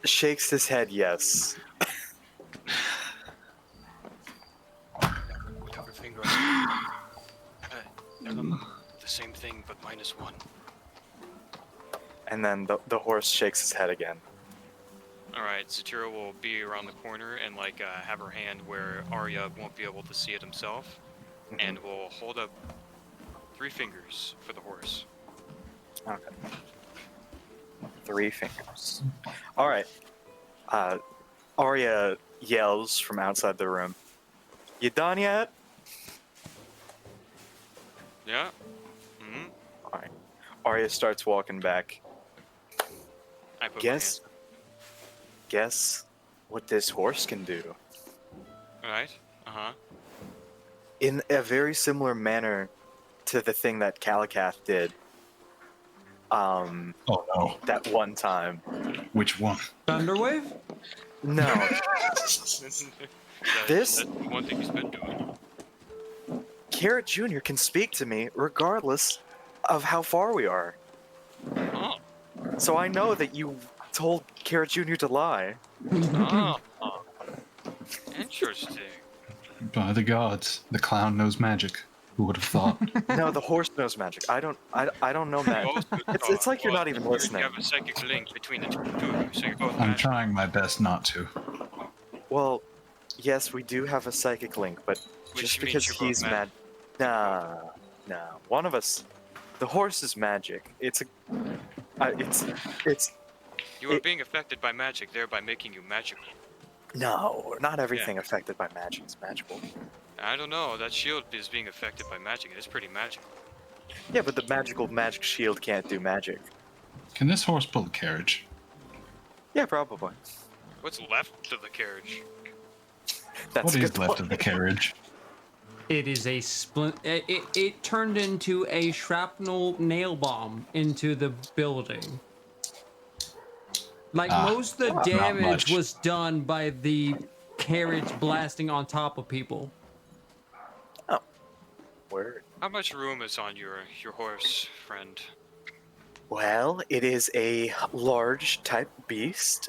shakes his head yes.
Whatever finger they're the same thing, but -1.
And then the horse shakes his head again.
Alright, Satira will be around the corner and have her hand where Arya won't be able to see it himself, and will hold up 3 fingers for the horse.
Okay. 3 fingers. All right. Arya yells from outside the room. You done yet?
Yeah? Mm-hmm.
All right. Arya starts walking back.
I put
Guess what this horse can do?
Alright. Uh-huh.
In a very similar manner to the thing that Calicath did.
Oh no.
That one time.
Which one?
Thunderwave?
No.
That's one thing he's been doing.
Carrot Jr. can speak to me regardless of how far we are.
Oh.
So I know that you told Carrot Jr. to lie.
Oh. Interesting.
By the gods, the clown knows magic. Who would have thought?
No, the horse knows magic. I don't know magic. It's like you're not even listening.
You have a psychic link between the two of you, so you're both
I'm
magic.
trying my best not to.
Well, yes, we do have a psychic link, but
Which
just
means
because
you're both
he's mad. Nah. One of us. The horse is magic. It's
You are being affected by magic, thereby making you magical.
no, not everything affected by magic is magical.
I don't know, that shield is being affected by magic. It's pretty magical.
Yeah, but the magic shield can't do magic.
Can this horse pull a carriage?
Yeah, probably.
What's left of the carriage?
That's
What
a
is
good
left
point.
of the carriage?
It is a splint. It turned into a shrapnel nail bomb into the building. Like most of the
not
damage
much.
was done by the carriage blasting on top of people.
Word.
How much room is on your horse, friend?
Well, it is a large type beast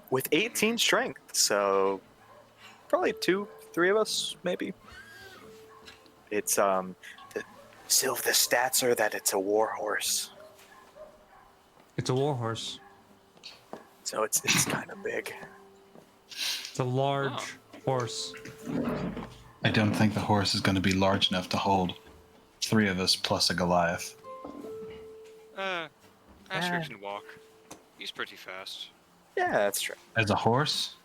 with 18 strength, so probably 2-3 of us, maybe. It's the stats are that it's a war horse,
It's a warhorse.
so it's kind of big.
It's a large horse.
I don't think the horse is going to be large enough to hold 3 of us plus a Goliath.
Asher can walk. He's pretty fast.
Yeah, that's true.
As a horse?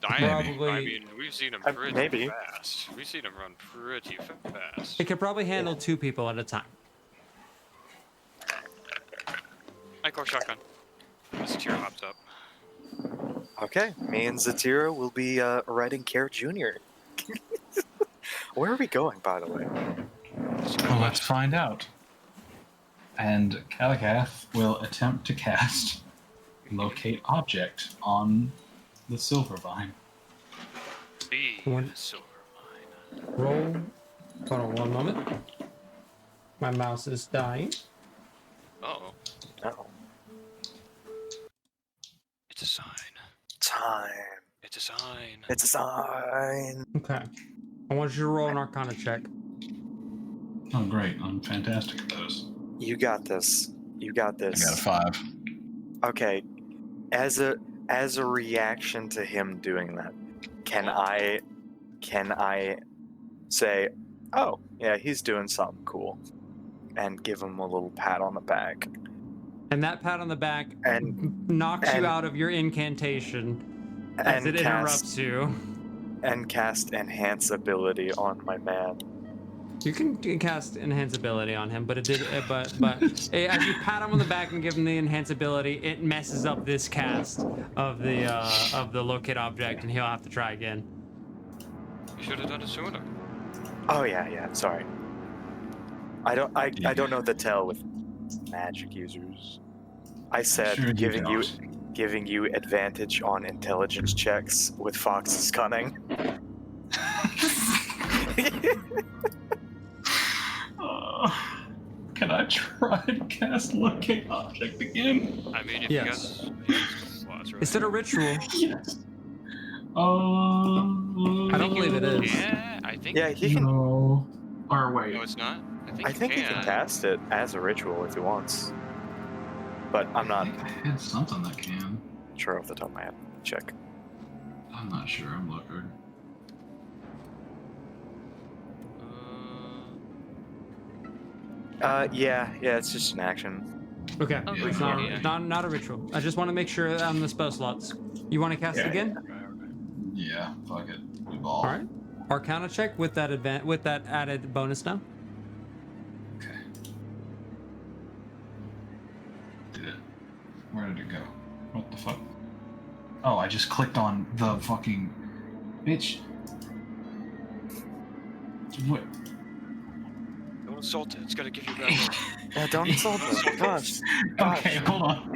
I
Probably-
mean, we've seen him
Uh,
pretty
maybe.
fast. We've seen him run pretty fast.
It could probably handle 2 people at a time.
I call shotgun. This tier hops up.
Okay, me and Zatira will be riding Care Junior. Where are we going, by the way?
Well, let's find out. And Kalakath will attempt to cast Locate Object on the Silver Vine.
Be
One.
silver mine.
Roll. Hold on 1 moment. My mouse is dying.
Oh,
Oh,
it's a sign.
time.
It's a sign.
It's a sign.
Okay. I want you to roll an Arcana check.
Oh, great. I'm fantastic at those.
You got this. You got
I
this.
got a 5.
Okay, as a reaction to him doing that, can I say, oh yeah, he's doing something cool, and give him a little pat on the back?
And that pat on the back
And-
knocks you
and-
out of your incantation as
And
it
cast
interrupts you.
enhance ability on my man.
You can cast enhance ability on him, but it did. But as you pat him on the back and give him the enhance ability, it messes up this cast of the locate object, and he'll have to try again.
You should have done it sooner.
Oh yeah. Sorry. I don't know the tell with magic users. I said
Sure you
giving you advantage on intelligence checks with Fox's cunning.
Can I try to cast Locate Object again?
I mean, if
Yes.
you got slots, right?
Is it a ritual?
Yes.
I don't believe it is.
Yeah, I think.
Yeah, he can.
No. Or wait.
No, it's not. I
I think he can cast it as a ritual if he wants, but I'm
I
not
think I had something that can.
sure off the top of my head. Check.
I'm not sure. I'm looking.
Yeah, it's just an action.
Okay,
Oh,
it's
yeah.
not a ritual. I just want to make sure on the spell slots. You want to cast it
Yeah.
again?
Yeah. Fuck it. Evolve.
All right. Arcana check with that added bonus now.
Okay. Did it? Where did it go? What the fuck? Oh, I just clicked on the fucking bitch. What?
Don't insult it. It's gonna give you better.
Yeah, don't insult him. Gosh.
Okay, hold on.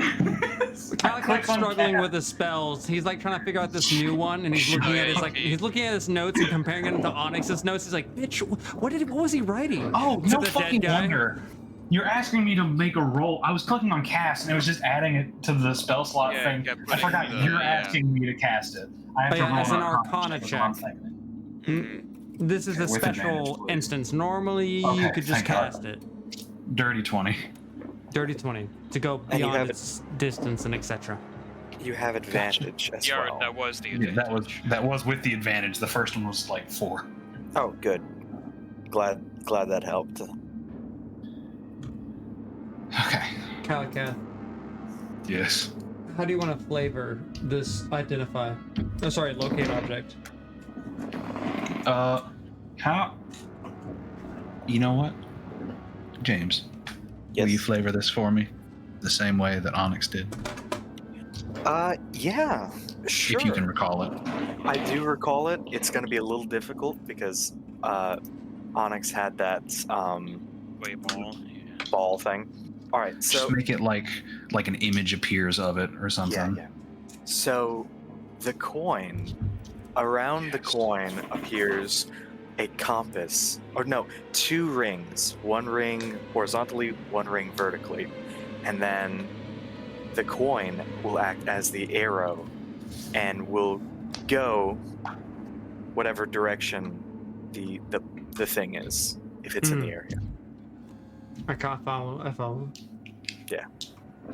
Calicut's struggling with his spells. He's like trying to figure out this new one, and he's looking at his he's looking at his notes and comparing it to Onyx's notes. He's like, "Bitch, what was he writing?"
Oh,
To
no
the
fucking
dead guy?
wonder. You're asking me to make a roll. I was clicking on cast, and it was just adding it to the spell slot
Yeah,
thing.
kept
I
putting
forgot
the-
you're
yeah.
asking me to cast it. I have
Oh,
to
yeah,
roll
as an Arcana
is what I'm
check.
thinking.
Mm.
This is a
With advantage,
special
please.
instance. Normally,
Okay,
you could just
thank God.
cast it.
Dirty 20.
Dirty 20 to go
And you
beyond
have
its distance and etc.
You have advantage as
Yeah,
well.
that was the
Yeah,
advantage.
that was with the advantage. The first one was like 4.
Oh, good. Glad that helped.
Okay.
Calicat,
Yes.
how do you want to flavor this identify? Oh, sorry, locate object.
How? You know what? James,
Yes.
will you flavor this for me? The same way that Onyx did.
Yeah, sure.
If you can recall it.
I do recall it. It's going to be a little difficult because Onyx had that
Wait, ball. Yeah.
ball thing. All right,
Just
so
make it like an image appears of it or something.
yeah. So the coin, around the coin appears a compass, or no, 2 rings. 1 ring horizontally, 1 ring vertically, and then the coin will act as the arrow and will go whatever direction the thing is, if it's in the area.
I can't follow. I follow.
Yeah.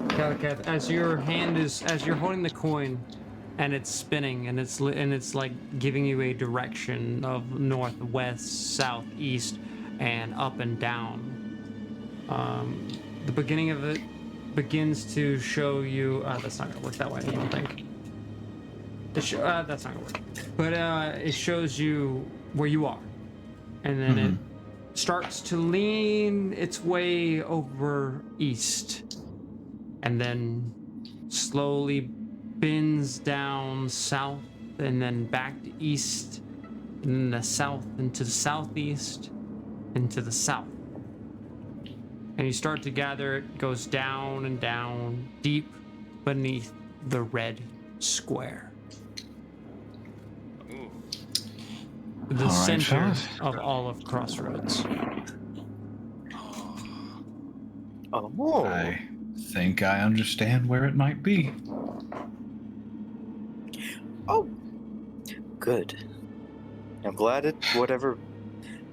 Kalakath, as you're holding the coin, and it's spinning, and it's like giving you a direction of north, west, south, east, and up and down. The beginning of it begins to show you. That's not gonna work that way. I don't think. That's not gonna work. But it shows you where you are, and then it starts to lean its way over east, and then slowly bends down south, and then back to east, and then the south into the southeast, into the south. And you start to gather it goes down and down, deep beneath the red square.
Ooh.
The
All right,
center
fellas.
of all of Crossroads.
Oh,
I think I understand where it might be.
oh, good. I'm glad it whatever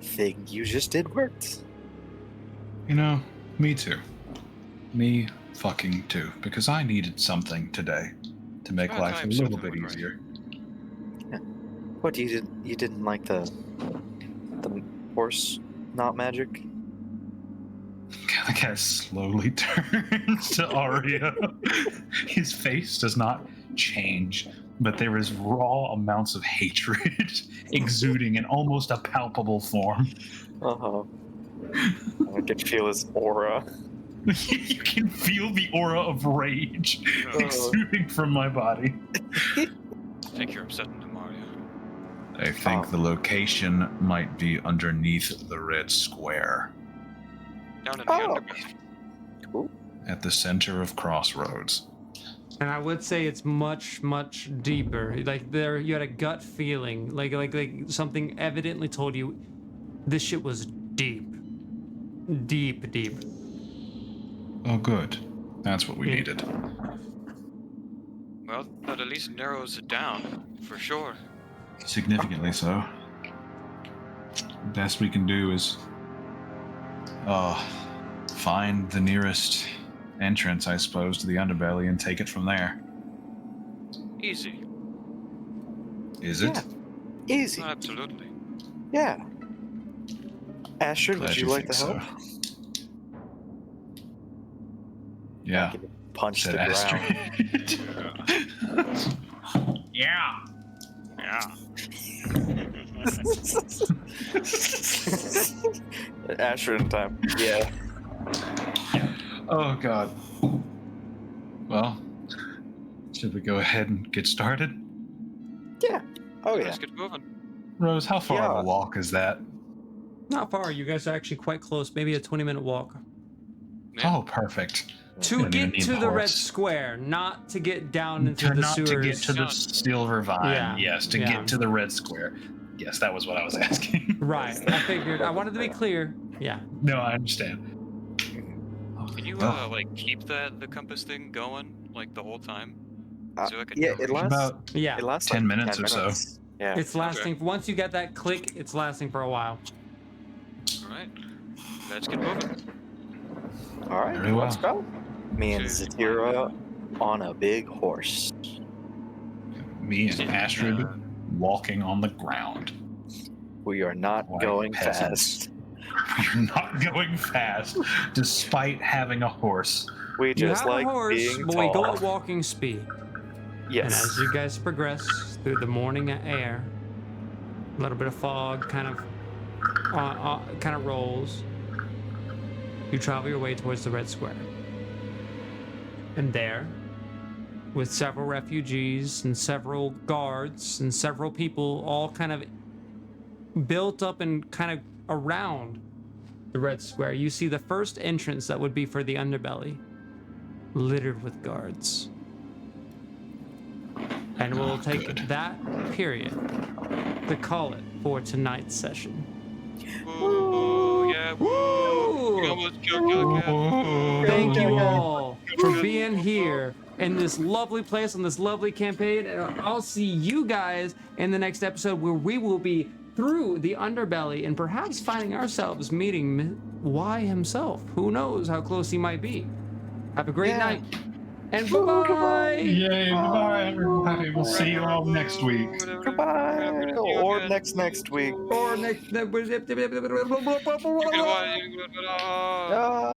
thing you just did worked.
You know, me too. Me fucking too. Because I needed something today to make
About
life a
time
little
something
bit
went right.
easier.
What you didn't like the horse not magic?
Kalakath slowly turns to Arya. His face does not change, but there is raw amounts of hatred exuding in almost a palpable form.
Uh-huh. I can feel his aura.
You can feel the aura of rage exuding from my body.
I think you're upsetting him, Mario.
I think the location might be underneath the red square
Down in the
Oh.
underbelly.
Cool.
at the center of Crossroads.
And I would say it's much, much deeper. Like there, you had a gut feeling, like something evidently told you, this shit was deep, deep, deep.
Oh, good. That's what we
Yeah.
needed.
Well, that at least narrows it down, for sure.
Significantly so. Best we can do is find the nearest entrance, I suppose, to the underbelly and take it from there.
Easy.
Is it?
Yeah. Easy.
Absolutely.
Yeah. Astrid,
Glad
would you like
think
to help?
so. Yeah.
Punch the
Said
ground.
Astrid. Yeah.
Yeah.
Astrid in time. Yeah.
Oh God. Well, should we go ahead and get started?
Yeah. Oh yeah.
Let's get moving.
Rose, how far of
Yeah.
a walk is that?
Not far. You guys are actually quite close. Maybe a 20-minute walk.
Yeah.
Oh, perfect.
To
don't even
get
need
to
the
the red
horse.
square, not to get down into the
Not
sewers.
to get to the silver vine.
Yeah,
Yes, to
yeah.
get to the red square. Yes, that was what I was asking.
Right. I figured. I wanted to be clear. Yeah.
No, I understand.
Can you
Oh.
like keep the compass thing going like the whole time? Is there, like, a
Yeah, it
duration?
lasts.
About
Yeah.
It lasts
10
like
minutes
10
or so.
minutes. Yeah.
It's lasting. Once you get that click, it's lasting for a while.
All right. Let's get moving.
All right.
Very
Let's
well.
go. Me and
Okay.
Zatira on a big horse.
me and Astrid
Uh,
walking on the ground.
We are not
Like
going
peasants.
fast.
We're not going fast, despite having a horse.
We
You
just
have
like
a horse,
being
but we go
tall.
at walking speed. And
Yes.
as you guys progress through the morning air, a little bit of fog kind of rolls. You travel your way towards the red square. And there, with several refugees and several guards and several people all kind of built up and kind of around the Red Square. You see the first entrance that would be for the underbelly, littered with guards. And we'll take that period to call it for tonight's session.
Woo, yeah, woo. We almost killed Calicat.
Thank you all for being here in this lovely place on this lovely campaign. And I'll see you guys in the next episode where we will be through the underbelly and perhaps finding ourselves meeting Y himself. Who knows how close he might be. Have a great night. And bye-bye.
Yay, bye everybody. We'll see you all next week.
Goodbye. Or next week.
Or next.
Ah.